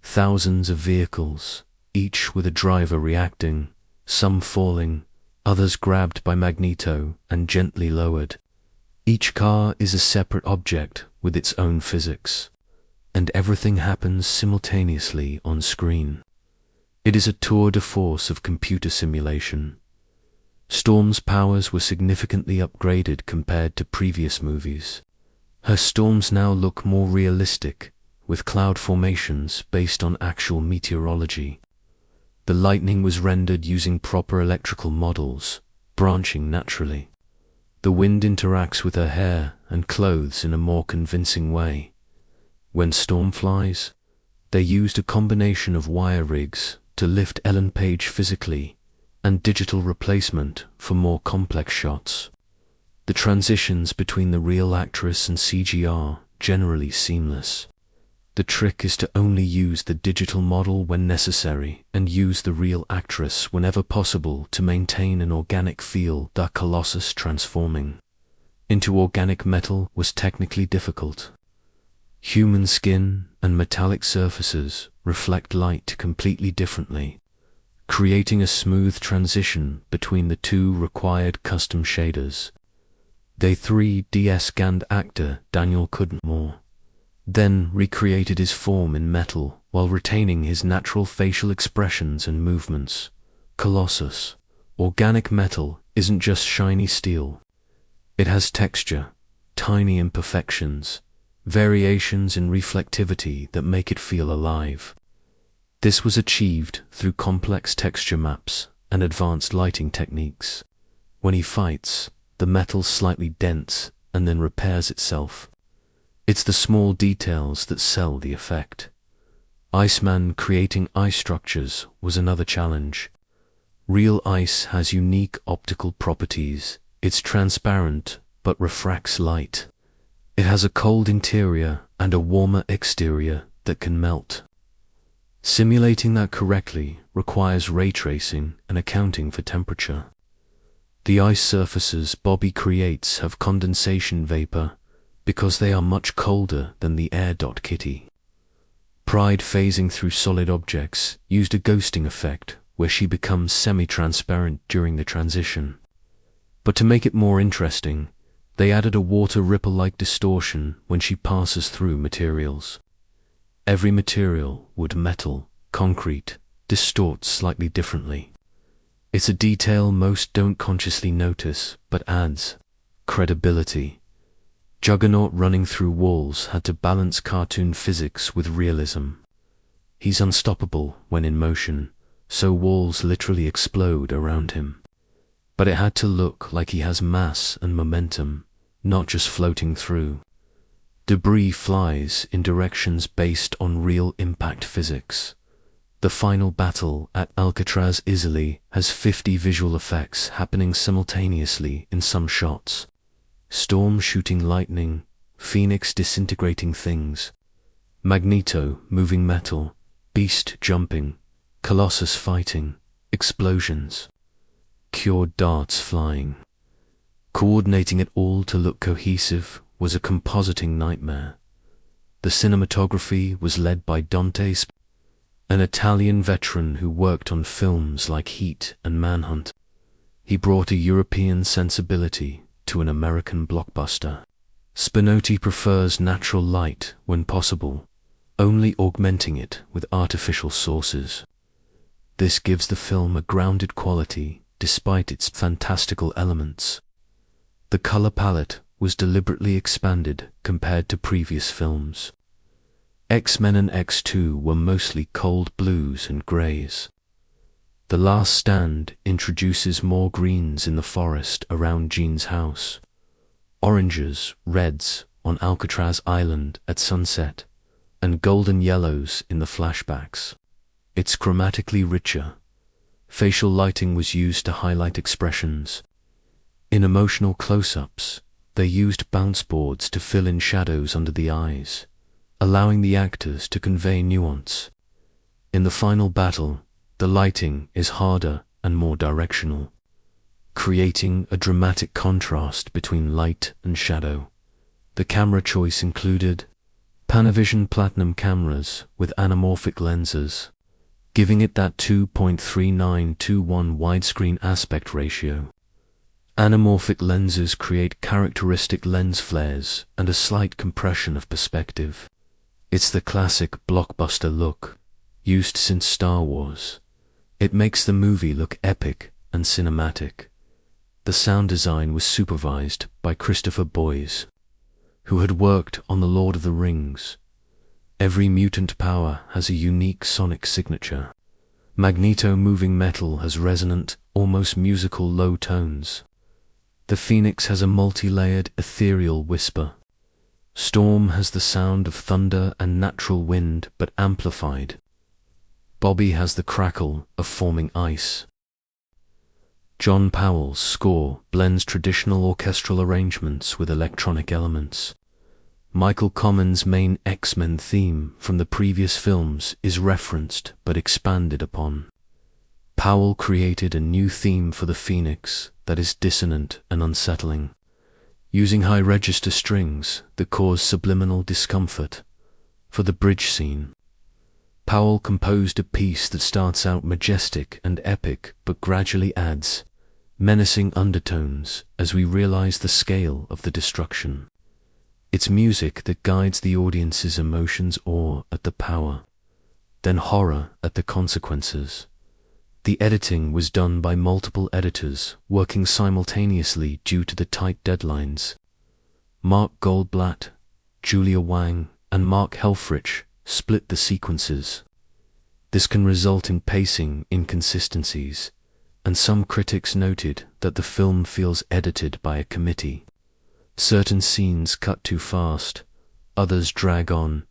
A: Thousands of vehicles, each with a driver reacting, some falling, others grabbed by Magneto and gently lowered. Each car is a separate object with its own physics, and everything happens simultaneously on screen. It is a tour de force of computer simulation. Storm's powers were significantly upgraded compared to previous movies. Her storms now look more realistic, with cloud formations based on actual meteorology. The lightning was rendered using proper electrical models, branching naturally. The wind interacts with her hair and clothes in a more convincing way. When Storm flies, they used a combination of wire rigs to lift Ellen Page physically and digital replacement for more complex shots. The transitions between the real actress and CG are generally seamless. The trick is to only use the digital model when necessary and use the real actress whenever possible to maintain an organic feel. The Colossus transforming into organic metal was technically difficult. Human skin and metallic surfaces reflect light completely differently. creating a smooth transition between the two required custom shaders. The 3D scanned actor Daniel Cudmore then recreated his form in metal while retaining his natural facial expressions and movements. Colossus. Organic metal isn't just shiny steel. It has texture, tiny imperfections, variations in reflectivity that make it feel alive. This was achieved through complex texture maps and advanced lighting techniques. When he fights, the metal slightly dents and then repairs itself. It's the small details that sell the effect. Iceman creating ice structures was another challenge. Real ice has unique optical properties. It's transparent but refracts light. It has a cold interior and a warmer exterior that can melt. Simulating that correctly requires ray tracing and accounting for temperature. The ice surfaces Bobby creates have condensation vapor because they are much colder than the air. Kitty Pryde phasing through solid objects used a ghosting effect where she becomes semi-transparent during the transition. But to make it more interesting, they added a water ripple-like distortion when she passes through materials. Every material, wood, metal, concrete, distorts slightly differently. It's a detail most don't consciously notice, but adds credibility. Juggernaut running through walls had to balance cartoon physics with realism. He's unstoppable when in motion, so walls literally explode around him. But it had to look like he has mass and momentum, not just floating through. Debris flies in directions based on real impact physics. The final battle at Alcatraz easily has 50 visual effects happening simultaneously in some shots. Storm shooting lightning, Phoenix disintegrating things, Magneto moving metal, Beast jumping, Colossus fighting, explosions, cured darts flying. Coordinating it all to look cohesive was a compositing nightmare. The cinematography was led by Dante Sp, an Italian veteran who worked on films like Heat and Manhunt. He brought a European sensibility to an American blockbuster. Spinotti prefers natural light when possible, only augmenting it with artificial sources. This gives the film a grounded quality despite its fantastical elements. The color palette was deliberately expanded compared to previous films. X-Men and X2 were mostly cold blues and grays. The Last Stand introduces more greens in the forest around Jean's house, oranges, reds on Alcatraz Island at sunset, and golden yellows in the flashbacks. It's chromatically richer. Facial lighting was used to highlight expressions. In emotional close-ups, they used bounce boards to fill in shadows under the eyes, allowing the actors to convey nuance. In the final battle, the lighting is harder and more directional, creating a dramatic contrast between light and shadow. The camera choice included Panavision Platinum cameras with anamorphic lenses, giving it that 2.39:1 widescreen aspect ratio. Anamorphic lenses create characteristic lens flares and a slight compression of perspective. It's the classic blockbuster look, used since Star Wars. It makes the movie look epic and cinematic. The sound design was supervised by Christopher Boyes, who had worked on The Lord of the Rings. Every mutant power has a unique sonic signature. Magneto moving metal has resonant, almost musical low tones. The Phoenix has a multi-layered ethereal whisper. Storm has the sound of thunder and natural wind, but amplified. Bobby has the crackle of forming ice. John Powell's score blends traditional orchestral arrangements with electronic elements. Michael Common's main X-Men theme from the previous films is referenced but expanded upon. Powell created a new theme for the Phoenix that is dissonant and unsettling, using high register strings that cause subliminal discomfort. For the bridge scene, Powell composed a piece that starts out majestic and epic but gradually adds menacing undertones as we realize the scale of the destruction. It's music that guides the audience's emotions, awe at the power, then horror at the consequences. The editing was done by multiple editors working simultaneously due to the tight deadlines. Mark Goldblatt, Julia Wang, and Mark Helfrich split the sequences. This can result in pacing inconsistencies, and some critics noted that the film feels edited by a committee. Certain scenes cut too fast, others drag on.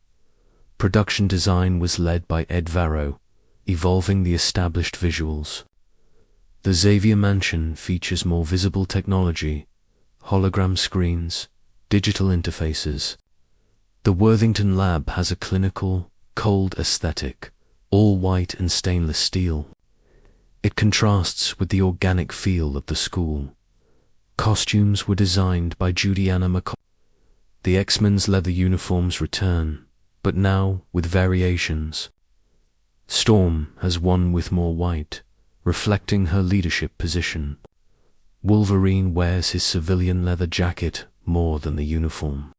A: Production design was led by Ed Varro, evolving the established visuals. The Xavier Mansion features more visible technology, hologram screens, digital interfaces. The Worthington Lab has a clinical, cold aesthetic, all white and stainless steel. It contrasts with the organic feel of the school. Costumes were designed by Judianna McCall. The X-Men's leather uniforms return, but now with variations. Storm has one with more white, reflecting her leadership position. Wolverine wears his civilian leather jacket more than the uniform.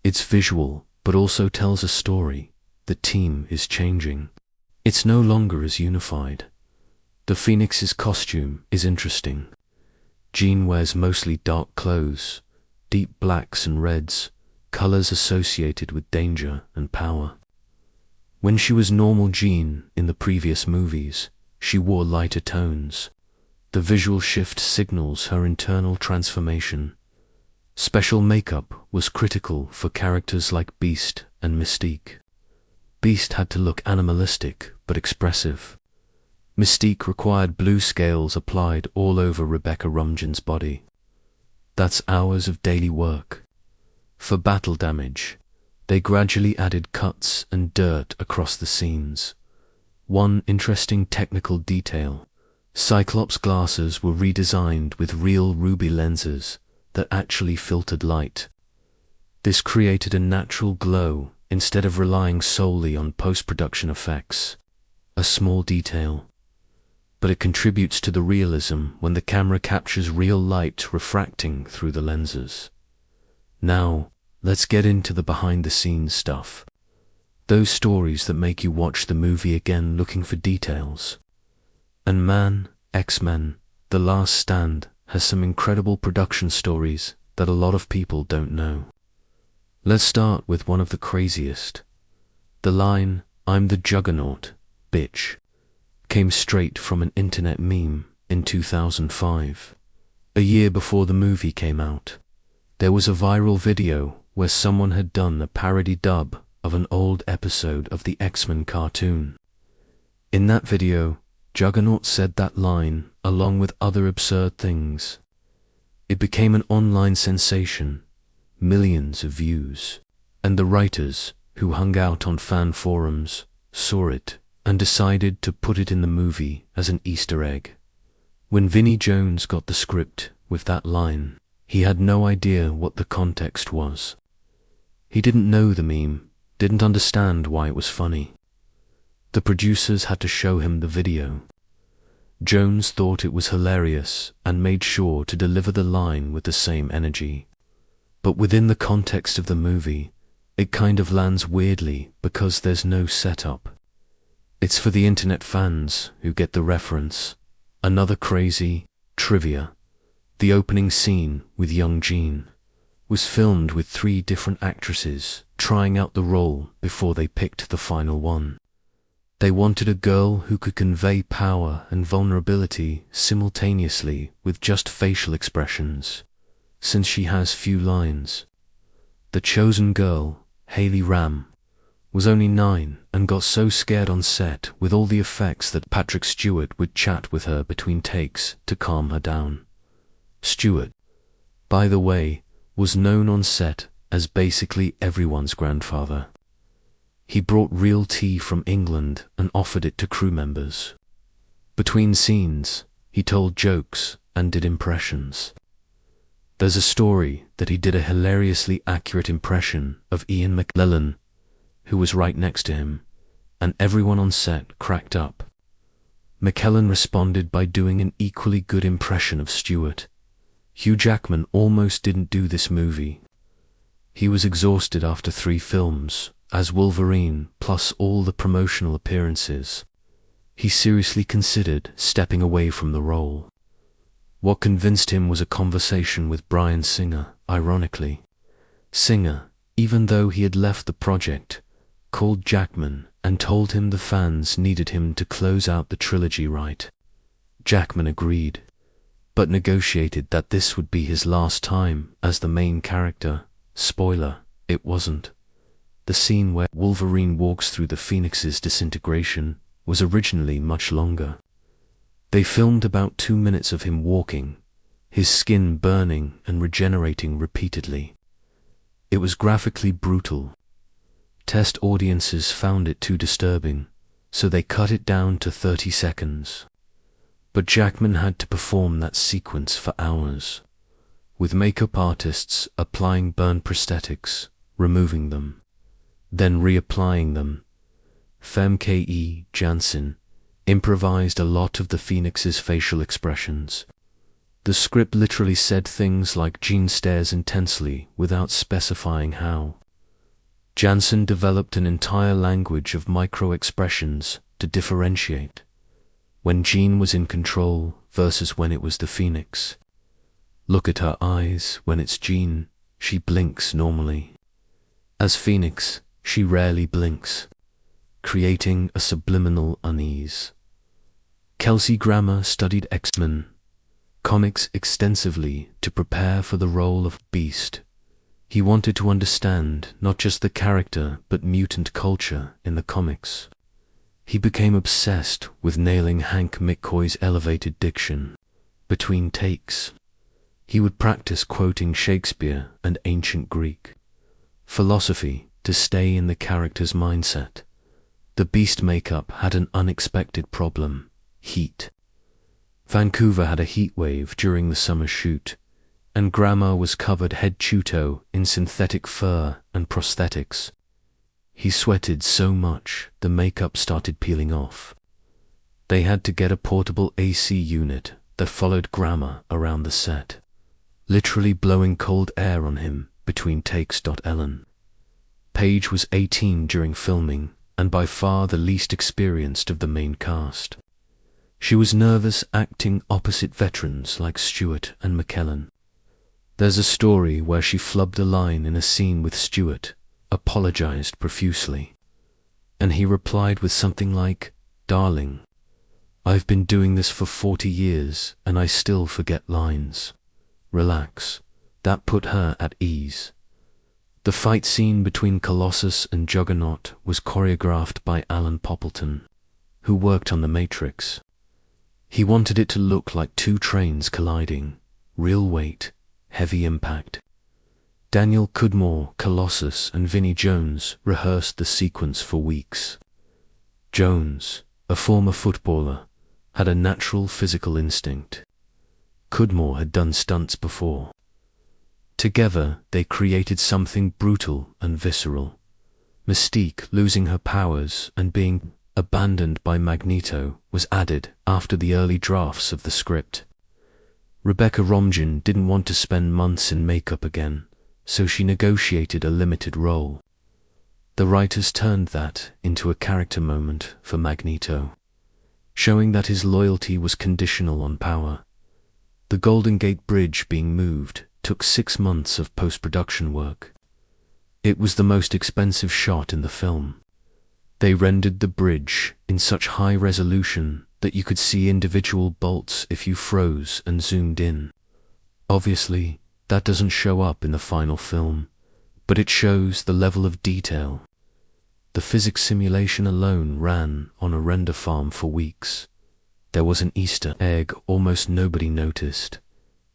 A: It's visual, but also tells a story. The team is changing. It's no longer as unified. The Phoenix's costume is interesting. Jean wears mostly dark clothes, deep blacks and reds, colors associated with danger and power. When she was normal Jean in the previous movies, she wore lighter tones. The visual shift signals her internal transformation. Special makeup was critical for characters like Beast and Mystique. Beast had to look animalistic but expressive. Mystique required blue scales applied all over Rebecca Rumjan's body. That's hours of daily work. For battle damage, they gradually added cuts and dirt across the scenes. One interesting technical detail: Cyclops' glasses were redesigned with real ruby lenses that actually filtered light. This created a natural glow instead of relying solely on post-production effects. A small detail, but it contributes to the realism when the camera captures real light refracting through the lenses. Now, let's get into the behind-the-scenes stuff. Those stories that make you watch the movie again looking for details. And man, X-Men, The Last Stand has some incredible production stories that a lot of people don't know. Let's start with one of the craziest. The line, "I'm the Juggernaut, bitch," came straight from an internet meme in 2005. A year before the movie came out, there was a viral video where someone had done a parody dub of an old episode of the X-Men cartoon. In that video, Juggernaut said that line along with other absurd things. It became an online sensation, millions of views, and the writers, who hung out on fan forums, saw it and decided to put it in the movie as an Easter egg. When Vinnie Jones got the script with that line, he had no idea what the context was. He didn't know the meme, didn't understand why it was funny. The producers had to show him the video. Jones thought it was hilarious and made sure to deliver the line with the same energy. But within the context of the movie, it kind of lands weirdly because there's no setup. It's for the internet fans who get the reference. Another crazy trivia: the opening scene with young Jean was filmed with 3 different actresses trying out the role before they picked the final one. They wanted a girl who could convey power and vulnerability simultaneously with just facial expressions, since she has few lines. The chosen girl, Haley Ram, was only 9 and got so scared on set with all the effects that Patrick Stewart would chat with her between takes to calm her down. Stewart, by the way, was known on set as basically everyone's grandfather. He brought real tea from England and offered it to crew members. Between scenes, he told jokes and did impressions. There's a story that he did a hilariously accurate impression of Ian McKellen, who was right next to him. and everyone on set cracked up. McKellen responded by doing an equally good impression of Stewart. Hugh Jackman almost didn't do this movie. He was exhausted after 3 films, as Wolverine, plus all the promotional appearances. He seriously considered stepping away from the role. What convinced him was a conversation with Bryan Singer, ironically. Singer, even though he had left the project, called Jackman and told him the fans needed him to close out the trilogy right. Jackman agreed, but negotiated that this would be his last time as the main character. Spoiler, it wasn't. The scene where Wolverine walks through the Phoenix's disintegration was originally much longer. They filmed about 2 minutes of him walking, his skin burning and regenerating repeatedly. It was graphically brutal. Test audiences found it too disturbing, so they cut it down to 30 seconds. But Jackman had to perform that sequence for hours, with makeup artists applying burn prosthetics, removing them, then reapplying them. Femke Janssen improvised a lot of the Phoenix's facial expressions. The script literally said things like Jean stares intensely without specifying how. Janssen developed an entire language of micro-expressions to differentiate when Jean was in control versus when it was the Phoenix. Look at her eyes. When it's Jean, she blinks normally. As Phoenix, she rarely blinks, creating a subliminal unease. Kelsey Grammer studied X-Men comics extensively to prepare for the role of Beast. He wanted to understand not just the character but mutant culture in the comics. He became obsessed with nailing Hank McCoy's elevated diction. Between takes, he would practice quoting Shakespeare and ancient Greek philosophy to stay in the character's mindset. The Beast makeup had an unexpected problem: heat. Vancouver had a heat wave during the summer shoot, and Grammer was covered head to toe in synthetic fur and prosthetics. He sweated so much the makeup started peeling off. They had to get a portable AC unit that followed Grammer around the set, literally blowing cold air on him between takes. Ellen Page was 18 during filming and by far the least experienced of the main cast. She was nervous acting opposite veterans like Stewart and McKellen. There's a story where she flubbed a line in a scene with Stewart, apologized profusely, and he replied with something like, "Darling, I've been doing this for 40 years and I still forget lines. Relax." That put her at ease. The fight scene between Colossus and Juggernaut was choreographed by Alan Poppleton, who worked on The Matrix. He wanted it to look like 2 trains colliding, real weight, heavy impact. Daniel Cudmore, Colossus, and Vinnie Jones rehearsed the sequence for weeks. Jones, a former footballer, had a natural physical instinct. Cudmore had done stunts before. Together, they created something brutal and visceral. Mystique losing her powers and being abandoned by Magneto was added after the early drafts of the script. Rebecca Romijn didn't want to spend months in makeup again, so she negotiated a limited role. The writers turned that into a character moment for Magneto, showing that his loyalty was conditional on power. The Golden Gate Bridge being moved took 6 months of post-production work. It was the most expensive shot in the film. They rendered the bridge in such high resolution that you could see individual bolts if you froze and zoomed in. Obviously, that doesn't show up in the final film, but it shows the level of detail. The physics simulation alone ran on a render farm for weeks. There was an Easter egg almost nobody noticed.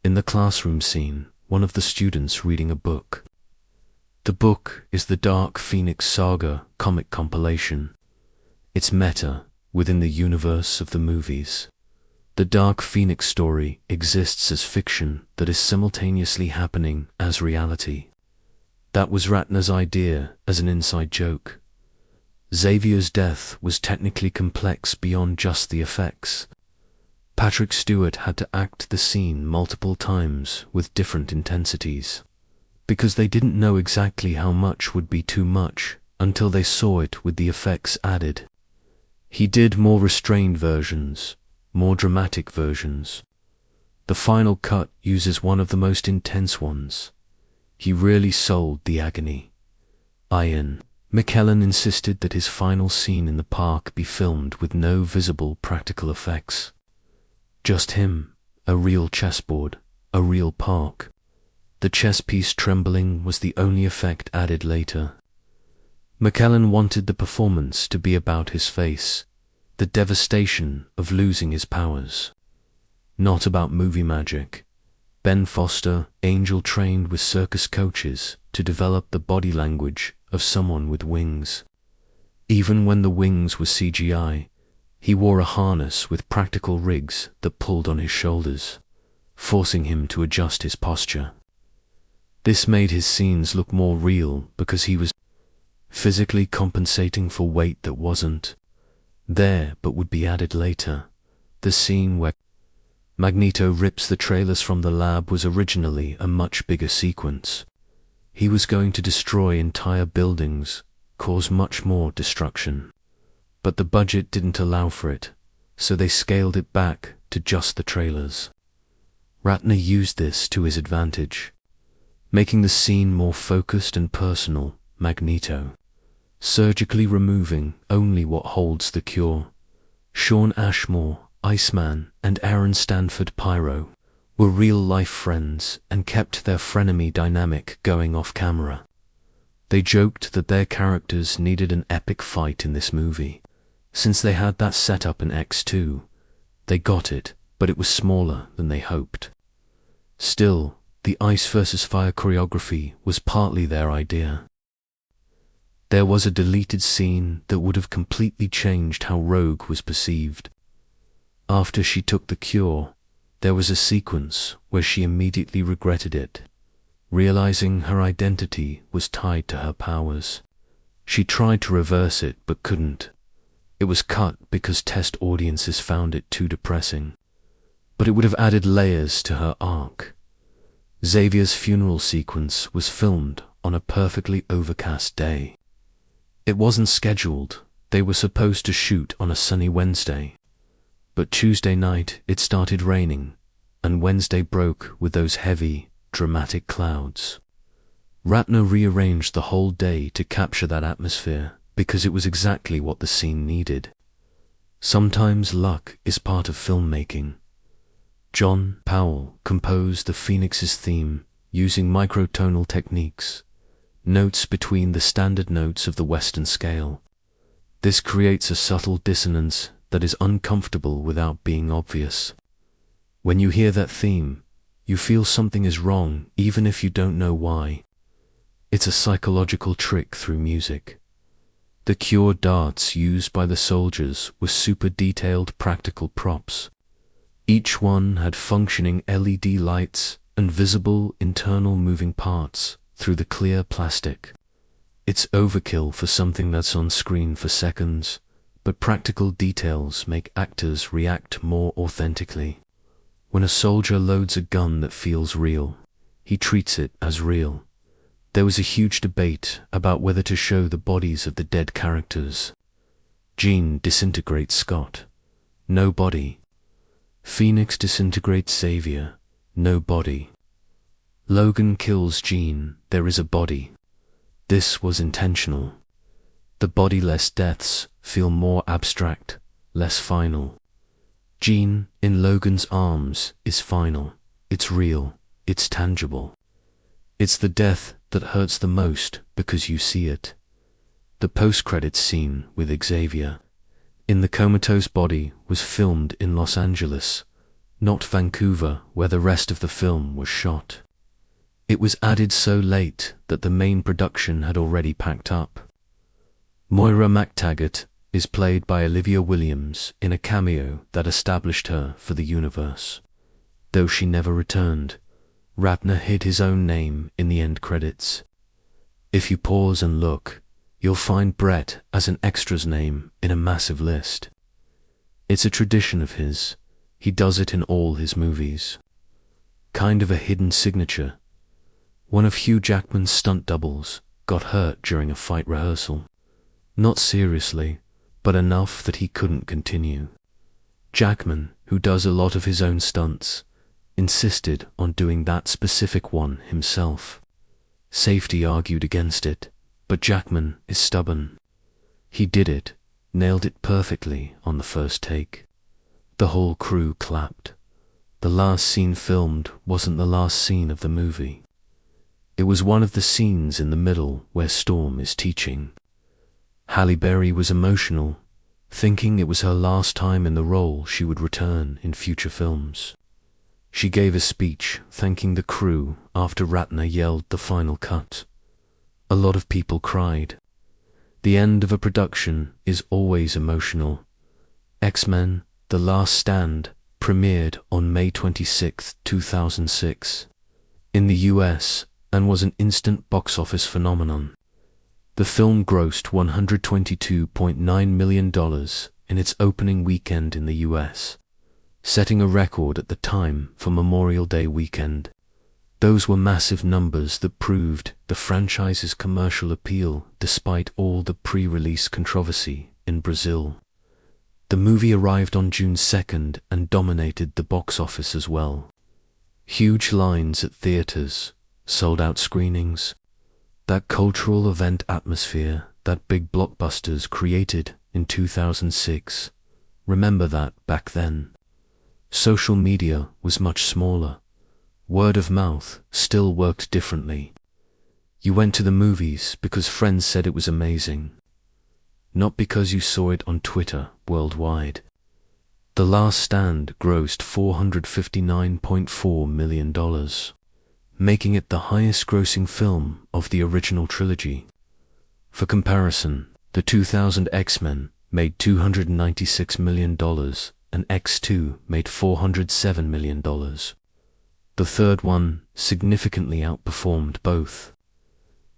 A: In the classroom scene, one of the students reading a book. The book is the Dark Phoenix Saga comic compilation. It's meta within the universe of the movies. The Dark Phoenix story exists as fiction that is simultaneously happening as reality. That was Ratner's idea as an inside joke. Xavier's death was technically complex beyond just the effects. Patrick Stewart had to act the scene multiple times with different intensities, because they didn't know exactly how much would be too much until they saw it with the effects added. He did more restrained versions, more dramatic versions. The final cut uses one of the most intense ones. He really sold the agony. Ian McKellen insisted that his final scene in the park be filmed with no visible practical effects. Just him, a real chessboard, a real park. The chess piece trembling was the only effect added later. McKellen wanted the performance to be about his face, the devastation of losing his powers. Not about movie magic. Ben Foster, Angel trained with circus coaches to develop the body language of someone with wings. Even when the wings were CGI, he wore a harness with practical rigs that pulled on his shoulders, forcing him to adjust his posture. This made his scenes look more real because he was physically compensating for weight that wasn't there but would be added later. The scene where Magneto rips the trailers from the lab was originally a much bigger sequence. He was going to destroy entire buildings, cause much more destruction. But the budget didn't allow for it, so they scaled it back to just the trailers. Ratner used this to his advantage, making the scene more focused and personal. Magneto, surgically removing only what holds the cure. Shawn Ashmore, Iceman, and Aaron Stanford Pyro were real-life friends and kept their frenemy dynamic going off camera. They joked that their characters needed an epic fight in this movie. Since they had that set up in X2, they got it, but it was smaller than they hoped. Still, the ice versus fire choreography was partly their idea. There was a deleted scene that would have completely changed how Rogue was perceived. After she took the cure, there was a sequence where she immediately regretted it, realizing her identity was tied to her powers. She tried to reverse it but couldn't. It was cut because test audiences found it too depressing, but it would have added layers to her arc. Xavier's funeral sequence was filmed on a perfectly overcast day. It wasn't scheduled. They were supposed to shoot on a sunny Wednesday. But Tuesday night it started raining, and Wednesday broke with those heavy, dramatic clouds. Ratner rearranged the whole day to capture that atmosphere because it was exactly what the scene needed. Sometimes luck is part of filmmaking. John Powell composed the Phoenix's theme using microtonal techniques, notes between the standard notes of the Western scale. This creates a subtle dissonance that is uncomfortable without being obvious. When you hear that theme, you feel something is wrong even if you don't know why. It's a psychological trick through music. The cure darts used by the soldiers were super detailed practical props. Each one had functioning LED lights and visible internal moving parts through the clear plastic. It's overkill for something that's on screen for seconds, but practical details make actors react more authentically. When a soldier loads a gun that feels real, he treats it as real. There was a huge debate about whether to show the bodies of the dead characters. Jean disintegrates Scott. No body. Phoenix disintegrates Xavier. No body. Logan kills Jean. There is a body. This was intentional. The bodiless deaths feel more abstract, less final. Jean, in Logan's arms, is final. It's real. It's tangible. It's the death that hurts the most because you see it. The post-credits scene with Xavier in the comatose body was filmed in Los Angeles, not Vancouver, where the rest of the film was shot. It was added so late that the main production had already packed up. Moira MacTaggart is played by Olivia Williams in a cameo that established her for the universe. Though she never returned, Ratner hid his own name in the end credits. If you pause and look, you'll find Brett as an extra's name in a massive list. It's a tradition of his. He does it in all his movies. Kind of a hidden signature. One of Hugh Jackman's stunt doubles got hurt during a fight rehearsal. Not seriously, but enough that he couldn't continue. Jackman, who does a lot of his own stunts, insisted on doing that specific one himself. Safety argued against it, but Jackman is stubborn. He did it, nailed it perfectly on the first take. The whole crew clapped. The last scene filmed wasn't the last scene of the movie. It was one of the scenes in the middle where Storm is teaching. Halle Berry was emotional, thinking it was her last time in the role she would return in future films. She gave a speech thanking the crew after Ratner yelled the final cut. A lot of people cried. The end of a production is always emotional. X-Men: The Last Stand premiered on May 26, 2006, in the US and was an instant box office phenomenon. The film grossed $122.9 million in its opening weekend in the US, setting a record at the time for Memorial Day weekend. Those were massive numbers that proved the franchise's commercial appeal despite all the pre-release controversy in Brazil. The movie arrived on June 2nd and dominated the box office as well. Huge lines at theaters, sold-out screenings, that cultural event atmosphere that big blockbusters created in 2006. Remember that back then. Social media was much smaller. Word of mouth still worked differently. You went to the movies because friends said it was amazing, not because you saw it on Twitter worldwide. The Last Stand grossed $459.4 million, making it the highest-grossing film of the original trilogy. For comparison, the 2000 X-Men made $296 million and X2 made $407 million. The third one significantly outperformed both.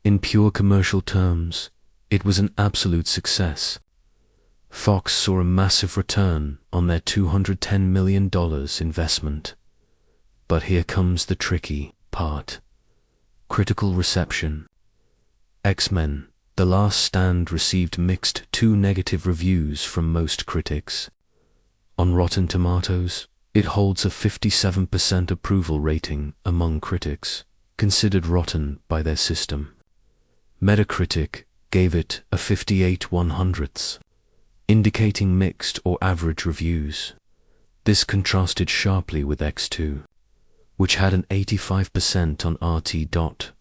A: In pure commercial terms, it was an absolute success. Fox saw a massive return on their $210 million investment. But here comes the tricky part. Critical reception. X-Men: The Last Stand received mixed to negative reviews from most critics. On Rotten Tomatoes, it holds a 57% approval rating among critics, considered rotten by their system. Metacritic gave it a 58/100, indicating mixed or average reviews. This contrasted sharply with X2, which had an 85% on RT.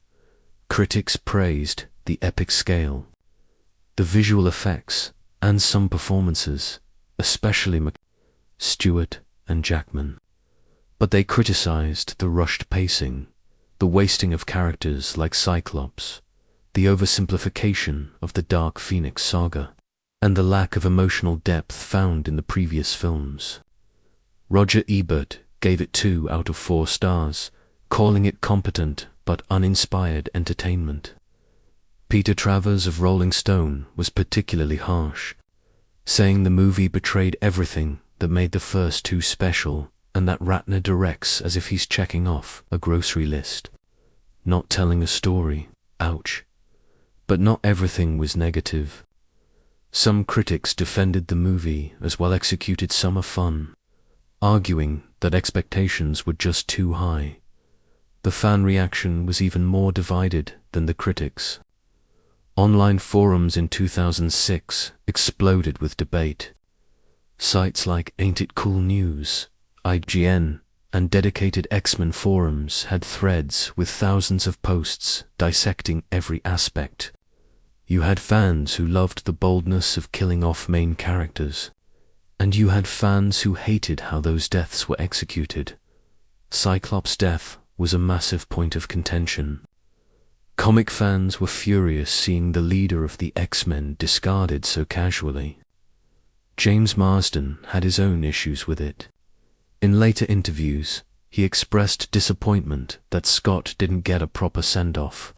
A: Critics praised the epic scale, the visual effects, and some performances, especially Stewart and Jackman. But they criticized the rushed pacing, the wasting of characters like Cyclops, the oversimplification of the Dark Phoenix saga, and the lack of emotional depth found in the previous films. Roger Ebert gave it 2 out of 4 stars, calling it competent but uninspired entertainment. Peter Travers of Rolling Stone was particularly harsh, saying the movie betrayed everything that made the first 2 special, and that Ratner directs as if he's checking off a grocery list, not telling a story. Ouch. But not everything was negative. Some critics defended the movie as well-executed summer fun, arguing that expectations were just too high. The fan reaction was even more divided than the critics. Online forums in 2006 exploded with debate. Sites like Ain't It Cool News, IGN, and dedicated X-Men forums had threads with thousands of posts dissecting every aspect. You had fans who loved the boldness of killing off main characters, and you had fans who hated how those deaths were executed. Cyclops' death was a massive point of contention. Comic fans were furious seeing the leader of the X-Men discarded so casually. James Marsden had his own issues with it. In later interviews, he expressed disappointment that Scott didn't get a proper send-off.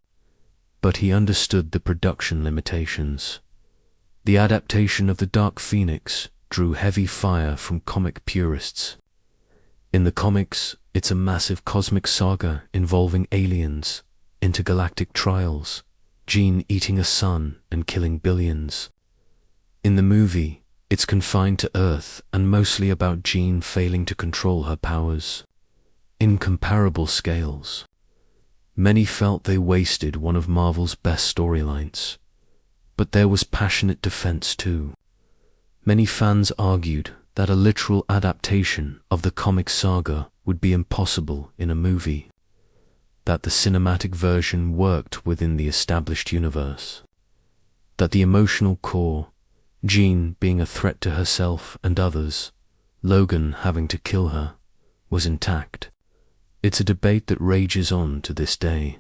A: but he understood the production limitations. The adaptation of The Dark Phoenix drew heavy fire from comic purists. In the comics, it's a massive cosmic saga involving aliens, intergalactic trials, Jean eating a sun and killing billions. In the movie, it's confined to Earth and mostly about Jean failing to control her powers. Incomparable scales. Many felt they wasted one of Marvel's best storylines. But there was passionate defense too. Many fans argued that a literal adaptation of the comic saga would be impossible in a movie, that the cinematic version worked within the established universe, that the emotional core, Jean being a threat to herself and others, Logan having to kill her, was intact. It's a debate that rages on to this day.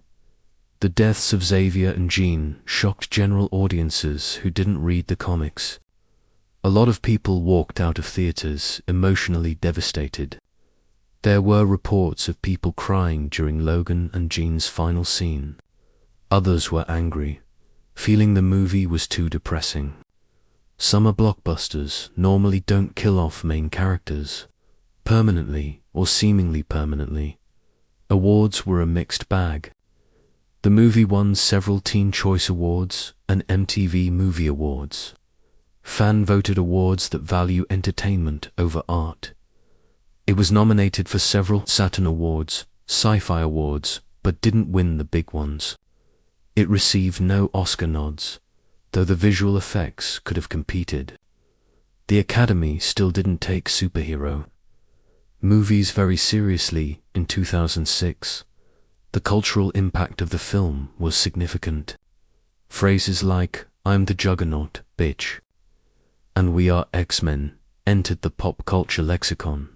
A: The deaths of Xavier and Jean shocked general audiences who didn't read the comics. A lot of people walked out of theaters emotionally devastated. There were reports of people crying during Logan and Jean's final scene. Others were angry, feeling the movie was too depressing. Summer blockbusters normally don't kill off main characters, permanently or seemingly permanently. Awards were a mixed bag. The movie won several Teen Choice Awards and MTV Movie Awards. Fan-voted awards that value entertainment over art. It was nominated for several Saturn Awards, Sci-Fi Awards, but didn't win the big ones. It received no Oscar nods, though the visual effects could have competed. The Academy still didn't take superhero movies very seriously in 2006. The cultural impact of the film was significant. Phrases like, "I'm the Juggernaut, bitch," and "We are X-Men" entered the pop culture lexicon.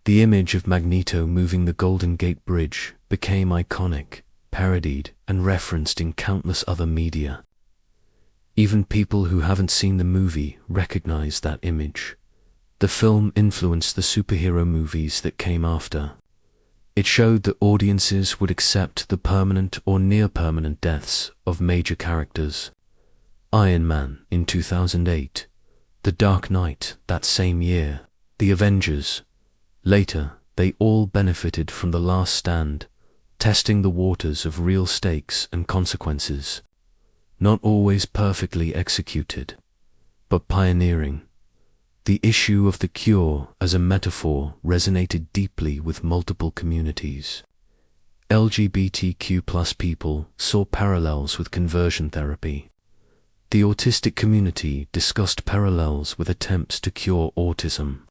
A: The image of Magneto moving the Golden Gate Bridge became iconic, parodied, and referenced in countless other media. Even people who haven't seen the movie recognize that image. The film influenced the superhero movies that came after. It showed that audiences would accept the permanent or near-permanent deaths of major characters. Iron Man in 2008, The Dark Knight that same year, The Avengers. Later, they all benefited from The Last Stand, testing the waters of real stakes and consequences. Not always perfectly executed, but pioneering. The issue of the cure as a metaphor resonated deeply with multiple communities. LGBTQ+ people saw parallels with conversion therapy. The autistic community discussed parallels with attempts to cure autism.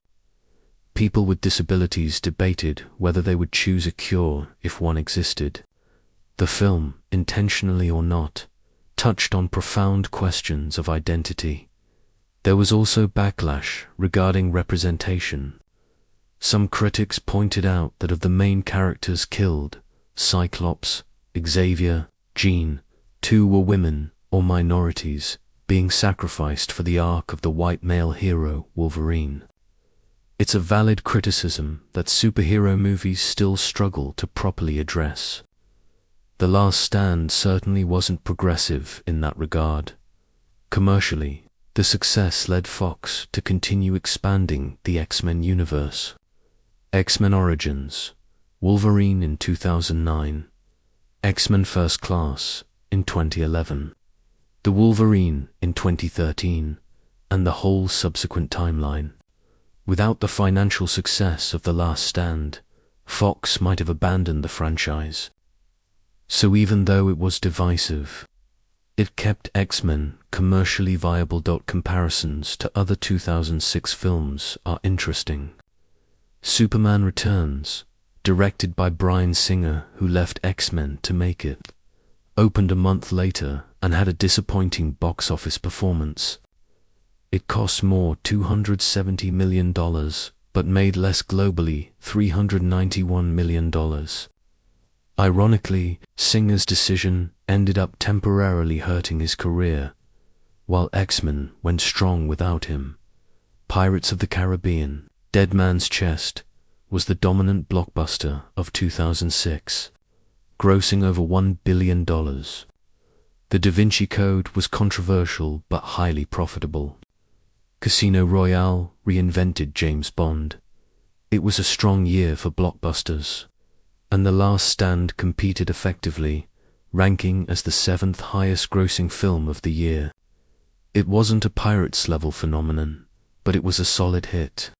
A: People with disabilities debated whether they would choose a cure if one existed. The film, intentionally or not, touched on profound questions of identity. There was also backlash regarding representation. Some critics pointed out that of the main characters killed, Cyclops, Xavier, Jean, 2 were women or minorities being sacrificed for the arc of the white male hero Wolverine. It's a valid criticism that superhero movies still struggle to properly address. The Last Stand certainly wasn't progressive in that regard. Commercially, the success led Fox to continue expanding the X-Men universe. X-Men Origins, Wolverine in 2009, X-Men First Class in 2011, The Wolverine in 2013, and the whole subsequent timeline. Without the financial success of The Last Stand, Fox might have abandoned the franchise. So even though it was divisive, it kept X-Men commercially viable. Comparisons to other 2006 films are interesting. Superman Returns, directed by Bryan Singer, who left X-Men to make it, opened a month later and had a disappointing box office performance. It cost more $270 million, but made less globally, $391 million. Ironically, Singer's decision ended up temporarily hurting his career, while X-Men went strong without him. Pirates of the Caribbean, Dead Man's Chest, was the dominant blockbuster of 2006, grossing over $1 billion. The Da Vinci Code was controversial but highly profitable. Casino Royale reinvented James Bond. It was a strong year for blockbusters, and The Last Stand competed effectively, ranking as the 7th highest grossing film of the year. It wasn't a Pirates-level phenomenon, but it was a solid hit.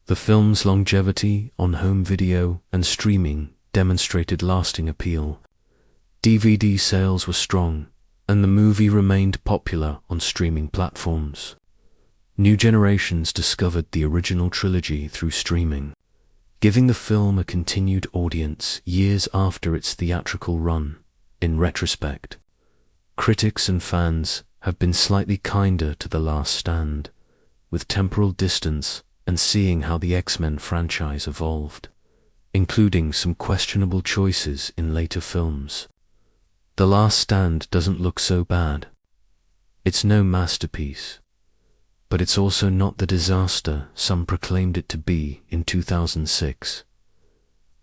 A: The film's longevity on home video and streaming demonstrated lasting appeal. DVD sales were strong, and the movie remained popular on streaming platforms. New generations discovered the original trilogy through streaming, giving the film a continued audience years after its theatrical run. In retrospect, critics and fans have been slightly kinder to The Last Stand, with temporal distance and seeing how the X-Men franchise evolved, including some questionable choices in later films. The Last Stand doesn't look so bad. It's no masterpiece, but it's also not the disaster some proclaimed it to be in 2006.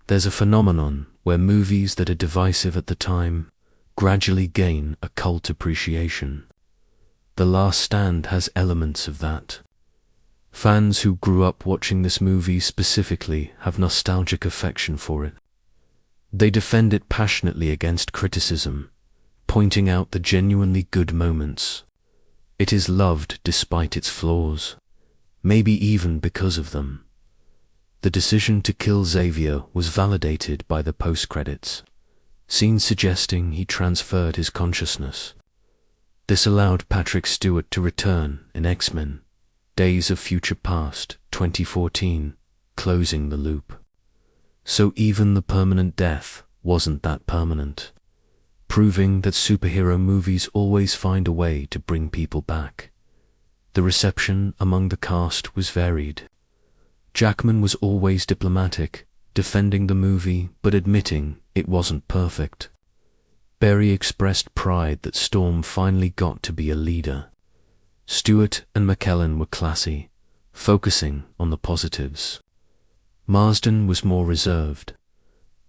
A: There's a phenomenon where movies that are divisive at the time gradually gain a cult appreciation. The Last Stand has elements of that. Fans who grew up watching this movie specifically have nostalgic affection for it. They defend it passionately against criticism, pointing out the genuinely good moments. It is loved despite its flaws, maybe even because of them. The decision to kill Xavier was validated by the post-credits, scenes suggesting he transferred his consciousness. This allowed Patrick Stewart to return in X-Men: Days of Future Past 2014, closing the loop. So even the permanent death wasn't that permanent, proving that superhero movies always find a way to bring people back. The reception among the cast was varied. Jackman was always diplomatic, defending the movie but admitting it wasn't perfect. Berry expressed pride that Storm finally got to be a leader. Stewart and McKellen were classy, focusing on the positives. Marsden was more reserved,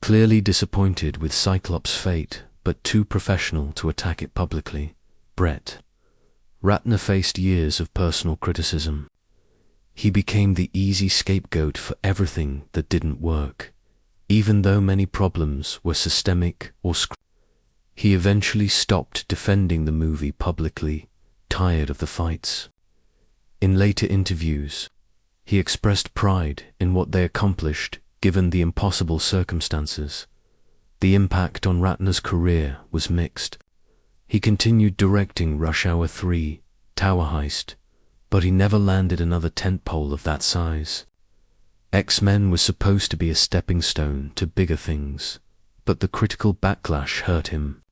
A: clearly disappointed with Cyclops' fate, but too professional to attack it publicly. Brett Ratner faced years of personal criticism. He became the easy scapegoat for everything that didn't work, even though many problems were systemic or scripted. He eventually stopped defending the movie publicly, tired of the fights. In later interviews, he expressed pride in what they accomplished given the impossible circumstances. The impact on Ratner's career was mixed. He continued directing Rush Hour 3, Tower Heist, but he never landed another tentpole of that size. X-Men was supposed to be a stepping stone to bigger things, but the critical backlash hurt him.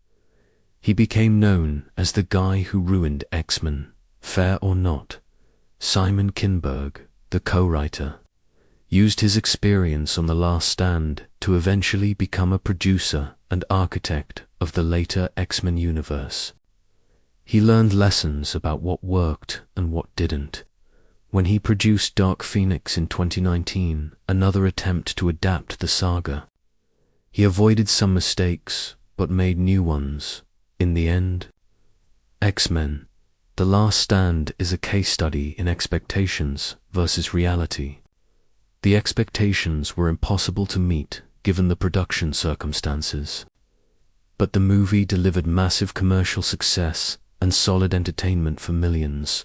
A: He became known as the guy who ruined X-Men. Fair or not, Simon Kinberg, the co-writer, used his experience on The Last Stand to eventually become a producer and architect of the later X-Men universe. He learned lessons about what worked and what didn't. When he produced Dark Phoenix in 2019, another attempt to adapt the saga, he avoided some mistakes but made new ones. In the end, X-Men: The Last Stand is a case study in expectations versus reality. The expectations were impossible to meet given the production circumstances, but the movie delivered massive commercial success and solid entertainment for millions.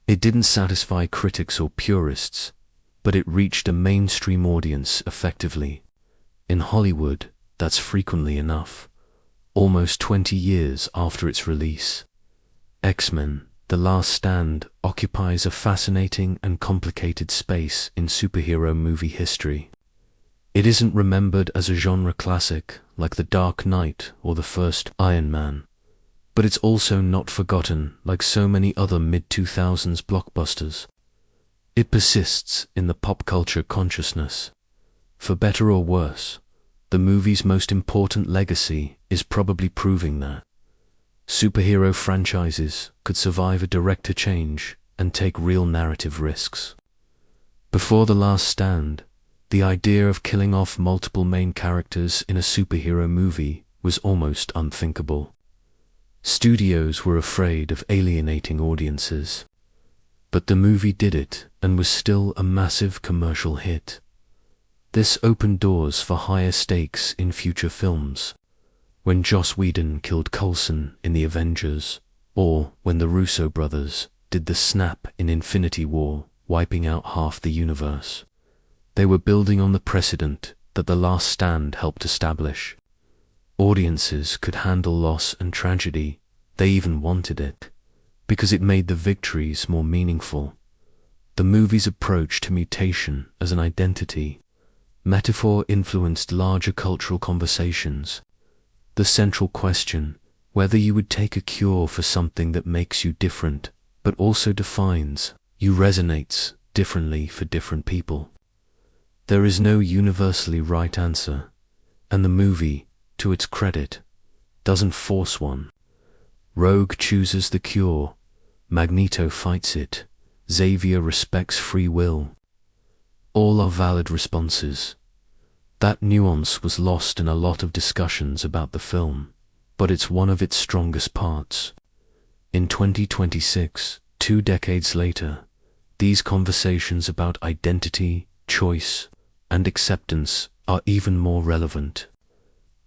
A: It didn't satisfy critics or purists, but it reached a mainstream audience effectively. In Hollywood, that's frequently enough. Almost 20 years after its release, X-Men: The Last Stand occupies a fascinating and complicated space in superhero movie history. It isn't remembered as a genre classic like The Dark Knight or the first Iron Man, but it's also not forgotten like so many other mid-2000s blockbusters. It persists in the pop culture consciousness. For better or worse, the movie's most important legacy is probably proving that superhero franchises could survive a director change and take real narrative risks. Before The Last Stand, the idea of killing off multiple main characters in a superhero movie was almost unthinkable. Studios were afraid of alienating audiences. But the movie did it and was still a massive commercial hit. This opened doors for higher stakes in future films. When Joss Whedon killed Coulson in The Avengers, or when the Russo brothers did the snap in Infinity War, wiping out half the universe. They were building on the precedent that The Last Stand helped establish. Audiences could handle loss and tragedy. They even wanted it, because it made the victories more meaningful. The movie's approach to mutation as an identity metaphor influenced larger cultural conversations. The central question, whether you would take a cure for something that makes you different, but also defines you, resonates differently for different people. There is no universally right answer, and the movie, to its credit, doesn't force one. Rogue chooses the cure, Magneto fights it, Xavier respects free will. All are valid responses. That nuance was lost in a lot of discussions about the film, but it's one of its strongest parts. In 2026, 2 decades later, these conversations about identity, choice, and acceptance are even more relevant.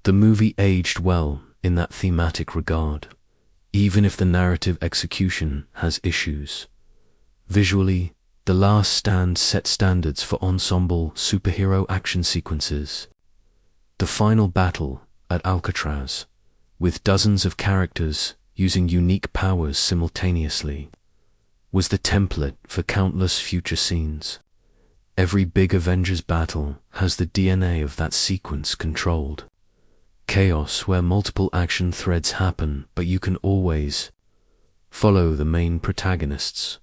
A: The movie aged well in that thematic regard, even if the narrative execution has issues. Visually, The Last Stand set standards for ensemble superhero action sequences. The final battle at Alcatraz, with dozens of characters using unique powers simultaneously, was the template for countless future scenes. Every big Avengers battle has the DNA of that sequence controlled. Chaos where multiple action threads happen, but you can always follow the main protagonists.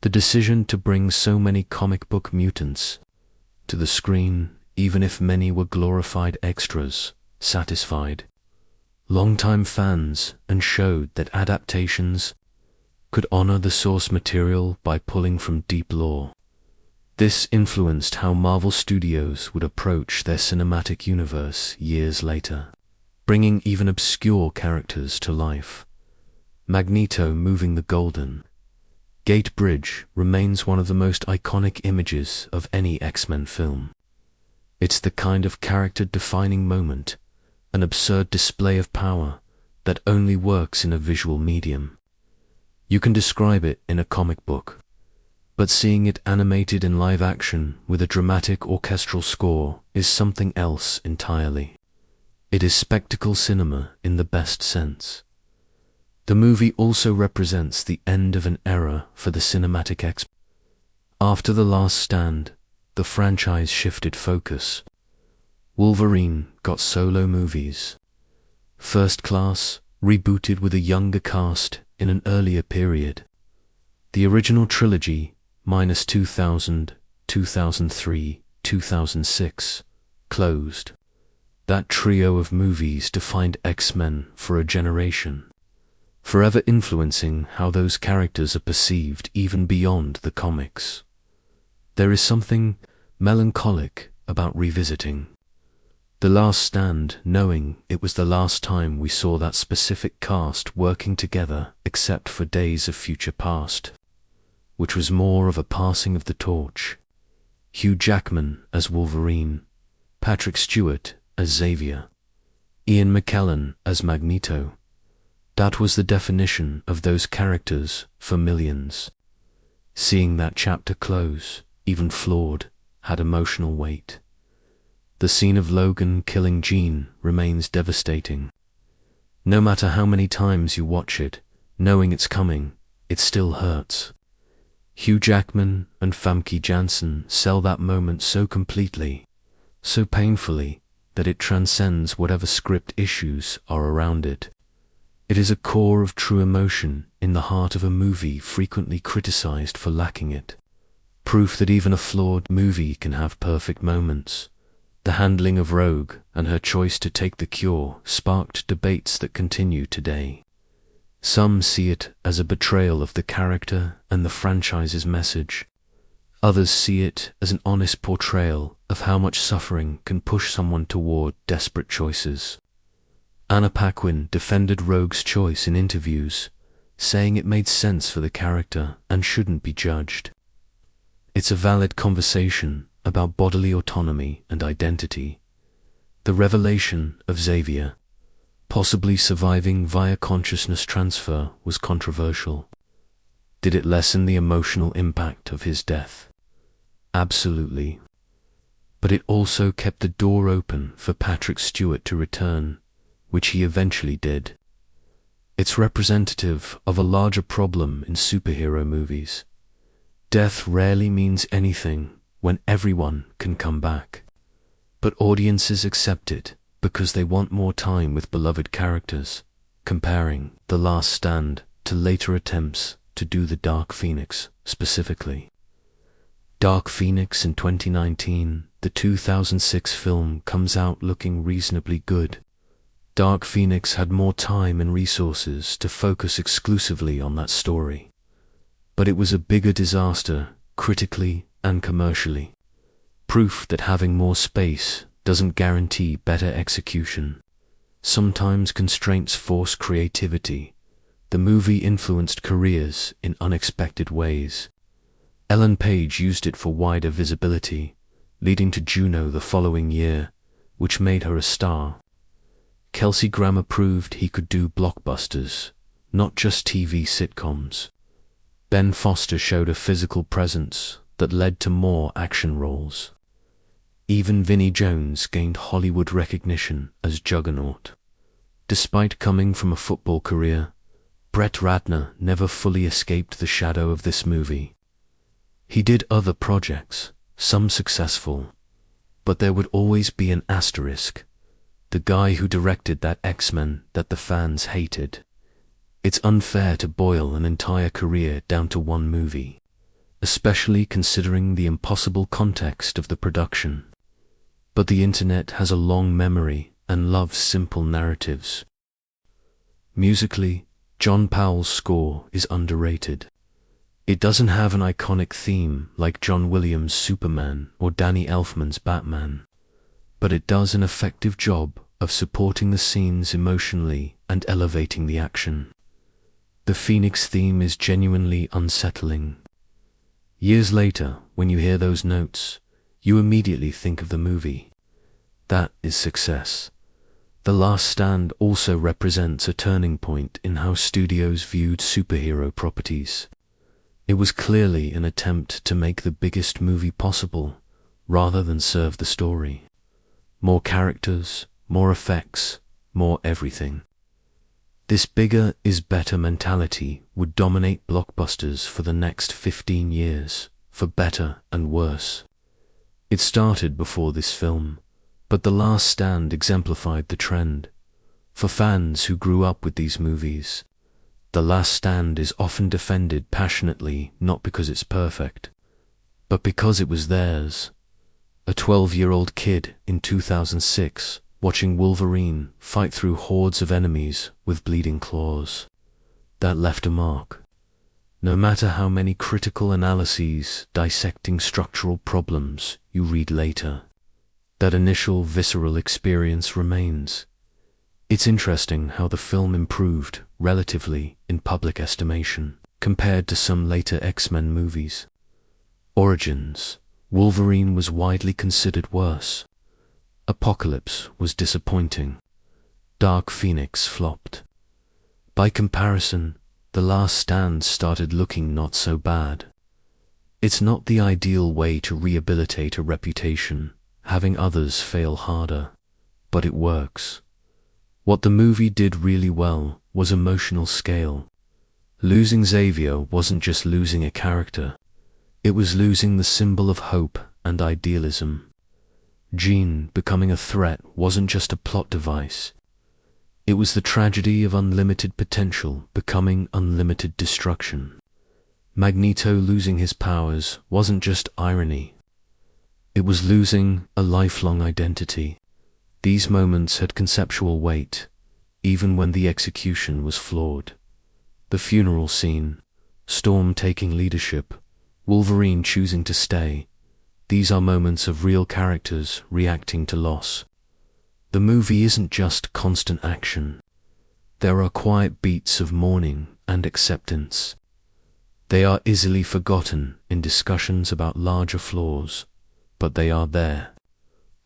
A: The decision to bring so many comic book mutants to the screen, even if many were glorified extras, satisfied longtime fans and showed that adaptations could honor the source material by pulling from deep lore. This influenced how Marvel Studios would approach their cinematic universe years later, bringing even obscure characters to life. Magneto moving the Golden Gate Bridge remains one of the most iconic images of any X-Men film. It's the kind of character-defining moment, an absurd display of power that only works in a visual medium. You can describe it in a comic book, but seeing it animated in live action with a dramatic orchestral score is something else entirely. It is spectacle cinema in the best sense. The movie also represents the end of an era for the cinematic X. After The Last Stand, the franchise shifted focus. Wolverine got solo movies. First Class rebooted with a younger cast in an earlier period. The original trilogy minus 2000, 2003, 2006, closed. That trio of movies defined X-Men for a generation, forever influencing how those characters are perceived even beyond the comics. There is something melancholic about revisiting The Last Stand, knowing it was the last time we saw that specific cast working together except for Days of Future Past, which was more of a passing of the torch. Hugh Jackman as Wolverine, Patrick Stewart as Xavier, Ian McKellen as Magneto. That was the definition of those characters for millions. Seeing that chapter close, even flawed, had emotional weight. The scene of Logan killing Jean remains devastating. No matter how many times you watch it, knowing it's coming, it still hurts. Hugh Jackman and Famke Janssen sell that moment so completely, so painfully, that it transcends whatever script issues are around it. It is a core of true emotion in the heart of a movie frequently criticized for lacking it. Proof that even a flawed movie can have perfect moments. The handling of Rogue and her choice to take the cure sparked debates that continue today. Some see it as a betrayal of the character and the franchise's message. Others see it as an honest portrayal of how much suffering can push someone toward desperate choices. Anna Paquin defended Rogue's choice in interviews, saying it made sense for the character and shouldn't be judged. It's a valid conversation about bodily autonomy and identity. The revelation of Xavier, possibly surviving via consciousness transfer, was controversial. Did it lessen the emotional impact of his death? Absolutely. But it also kept the door open for Patrick Stewart to return, which he eventually did. It's representative of a larger problem in superhero movies. Death rarely means anything when everyone can come back. But audiences accept it because they want more time with beloved characters, comparing The Last Stand to later attempts to do The Dark Phoenix specifically. Dark Phoenix in 2019, the 2006 film, comes out looking reasonably good. Dark Phoenix had more time and resources to focus exclusively on that story. But it was a bigger disaster, critically and commercially. Proof that having more space doesn't guarantee better execution. Sometimes constraints force creativity. The movie influenced careers in unexpected ways. Ellen Page used it for wider visibility, leading to Juno the following year, which made her a star. Kelsey Grammer proved he could do blockbusters, not just TV sitcoms. Ben Foster showed a physical presence that led to more action roles. Even Vinnie Jones gained Hollywood recognition as Juggernaut. Despite coming from a football career, Brett Ratner never fully escaped the shadow of this movie. He did other projects, some successful, but there would always be an asterisk. The guy who directed that X-Men that the fans hated. It's unfair to boil an entire career down to one movie, especially considering the impossible context of the production. But the internet has a long memory and loves simple narratives. Musically, John Powell's score is underrated. It doesn't have an iconic theme like John Williams' Superman or Danny Elfman's Batman, but it does an effective job of supporting the scenes emotionally and elevating the action. The Phoenix theme is genuinely unsettling. Years later, when you hear those notes, you immediately think of the movie. That is success. The Last Stand also represents a turning point in how studios viewed superhero properties. It was clearly an attempt to make the biggest movie possible, rather than serve the story. More characters, more effects, more everything. This bigger is better mentality would dominate blockbusters for the next 15 years, for better and worse. It started before this film, but The Last Stand exemplified the trend. For fans who grew up with these movies, The Last Stand is often defended passionately, not because it's perfect, but because it was theirs. A 12-year-old kid in 2006 watching Wolverine fight through hordes of enemies with bleeding claws. That left a mark. No matter how many critical analyses dissecting structural problems you read later, that initial visceral experience remains. It's interesting how the film improved relatively in public estimation compared to some later X-Men movies. Origins: Wolverine was widely considered worse. Apocalypse was disappointing. Dark Phoenix flopped. By comparison, The Last Stand started looking not so bad. It's not the ideal way to rehabilitate a reputation, having others fail harder, but it works. What the movie did really well was emotional scale. Losing Xavier wasn't just losing a character, it was losing the symbol of hope and idealism. Jean becoming a threat wasn't just a plot device. It was the tragedy of unlimited potential becoming unlimited destruction. Magneto losing his powers wasn't just irony. It was losing a lifelong identity. These moments had conceptual weight, even when the execution was flawed. The funeral scene, Storm taking leadership, Wolverine choosing to stay. These are moments of real characters reacting to loss. The movie isn't just constant action. There are quiet beats of mourning and acceptance. They are easily forgotten in discussions about larger flaws, but they are there,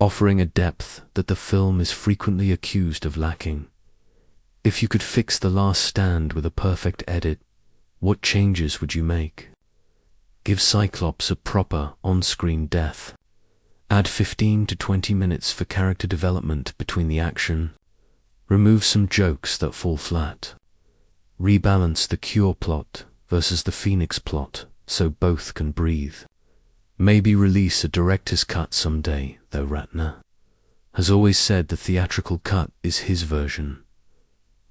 A: offering a depth that the film is frequently accused of lacking. If you could fix The Last Stand with a perfect edit, what changes would you make? Give Cyclops a proper on-screen death. Add 15 to 20 minutes for character development between the action. Remove some jokes that fall flat. Rebalance the Cure plot versus the Phoenix plot so both can breathe. Maybe release a director's cut someday, though Ratner has always said the theatrical cut is his version.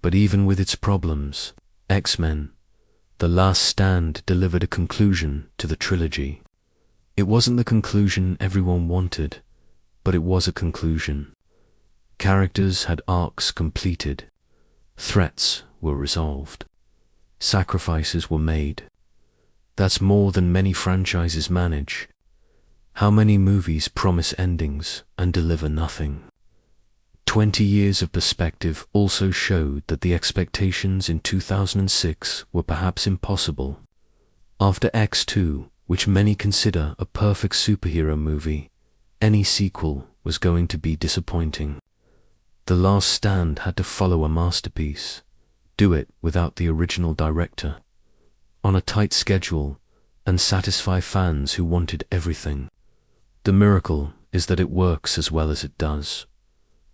A: But even with its problems, X-Men: The Last Stand delivered a conclusion to the trilogy. It wasn't the conclusion everyone wanted, but it was a conclusion. Characters had arcs completed. Threats were resolved. Sacrifices were made. That's more than many franchises manage. How many movies promise endings and deliver nothing? 20 years of perspective also showed that the expectations in 2006 were perhaps impossible. After X2, which many consider a perfect superhero movie, any sequel was going to be disappointing. The Last Stand had to follow a masterpiece, do it without the original director, on a tight schedule, and satisfy fans who wanted everything. The miracle is that it works as well as it does.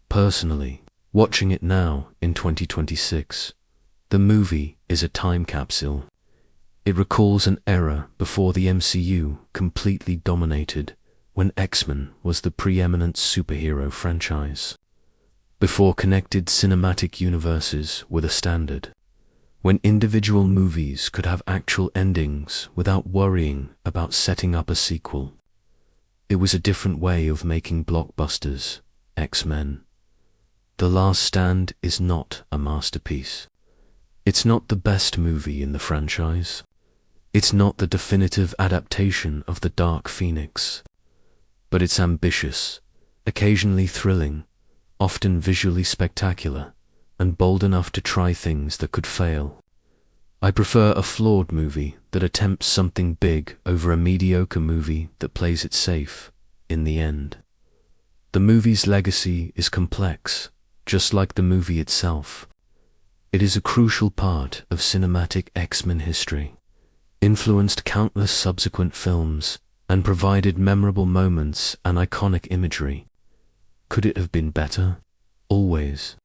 A: Personally, watching it now in 2026, the movie is a time capsule. It recalls an era before the MCU completely dominated, when X-Men was the preeminent superhero franchise. Before connected cinematic universes were the standard. When individual movies could have actual endings without worrying about setting up a sequel. It was a different way of making blockbusters. X-Men: The Last Stand is not a masterpiece. It's not the best movie in the franchise. It's not the definitive adaptation of The Dark Phoenix. But it's ambitious, occasionally thrilling, often visually spectacular, and bold enough to try things that could fail. I prefer a flawed movie that attempts something big over a mediocre movie that plays it safe, in the end. The movie's legacy is complex, just like the movie itself. It is a crucial part of cinematic X-Men history, influenced countless subsequent films, and provided memorable moments and iconic imagery. Could it have been better? Always.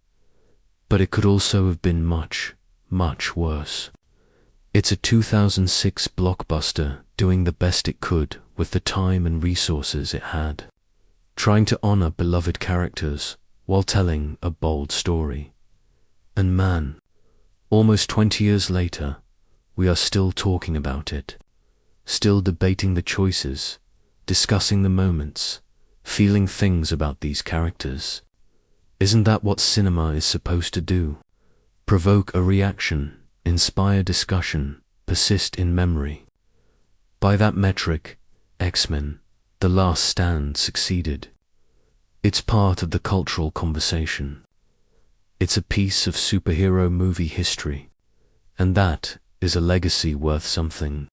A: But it could also have been much, much worse. It's a 2006 blockbuster doing the best it could with the time and resources it had, trying to honor beloved characters while telling a bold story. And man, almost 20 years later, we are still talking about it, still debating the choices, discussing the moments, feeling things about these characters. Isn't that what cinema is supposed to do? Provoke a reaction, inspire discussion, persist in memory. By that metric, X-Men: The Last Stand succeeded. It's part of the cultural conversation. It's a piece of superhero movie history, and that is a legacy worth something.